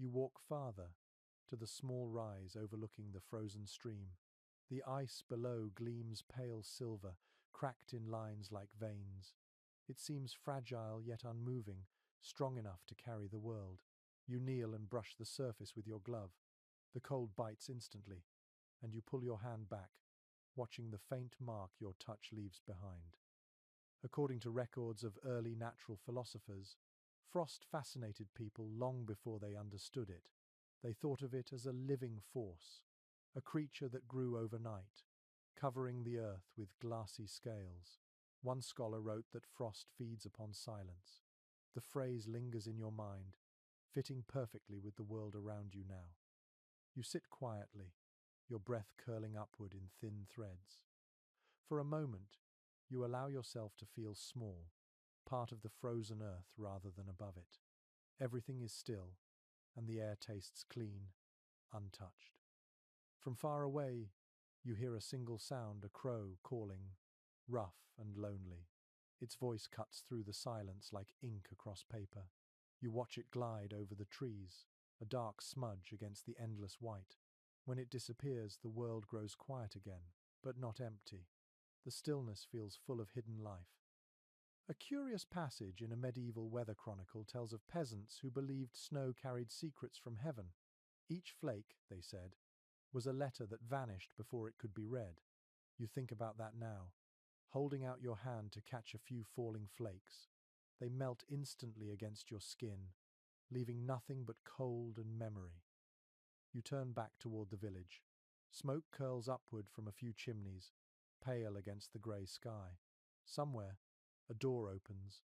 You walk farther, to the small rise overlooking the frozen stream. The ice below gleams pale silver, cracked in lines like veins. It seems fragile yet unmoving, strong enough to carry the world. You kneel and brush the surface with your glove. The cold bites instantly, and you pull your hand back, watching the faint mark your touch leaves behind. According to records of early natural philosophers, frost fascinated people long before they understood it. They thought of it as a living force, a creature that grew overnight, covering the earth with glassy scales. One scholar wrote that frost feeds upon silence. The phrase lingers in your mind, fitting perfectly with the world around you now. You sit quietly, your breath curling upward in thin threads. For a moment, you allow yourself to feel small, part of the frozen earth rather than above it. Everything is still, and the air tastes clean, untouched. From far away, you hear a single sound, a crow calling, rough and lonely. Its voice cuts through the silence like ink across paper. You watch it glide over the trees, a dark smudge against the endless white. When it disappears, the world grows quiet again, but not empty. The stillness feels full of hidden life. A curious passage in a medieval weather chronicle tells of peasants who believed snow carried secrets from heaven. Each flake, they said, was a letter that vanished before it could be read. You think about that now, holding out your hand to catch a few falling flakes. They melt instantly against your skin, leaving nothing but cold and memory. You turn back toward the village. Smoke curls upward from a few chimneys, pale against the grey sky. Somewhere, a door opens,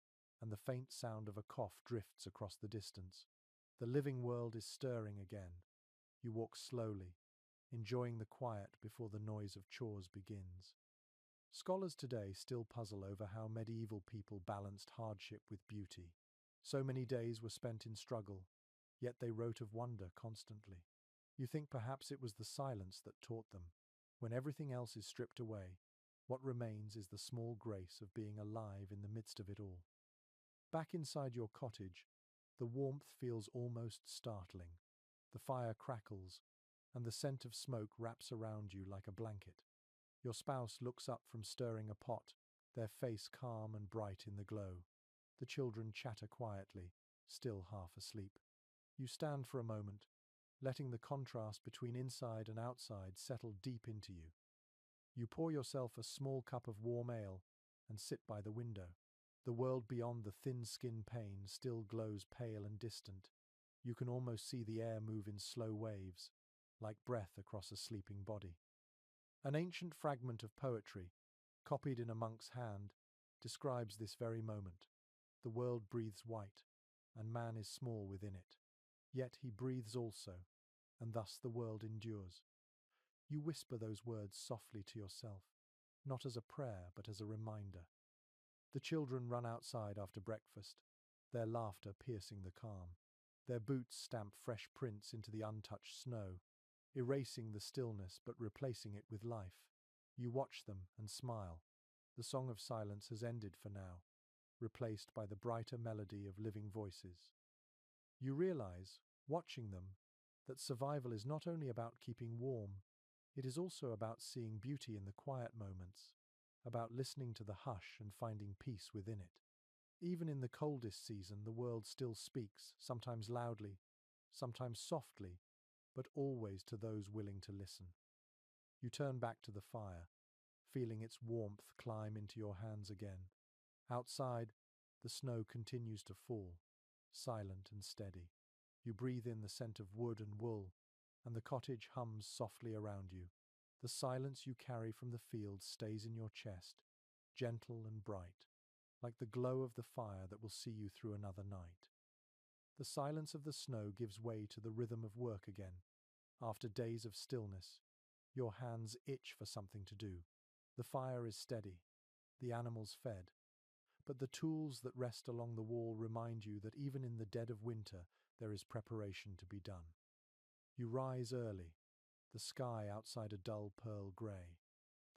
and the faint sound of a cough drifts across the distance. The living world is stirring again. You walk slowly, enjoying the quiet before the noise of chores begins. Scholars today still puzzle over how medieval people balanced hardship with beauty. So many days were spent in struggle, yet they wrote of wonder constantly. You think perhaps it was the silence that taught them. When everything else is stripped away, what remains is the small grace of being alive in the midst of it all. Back inside your cottage, the warmth feels almost startling. The fire crackles, and the scent of smoke wraps around you like a blanket. Your spouse looks up from stirring a pot, their face calm and bright in the glow. The children chatter quietly, still half asleep. You stand for a moment, letting the contrast between inside and outside settle deep into you. You pour yourself a small cup of warm ale and sit by the window. The world beyond the thin skin pane still glows pale and distant. You can almost see the air move in slow waves, like breath across a sleeping body. An ancient fragment of poetry, copied in a monk's hand, describes this very moment. The world breathes white, and man is small within it. Yet he breathes also, and thus the world endures. You whisper those words softly to yourself, not as a prayer but as a reminder. The children run outside after breakfast, their laughter piercing the calm. Their boots stamp fresh prints into the untouched snow, erasing the stillness but replacing it with life. You watch them and smile. The song of silence has ended for now, replaced by the brighter melody of living voices. You realize, watching them, that survival is not only about keeping warm, it is also about seeing beauty in the quiet moments, about listening to the hush and finding peace within it. Even in the coldest season, the world still speaks, sometimes loudly, sometimes softly, but always to those willing to listen. You turn back to the fire, feeling its warmth climb into your hands again. Outside, the snow continues to fall, silent and steady. You breathe in the scent of wood and wool, and the cottage hums softly around you. The silence you carry from the field stays in your chest, gentle and bright, like the glow of the fire that will see you through another night. The silence of the snow gives way to the rhythm of work again. After days of stillness, your hands itch for something to do. The fire is steady, the animals fed, but the tools that rest along the wall remind you that even in the dead of winter there is preparation to be done. You rise early, the sky outside a dull pearl grey.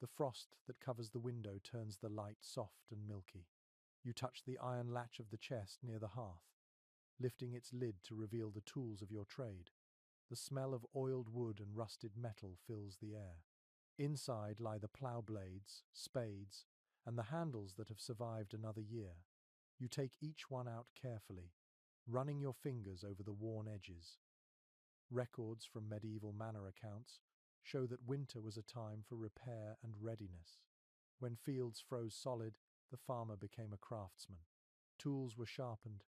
The frost that covers the window turns the light soft and milky. You touch the iron latch of the chest near the hearth, lifting its lid to reveal the tools of your trade. The smell of oiled wood and rusted metal fills the air. Inside lie the plough blades, spades, and the handles that have survived another year. You take each one out carefully, running your fingers over the worn edges. Records from medieval manor accounts show that winter was a time for repair and readiness. When fields froze solid, the farmer became a craftsman. Tools were sharpened,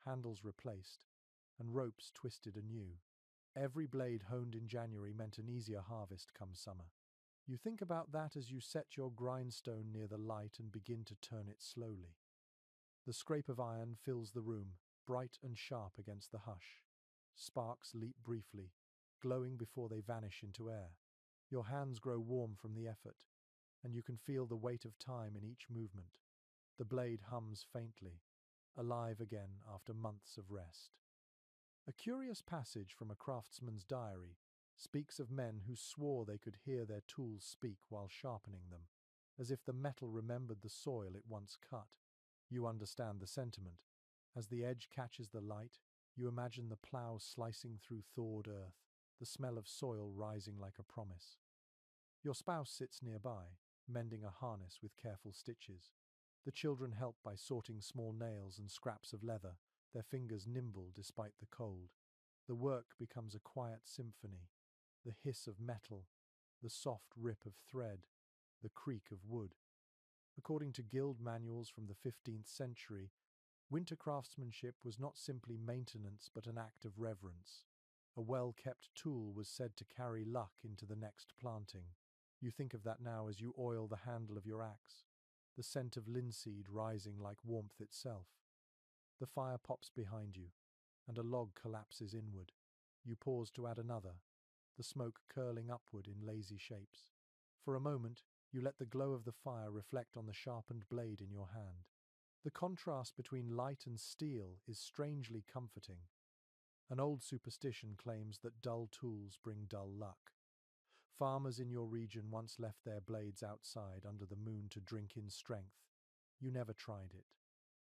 handles replaced, and ropes twisted anew. Every blade honed in January meant an easier harvest come summer. You think about that as you set your grindstone near the light and begin to turn it slowly. The scrape of iron fills the room, bright and sharp against the hush. Sparks leap briefly, glowing before they vanish into air. Your hands grow warm from the effort, and you can feel the weight of time in each movement. The blade hums faintly, alive again after months of rest. A curious passage from a craftsman's diary speaks of men who swore they could hear their tools speak while sharpening them, as if the metal remembered the soil it once cut. You understand the sentiment. As the edge catches the light, you imagine the plough slicing through thawed earth, the smell of soil rising like a promise. Your spouse sits nearby, mending a harness with careful stitches. The children help by sorting small nails and scraps of leather, their fingers nimble despite the cold. The work becomes a quiet symphony. The hiss of metal, the soft rip of thread, the creak of wood. According to guild manuals from the 15th century, winter craftsmanship was not simply maintenance but an act of reverence. A well-kept tool was said to carry luck into the next planting. You think of that now as you oil the handle of your axe, the scent of linseed rising like warmth itself. The fire pops behind you, and a log collapses inward. You pause to add another, the smoke curling upward in lazy shapes. For a moment, you let the glow of the fire reflect on the sharpened blade in your hand. The contrast between light and steel is strangely comforting. An old superstition claims that dull tools bring dull luck. Farmers in your region once left their blades outside under the moon to drink in strength. You never tried it,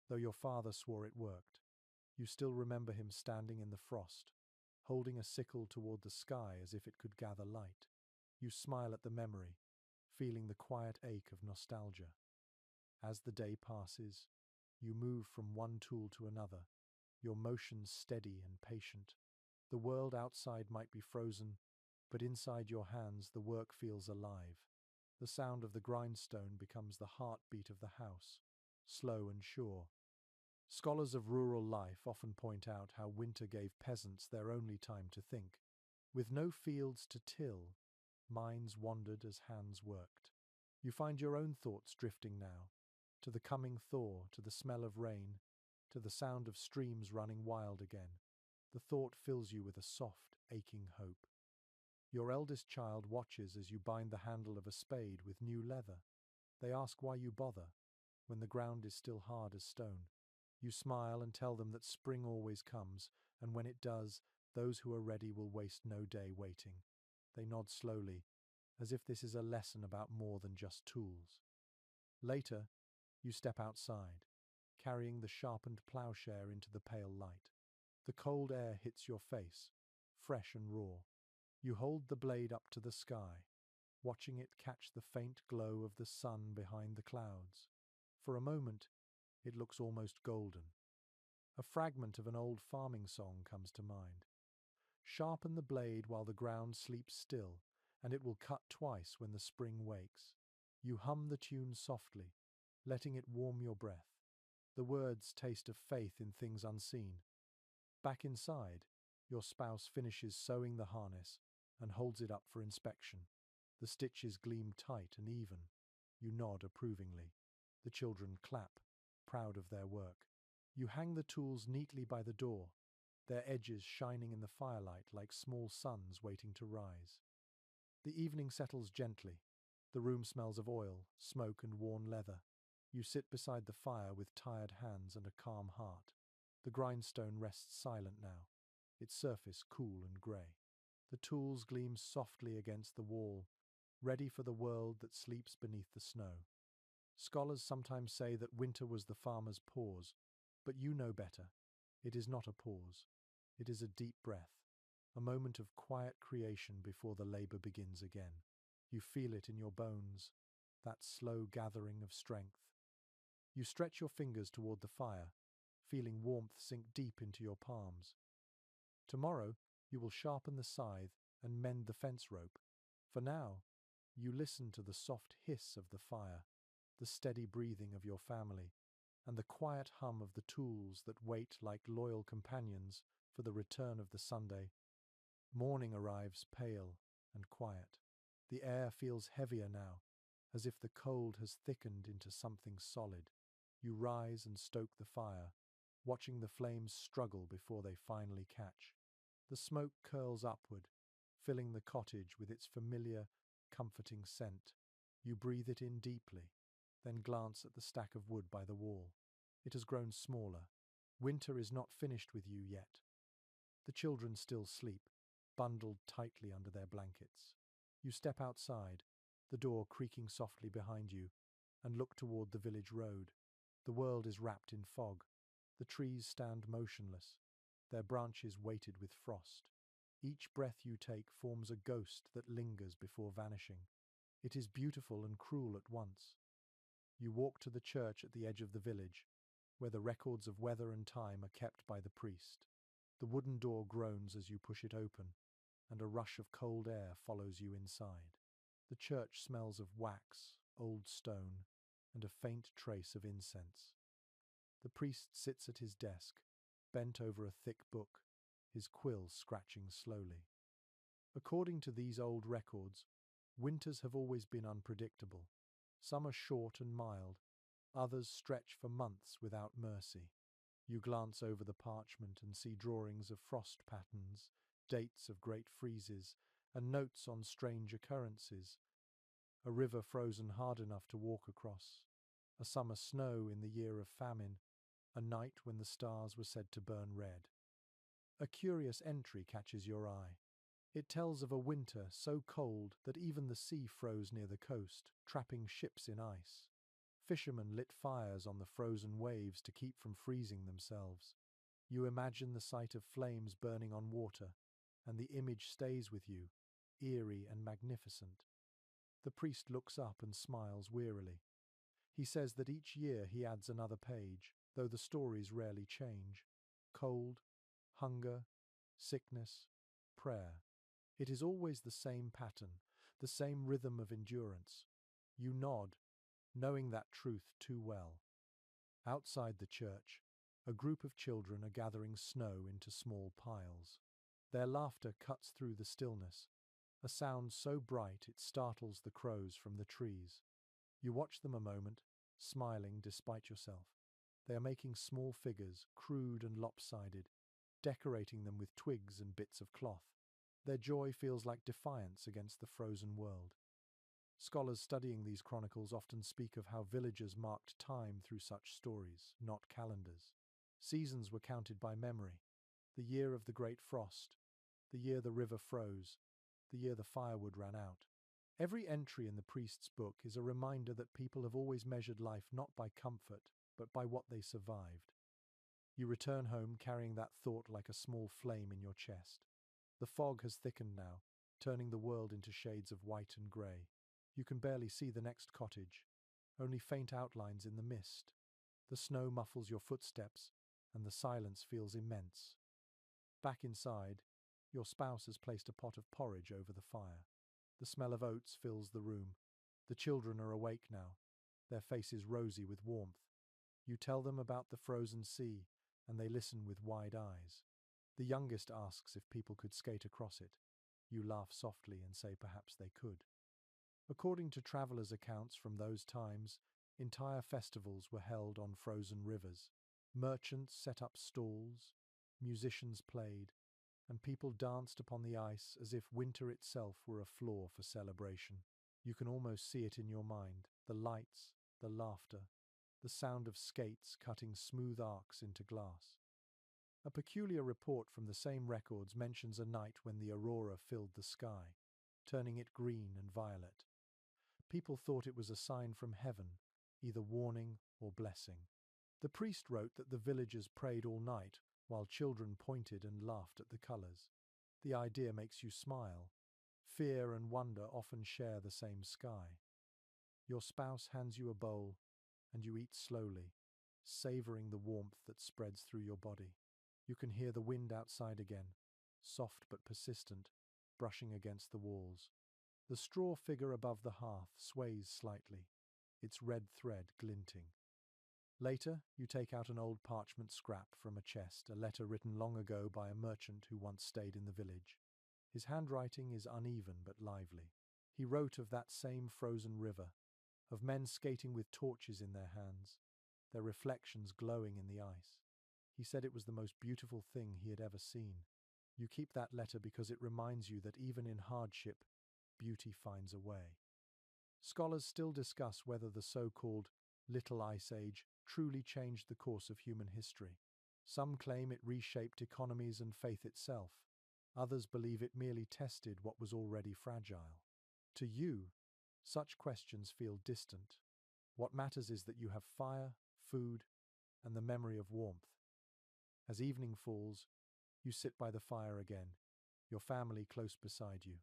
though your father swore it worked. You still remember him standing in the frost, holding a sickle toward the sky as if it could gather light. You smile at the memory, feeling the quiet ache of nostalgia. As the day passes, you move from one tool to another, your motions steady and patient. The world outside might be frozen, but inside your hands the work feels alive. The sound of the grindstone becomes the heartbeat of the house, slow and sure. Scholars of rural life often point out how winter gave peasants their only time to think. With no fields to till, minds wandered as hands worked. You find your own thoughts drifting now, to the coming thaw, to the smell of rain, to the sound of streams running wild again. The thought fills you with a soft, aching hope. Your eldest child watches as you bind the handle of a spade with new leather. They ask why you bother, when the ground is still hard as stone. You smile and tell them that spring always comes, and when it does, those who are ready will waste no day waiting. They nod slowly, as if this is a lesson about more than just tools. Later, you step outside, carrying the sharpened plowshare into the pale light. The cold air hits your face, fresh and raw. You hold the blade up to the sky, watching it catch the faint glow of the sun behind the clouds. For a moment, it looks almost golden. A fragment of an old farming song comes to mind. Sharpen the blade while the ground sleeps still, and it will cut twice when the spring wakes. You hum the tune softly, letting it warm your breath. The words taste of faith in things unseen. Back inside, your spouse finishes sewing the harness and holds it up for inspection. The stitches gleam tight and even. You nod approvingly. The children clap, proud of their work. You hang the tools neatly by the door, their edges shining in the firelight like small suns waiting to rise. The evening settles gently. The room smells of oil, smoke, and worn leather. You sit beside the fire with tired hands and a calm heart. The grindstone rests silent now, its surface cool and grey. The tools gleam softly against the wall, ready for the world that sleeps beneath the snow. Scholars sometimes say that winter was the farmer's pause, but you know better. It is not a pause. It is a deep breath, a moment of quiet creation before the labor begins again. You feel it in your bones, that slow gathering of strength. You stretch your fingers toward the fire, feeling warmth sink deep into your palms. Tomorrow, you will sharpen the scythe and mend the fence rope. For now, you listen to the soft hiss of the fire, the steady breathing of your family, and the quiet hum of the tools that wait like loyal companions for the return of the Sunday. Morning arrives pale and quiet. The air feels heavier now, as if the cold has thickened into something solid. You rise and stoke the fire, watching the flames struggle before they finally catch. The smoke curls upward, filling the cottage with its familiar, comforting scent. You breathe it in deeply, then glance at the stack of wood by the wall. It has grown smaller. Winter is not finished with you yet. The children still sleep, bundled tightly under their blankets. You step outside, the door creaking softly behind you, and look toward the village road. The world is wrapped in fog. The trees stand motionless, their branches weighted with frost. Each breath you take forms a ghost that lingers before vanishing. It is beautiful and cruel at once. You walk to the church at the edge of the village, where the records of weather and time are kept by the priest. The wooden door groans as you push it open, and a rush of cold air follows you inside. The church smells of wax, old stone, and a faint trace of incense. The priest sits at his desk, bent over a thick book, his quill scratching slowly. According to these old records, winters have always been unpredictable. Some are short and mild, others stretch for months without mercy. You glance over the parchment and see drawings of frost patterns, dates of great freezes, and notes on strange occurrences. A river frozen hard enough to walk across, a summer snow in the year of famine, a night when the stars were said to burn red. A curious entry catches your eye. It tells of a winter so cold that even the sea froze near the coast, trapping ships in ice. Fishermen lit fires on the frozen waves to keep from freezing themselves. You imagine the sight of flames burning on water, and the image stays with you, eerie and magnificent. The priest looks up and smiles wearily. He says that each year he adds another page, though the stories rarely change. Cold, hunger, sickness, prayer. It is always the same pattern, the same rhythm of endurance. You nod, knowing that truth too well. Outside the church, a group of children are gathering snow into small piles. Their laughter cuts through the stillness, a sound so bright it startles the crows from the trees. You watch them a moment, smiling despite yourself. They are making small figures, crude and lopsided, decorating them with twigs and bits of cloth. Their joy feels like defiance against the frozen world. Scholars studying these chronicles often speak of how villagers marked time through such stories, not calendars. Seasons were counted by memory. The year of the great frost, the year the river froze, the year the firewood ran out. Every entry in the priest's book is a reminder that people have always measured life not by comfort, but by what they survived. You return home carrying that thought like a small flame in your chest. The fog has thickened now, turning the world into shades of white and grey. You can barely see the next cottage, only faint outlines in the mist. The snow muffles your footsteps, and the silence feels immense. Back inside, your spouse has placed a pot of porridge over the fire. The smell of oats fills the room. The children are awake now, their faces rosy with warmth. You tell them about the frozen sea, and they listen with wide eyes. The youngest asks if people could skate across it. You laugh softly and say perhaps they could. According to travelers' accounts from those times, entire festivals were held on frozen rivers. Merchants set up stalls, musicians played, and people danced upon the ice as if winter itself were a floor for celebration. You can almost see it in your mind, the lights, the laughter, the sound of skates cutting smooth arcs into glass. A peculiar report from the same records mentions a night when the aurora filled the sky, turning it green and violet. People thought it was a sign from heaven, either warning or blessing. The priest wrote that the villagers prayed all night while children pointed and laughed at the colors. The idea makes you smile. Fear and wonder often share the same sky. Your spouse hands you a bowl, and you eat slowly, savoring the warmth that spreads through your body. You can hear the wind outside again, soft but persistent, brushing against the walls. The straw figure above the hearth sways slightly, its red thread glinting. Later, you take out an old parchment scrap from a chest, a letter written long ago by a merchant who once stayed in the village. His handwriting is uneven but lively. He wrote of that same frozen river, of men skating with torches in their hands, their reflections glowing in the ice. He said it was the most beautiful thing he had ever seen. You keep that letter because it reminds you that even in hardship, beauty finds a way. Scholars still discuss whether the so-called Little Ice Age truly changed the course of human history. Some claim it reshaped economies and faith itself. Others believe it merely tested what was already fragile. To you, such questions feel distant. What matters is that you have fire, food, and the memory of warmth. As evening falls, you sit by the fire again, your family close beside you.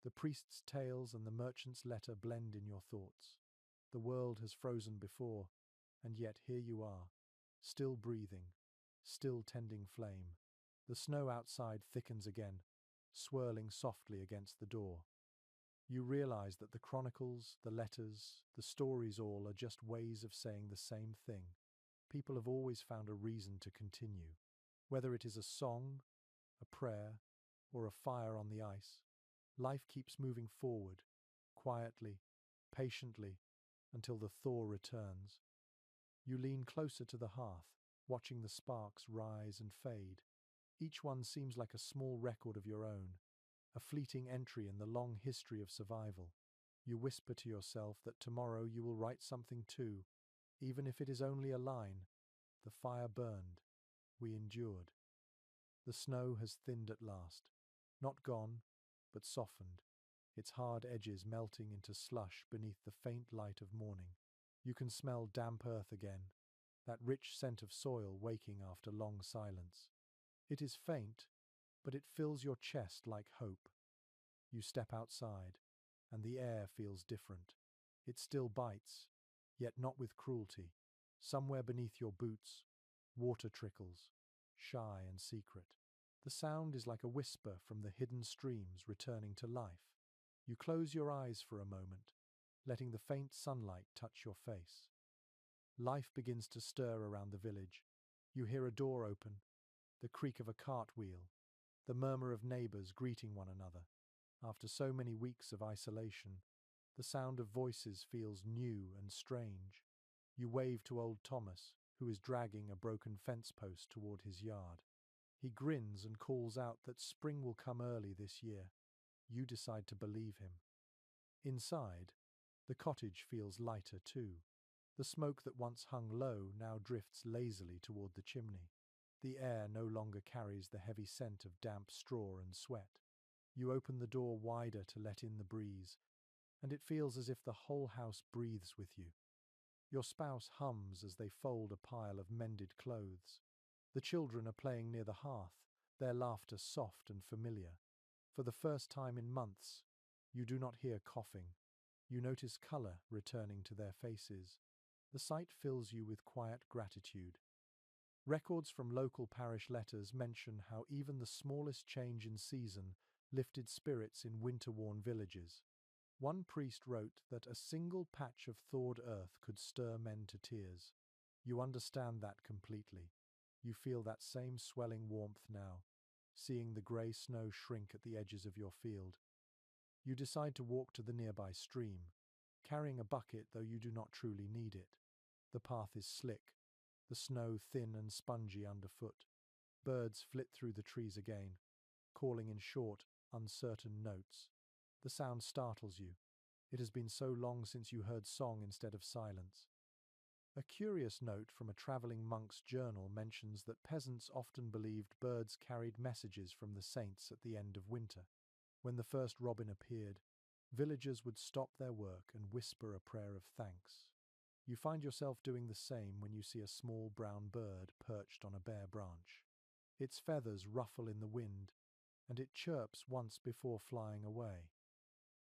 The priest's tales and the merchant's letter blend in your thoughts. The world has frozen before, and yet here you are, still breathing, still tending flame. The snow outside thickens again, swirling softly against the door. You realize that the chronicles, the letters, the stories all are just ways of saying the same thing. People have always found a reason to continue. Whether it is a song, a prayer, or a fire on the ice, life keeps moving forward, quietly, patiently, until the thaw returns. You lean closer to the hearth, watching the sparks rise and fade. Each one seems like a small record of your own, a fleeting entry in the long history of survival. You whisper to yourself that tomorrow you will write something too, even if it is only a line. The fire burned. We endured. The snow has thinned at last. Not gone, but softened, its hard edges melting into slush beneath the faint light of morning. You can smell damp earth again, that rich scent of soil waking after long silence. It is faint, but it fills your chest like hope. You step outside, and the air feels different. It still bites, yet not with cruelty. Somewhere beneath your boots, water trickles, shy and secret. The sound is like a whisper from the hidden streams returning to life. You close your eyes for a moment, letting the faint sunlight touch your face. Life begins to stir around the village. You hear a door open, the creak of a cartwheel, the murmur of neighbors greeting one another. After so many weeks of isolation, the sound of voices feels new and strange. You wave to old Thomas, who is dragging a broken fence post toward his yard. He grins and calls out that spring will come early this year. You decide to believe him. Inside, the cottage feels lighter too. The smoke that once hung low now drifts lazily toward the chimney. The air no longer carries the heavy scent of damp straw and sweat. You open the door wider to let in the breeze, and it feels as if the whole house breathes with you. Your spouse hums as they fold a pile of mended clothes. The children are playing near the hearth, their laughter soft and familiar. For the first time in months, you do not hear coughing. You notice color returning to their faces. The sight fills you with quiet gratitude. Records from local parish letters mention how even the smallest change in season lifted spirits in winter-worn villages. One priest wrote that a single patch of thawed earth could stir men to tears. You understand that completely. You feel that same swelling warmth now, seeing the grey snow shrink at the edges of your field. You decide to walk to the nearby stream, carrying a bucket though you do not truly need it. The path is slick, the snow thin and spongy underfoot. Birds flit through the trees again, calling in short, uncertain notes. The sound startles you. It has been so long since you heard song instead of silence. A curious note from a traveling monk's journal mentions that peasants often believed birds carried messages from the saints at the end of winter. When the first robin appeared, villagers would stop their work and whisper a prayer of thanks. You find yourself doing the same when you see a small brown bird perched on a bare branch. Its feathers ruffle in the wind, and it chirps once before flying away.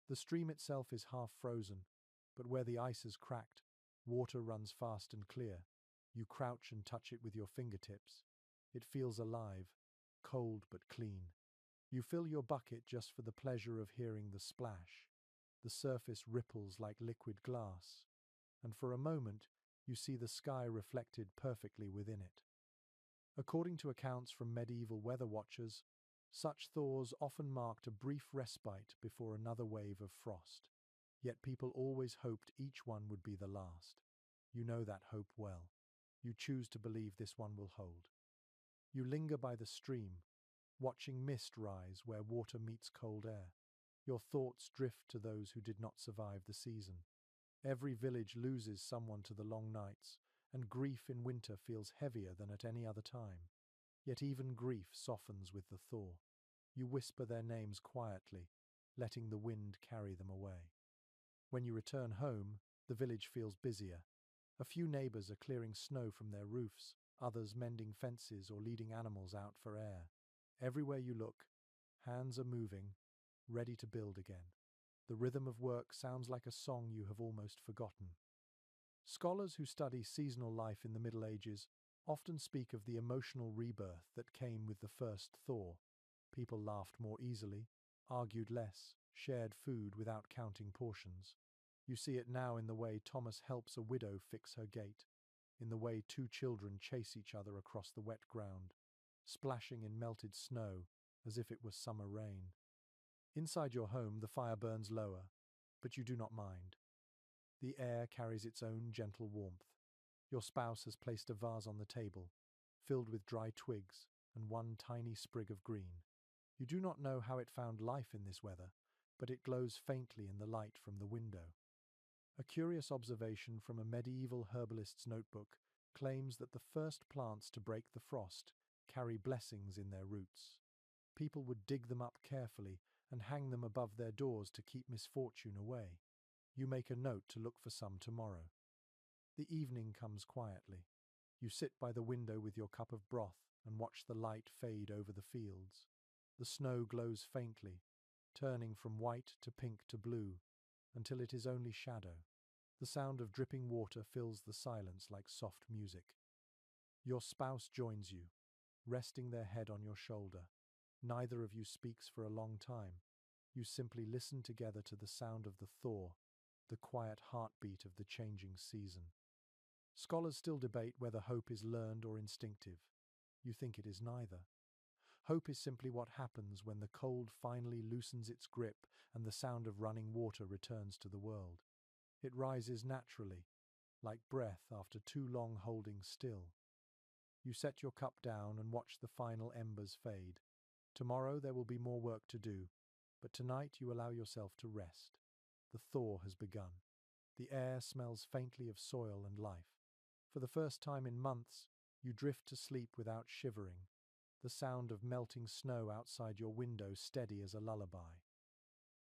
The stream itself is half frozen, but where the ice has cracked, water runs fast and clear. You crouch and touch it with your fingertips. It feels alive, cold but clean. You fill your bucket just for the pleasure of hearing the splash. The surface ripples like liquid glass, and for a moment you see the sky reflected perfectly within it. According to accounts from medieval weather watchers, such thaws often marked a brief respite before another wave of frost. Yet people always hoped each one would be the last. You know that hope well. You choose to believe this one will hold. You linger by the stream, watching mist rise where water meets cold air. Your thoughts drift to those who did not survive the season. Every village loses someone to the long nights, and grief in winter feels heavier than at any other time. Yet even grief softens with the thaw. You whisper their names quietly, letting the wind carry them away. When you return home, the village feels busier. A few neighbors are clearing snow from their roofs, others mending fences or leading animals out for air. Everywhere you look, hands are moving, ready to build again. The rhythm of work sounds like a song you have almost forgotten. Scholars who study seasonal life in the Middle Ages often speak of the emotional rebirth that came with the first thaw. People laughed more easily, argued less, shared food without counting portions. You see it now in the way Thomas helps a widow fix her gate, in the way two children chase each other across the wet ground, splashing in melted snow as if it was summer rain. Inside your home, the fire burns lower, but you do not mind. The air carries its own gentle warmth. Your spouse has placed a vase on the table, filled with dry twigs and one tiny sprig of green. You do not know how it found life in this weather, but it glows faintly in the light from the window. A curious observation from a medieval herbalist's notebook claims that the first plants to break the frost carry blessings in their roots. People would dig them up carefully and hang them above their doors to keep misfortune away. You make a note to look for some tomorrow. The evening comes quietly. You sit by the window with your cup of broth and watch the light fade over the fields. The snow glows faintly, turning from white to pink to blue, until it is only shadow. The sound of dripping water fills the silence like soft music. Your spouse joins you, resting their head on your shoulder. Neither of you speaks for a long time. You simply listen together to the sound of the thaw, the quiet heartbeat of the changing season. Scholars still debate whether hope is learned or instinctive. You think it is neither. Hope is simply what happens when the cold finally loosens its grip and the sound of running water returns to the world. It rises naturally, like breath after too long holding still. You set your cup down and watch the final embers fade. Tomorrow there will be more work to do, but tonight you allow yourself to rest. The thaw has begun. The air smells faintly of soil and life. For the first time in months, you drift to sleep without shivering, the sound of melting snow outside your window steady as a lullaby.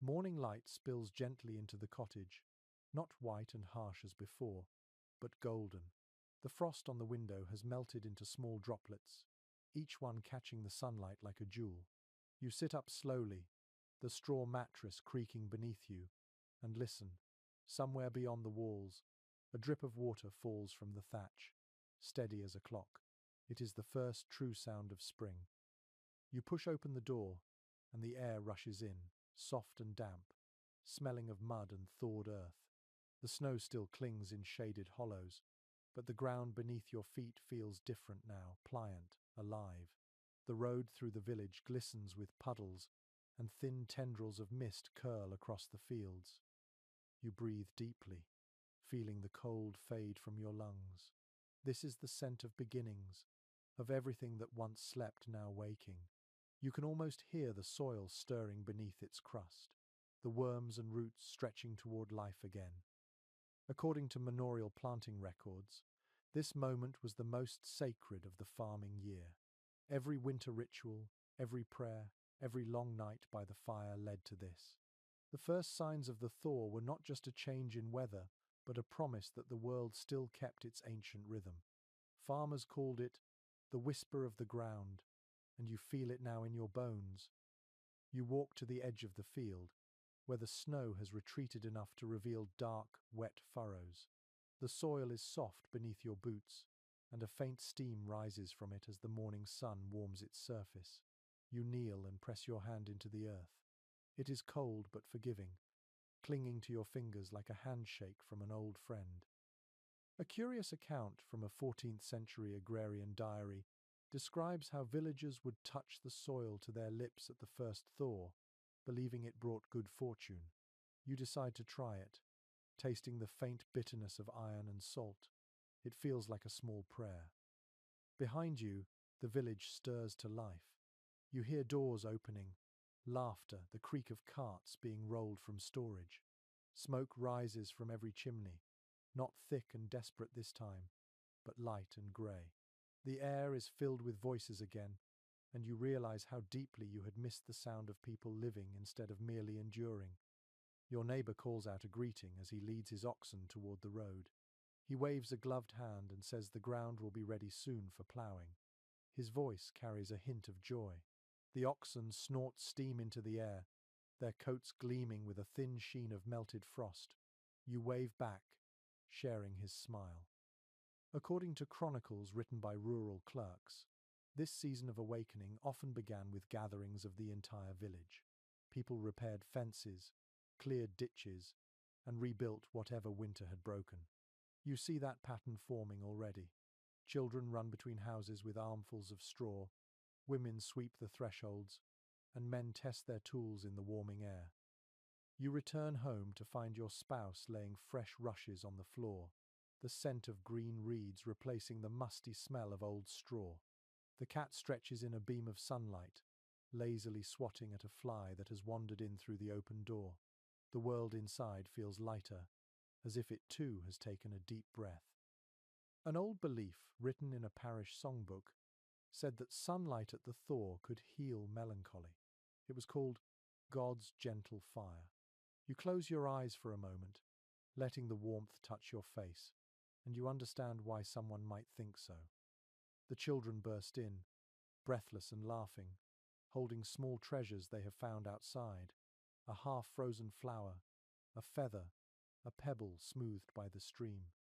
Morning light spills gently into the cottage, not white and harsh as before, but golden. The frost on the window has melted into small droplets, each one catching the sunlight like a jewel. You sit up slowly, the straw mattress creaking beneath you, and listen. Somewhere beyond the walls, a drip of water falls from the thatch, steady as a clock. It is the first true sound of spring. You push open the door, and the air rushes in, soft and damp, smelling of mud and thawed earth. The snow still clings in shaded hollows, but the ground beneath your feet feels different now, pliant, alive. The road through the village glistens with puddles, and thin tendrils of mist curl across the fields. You breathe deeply, feeling the cold fade from your lungs. This is the scent of beginnings, of everything that once slept now waking. You can almost hear the soil stirring beneath its crust, the worms and roots stretching toward life again. According to manorial planting records, this moment was the most sacred of the farming year. Every winter ritual, every prayer, every long night by the fire led to this. The first signs of the thaw were not just a change in weather, but a promise that the world still kept its ancient rhythm. Farmers called it the whisper of the ground, and you feel it now in your bones. You walk to the edge of the field, where the snow has retreated enough to reveal dark, wet furrows. The soil is soft beneath your boots, and a faint steam rises from it as the morning sun warms its surface. You kneel and press your hand into the earth. It is cold but forgiving, clinging to your fingers like a handshake from an old friend. A curious account from a 14th century agrarian diary describes how villagers would touch the soil to their lips at the first thaw, believing it brought good fortune. You decide to try it, tasting the faint bitterness of iron and salt. It feels like a small prayer. Behind you, the village stirs to life. You hear doors opening, laughter, the creak of carts being rolled from storage. Smoke rises from every chimney, not thick and desperate this time, but light and grey. The air is filled with voices again, and you realize how deeply you had missed the sound of people living instead of merely enduring. Your neighbor calls out a greeting as he leads his oxen toward the road. He waves a gloved hand and says the ground will be ready soon for ploughing. His voice carries a hint of joy. The oxen snort steam into the air, their coats gleaming with a thin sheen of melted frost. You wave back, sharing his smile. According to chronicles written by rural clerks, this season of awakening often began with gatherings of the entire village. People repaired fences, cleared ditches, and rebuilt whatever winter had broken. You see that pattern forming already. Children run between houses with armfuls of straw, women sweep the thresholds, and men test their tools in the warming air. You return home to find your spouse laying fresh rushes on the floor, the scent of green reeds replacing the musty smell of old straw. The cat stretches in a beam of sunlight, lazily swatting at a fly that has wandered in through the open door. The world inside feels lighter, as if it too has taken a deep breath. An old belief, written in a parish songbook, said that sunlight at the thaw could heal melancholy. It was called God's gentle fire. You close your eyes for a moment, letting the warmth touch your face, and you understand why someone might think so. The children burst in, breathless and laughing, holding small treasures they have found outside, a half-frozen flower, a feather, a pebble smoothed by the stream.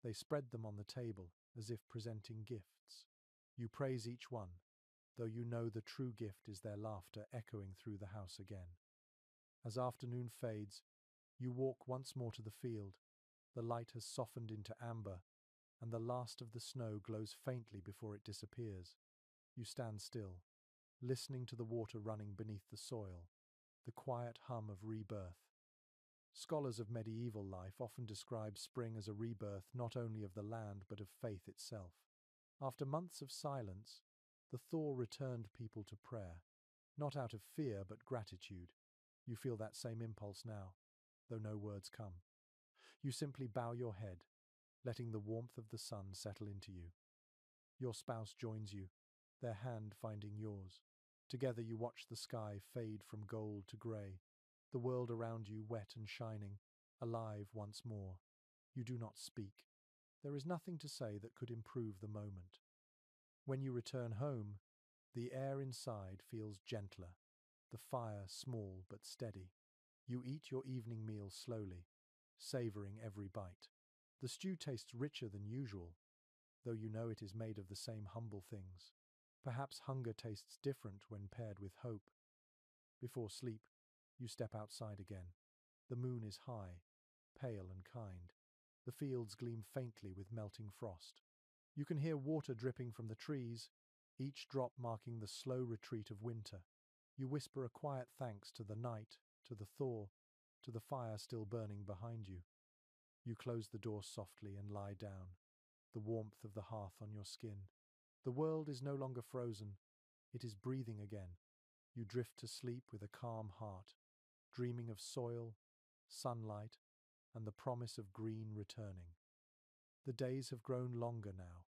They spread them on the table as if presenting gifts. You praise each one, though you know the true gift is their laughter echoing through the house again. As afternoon fades, you walk once more to the field. The light has softened into amber, and the last of the snow glows faintly before it disappears. You stand still, listening to the water running beneath the soil, the quiet hum of rebirth. Scholars of medieval life often describe spring as a rebirth not only of the land but of faith itself. After months of silence, the thaw returned people to prayer, not out of fear but gratitude. You feel that same impulse now, though no words come. You simply bow your head, letting the warmth of the sun settle into you. Your spouse joins you, their hand finding yours. Together you watch the sky fade from gold to grey, the world around you wet and shining, alive once more. You do not speak. There is nothing to say that could improve the moment. When you return home, the air inside feels gentler, the fire small but steady. You eat your evening meal slowly, savouring every bite. The stew tastes richer than usual, though you know it is made of the same humble things. Perhaps hunger tastes different when paired with hope. Before sleep, you step outside again. The moon is high, pale and kind. The fields gleam faintly with melting frost. You can hear water dripping from the trees, each drop marking the slow retreat of winter. You whisper a quiet thanks to the night, to the thaw, to the fire still burning behind you. You close the door softly and lie down, the warmth of the hearth on your skin. The world is no longer frozen, it is breathing again. You drift to sleep with a calm heart, dreaming of soil, sunlight, and the promise of green returning. The days have grown longer now.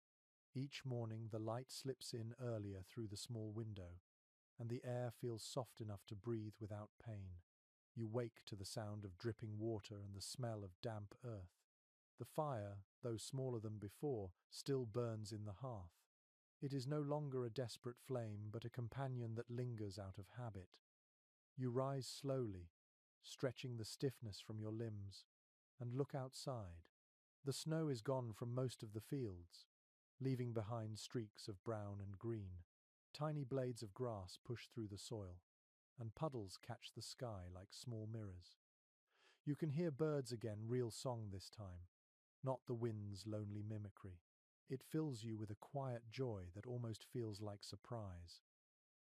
Each morning the light slips in earlier through the small window, and the air feels soft enough to breathe without pain. You wake to the sound of dripping water and the smell of damp earth. The fire, though smaller than before, still burns in the hearth. It is no longer a desperate flame, but a companion that lingers out of habit. You rise slowly, stretching the stiffness from your limbs, and look outside. The snow is gone from most of the fields, leaving behind streaks of brown and green. Tiny blades of grass push through the soil, and puddles catch the sky like small mirrors. You can hear birds again, real song this time, not the wind's lonely mimicry. It fills you with a quiet joy that almost feels like surprise.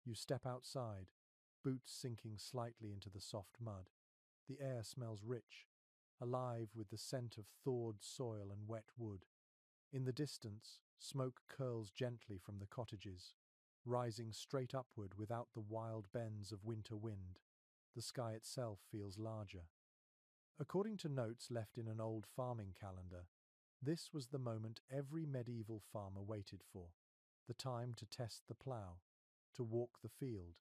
You step outside, boots sinking slightly into the soft mud. The air smells rich, alive with the scent of thawed soil and wet wood. In the distance, smoke curls gently from the cottages, rising straight upward without the wild bends of winter wind. The sky itself feels larger. According to notes left in an old farming calendar, this was the moment every medieval farmer waited for, the time to test the plough, to walk the field,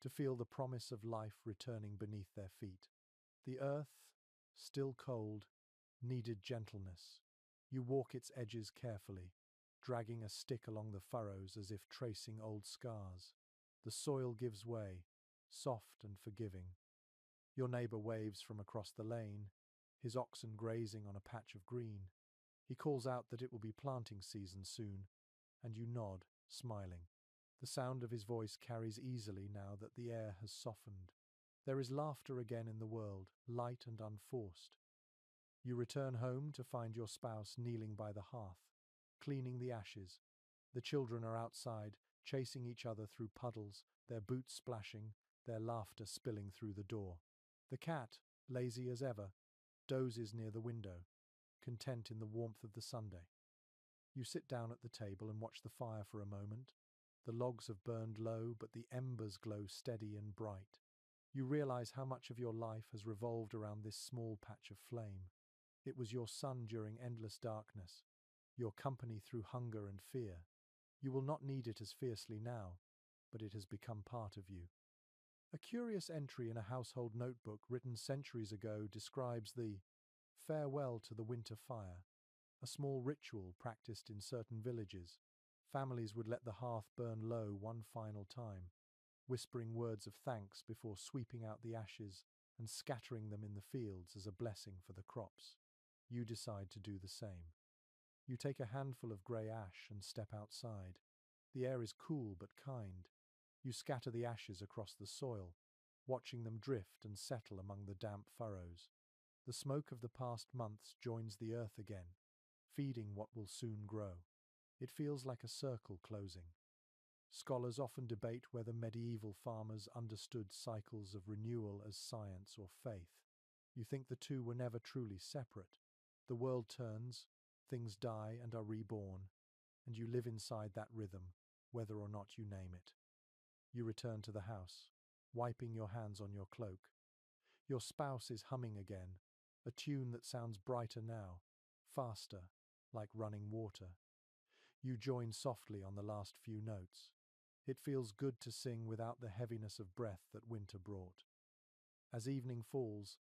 to feel the promise of life returning beneath their feet. The earth, still cold, needed gentleness. You walk its edges carefully, dragging a stick along the furrows as if tracing old scars. The soil gives way, soft and forgiving. Your neighbour waves from across the lane, his oxen grazing on a patch of green. He calls out that it will be planting season soon, and you nod, smiling. The sound of his voice carries easily now that the air has softened. There is laughter again in the world, light and unforced. You return home to find your spouse kneeling by the hearth, cleaning the ashes. The children are outside, chasing each other through puddles, their boots splashing, their laughter spilling through the door. The cat, lazy as ever, dozes near the window, content in the warmth of the Sunday. You sit down at the table and watch the fire for a moment. The logs have burned low, but the embers glow steady and bright. You realize how much of your life has revolved around this small patch of flame. It was your sun during endless darkness, your company through hunger and fear. You will not need it as fiercely now, but it has become part of you. A curious entry in a household notebook written centuries ago describes the farewell to the winter fire, a small ritual practiced in certain villages. Families would let the hearth burn low one final time, whispering words of thanks before sweeping out the ashes and scattering them in the fields as a blessing for the crops. You decide to do the same. You take a handful of grey ash and step outside. The air is cool but kind. You scatter the ashes across the soil, watching them drift and settle among the damp furrows. The smoke of the past months joins the earth again, feeding what will soon grow. It feels like a circle closing. Scholars often debate whether medieval farmers understood cycles of renewal as science or faith. You think the two were never truly separate. The world turns, things die and are reborn, and you live inside that rhythm, whether or not you name it. You return to the house, wiping your hands on your cloak. Your spouse is humming again, a tune that sounds brighter now, faster, like running water. You join softly on the last few notes. It feels good to sing without the heaviness of breath that winter brought. As evening falls,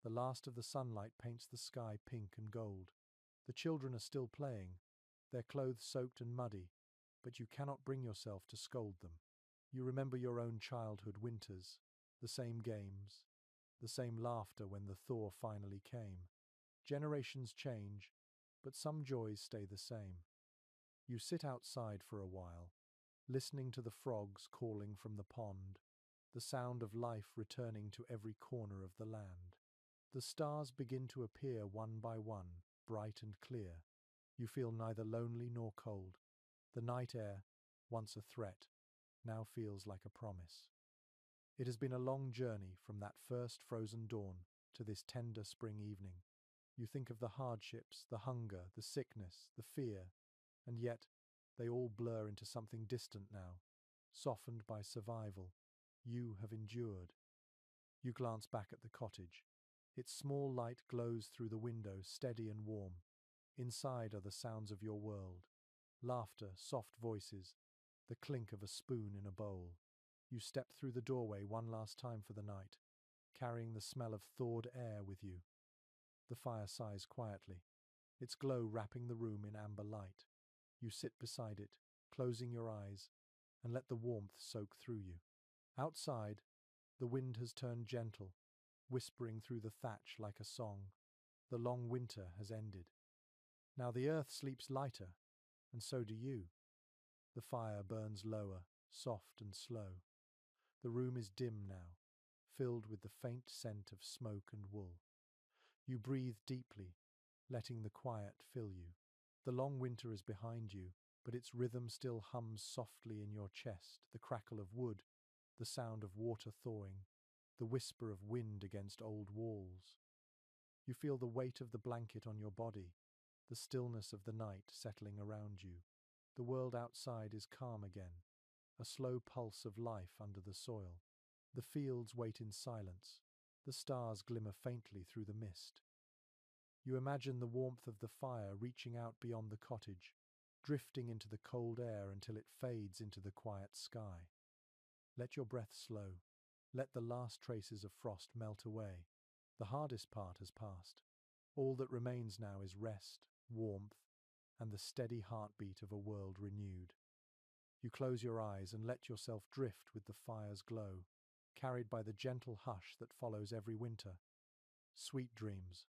the last of the sunlight paints the sky pink and gold. The children are still playing, their clothes soaked and muddy, but you cannot bring yourself to scold them. You remember your own childhood winters, the same games, the same laughter when the thaw finally came. Generations change, but some joys stay the same. You sit outside for a while, listening to the frogs calling from the pond, the sound of life returning to every corner of the land. The stars begin to appear one by one, bright and clear. You feel neither lonely nor cold. The night air, once a threat, now feels like a promise. It has been a long journey from that first frozen dawn to this tender spring evening. You think of the hardships, the hunger, the sickness, the fear, and yet they all blur into something distant now, softened by survival. You have endured. You glance back at the cottage. Its small light glows through the window, steady and warm. Inside are the sounds of your world. Laughter, soft voices, the clink of a spoon in a bowl. You step through the doorway one last time for the night, carrying the smell of thawed air with you. The fire sighs quietly, its glow wrapping the room in amber light. You sit beside it, closing your eyes, and let the warmth soak through you. Outside, the wind has turned gentle, whispering through the thatch like a song. The long winter has ended. Now the earth sleeps lighter, and so do you. The fire burns lower, soft and slow. The room is dim now, filled with the faint scent of smoke and wool. You breathe deeply, letting the quiet fill you. The long winter is behind you, but its rhythm still hums softly in your chest, the crackle of wood, the sound of water thawing, the whisper of wind against old walls. You feel the weight of the blanket on your body, the stillness of the night settling around you. The world outside is calm again, a slow pulse of life under the soil. The fields wait in silence, the stars glimmer faintly through the mist. You imagine the warmth of the fire reaching out beyond the cottage, drifting into the cold air until it fades into the quiet sky. Let your breath slow. Let the last traces of frost melt away. The hardest part has passed. All that remains now is rest, warmth, and the steady heartbeat of a world renewed. You close your eyes and let yourself drift with the fire's glow, carried by the gentle hush that follows every winter. Sweet dreams.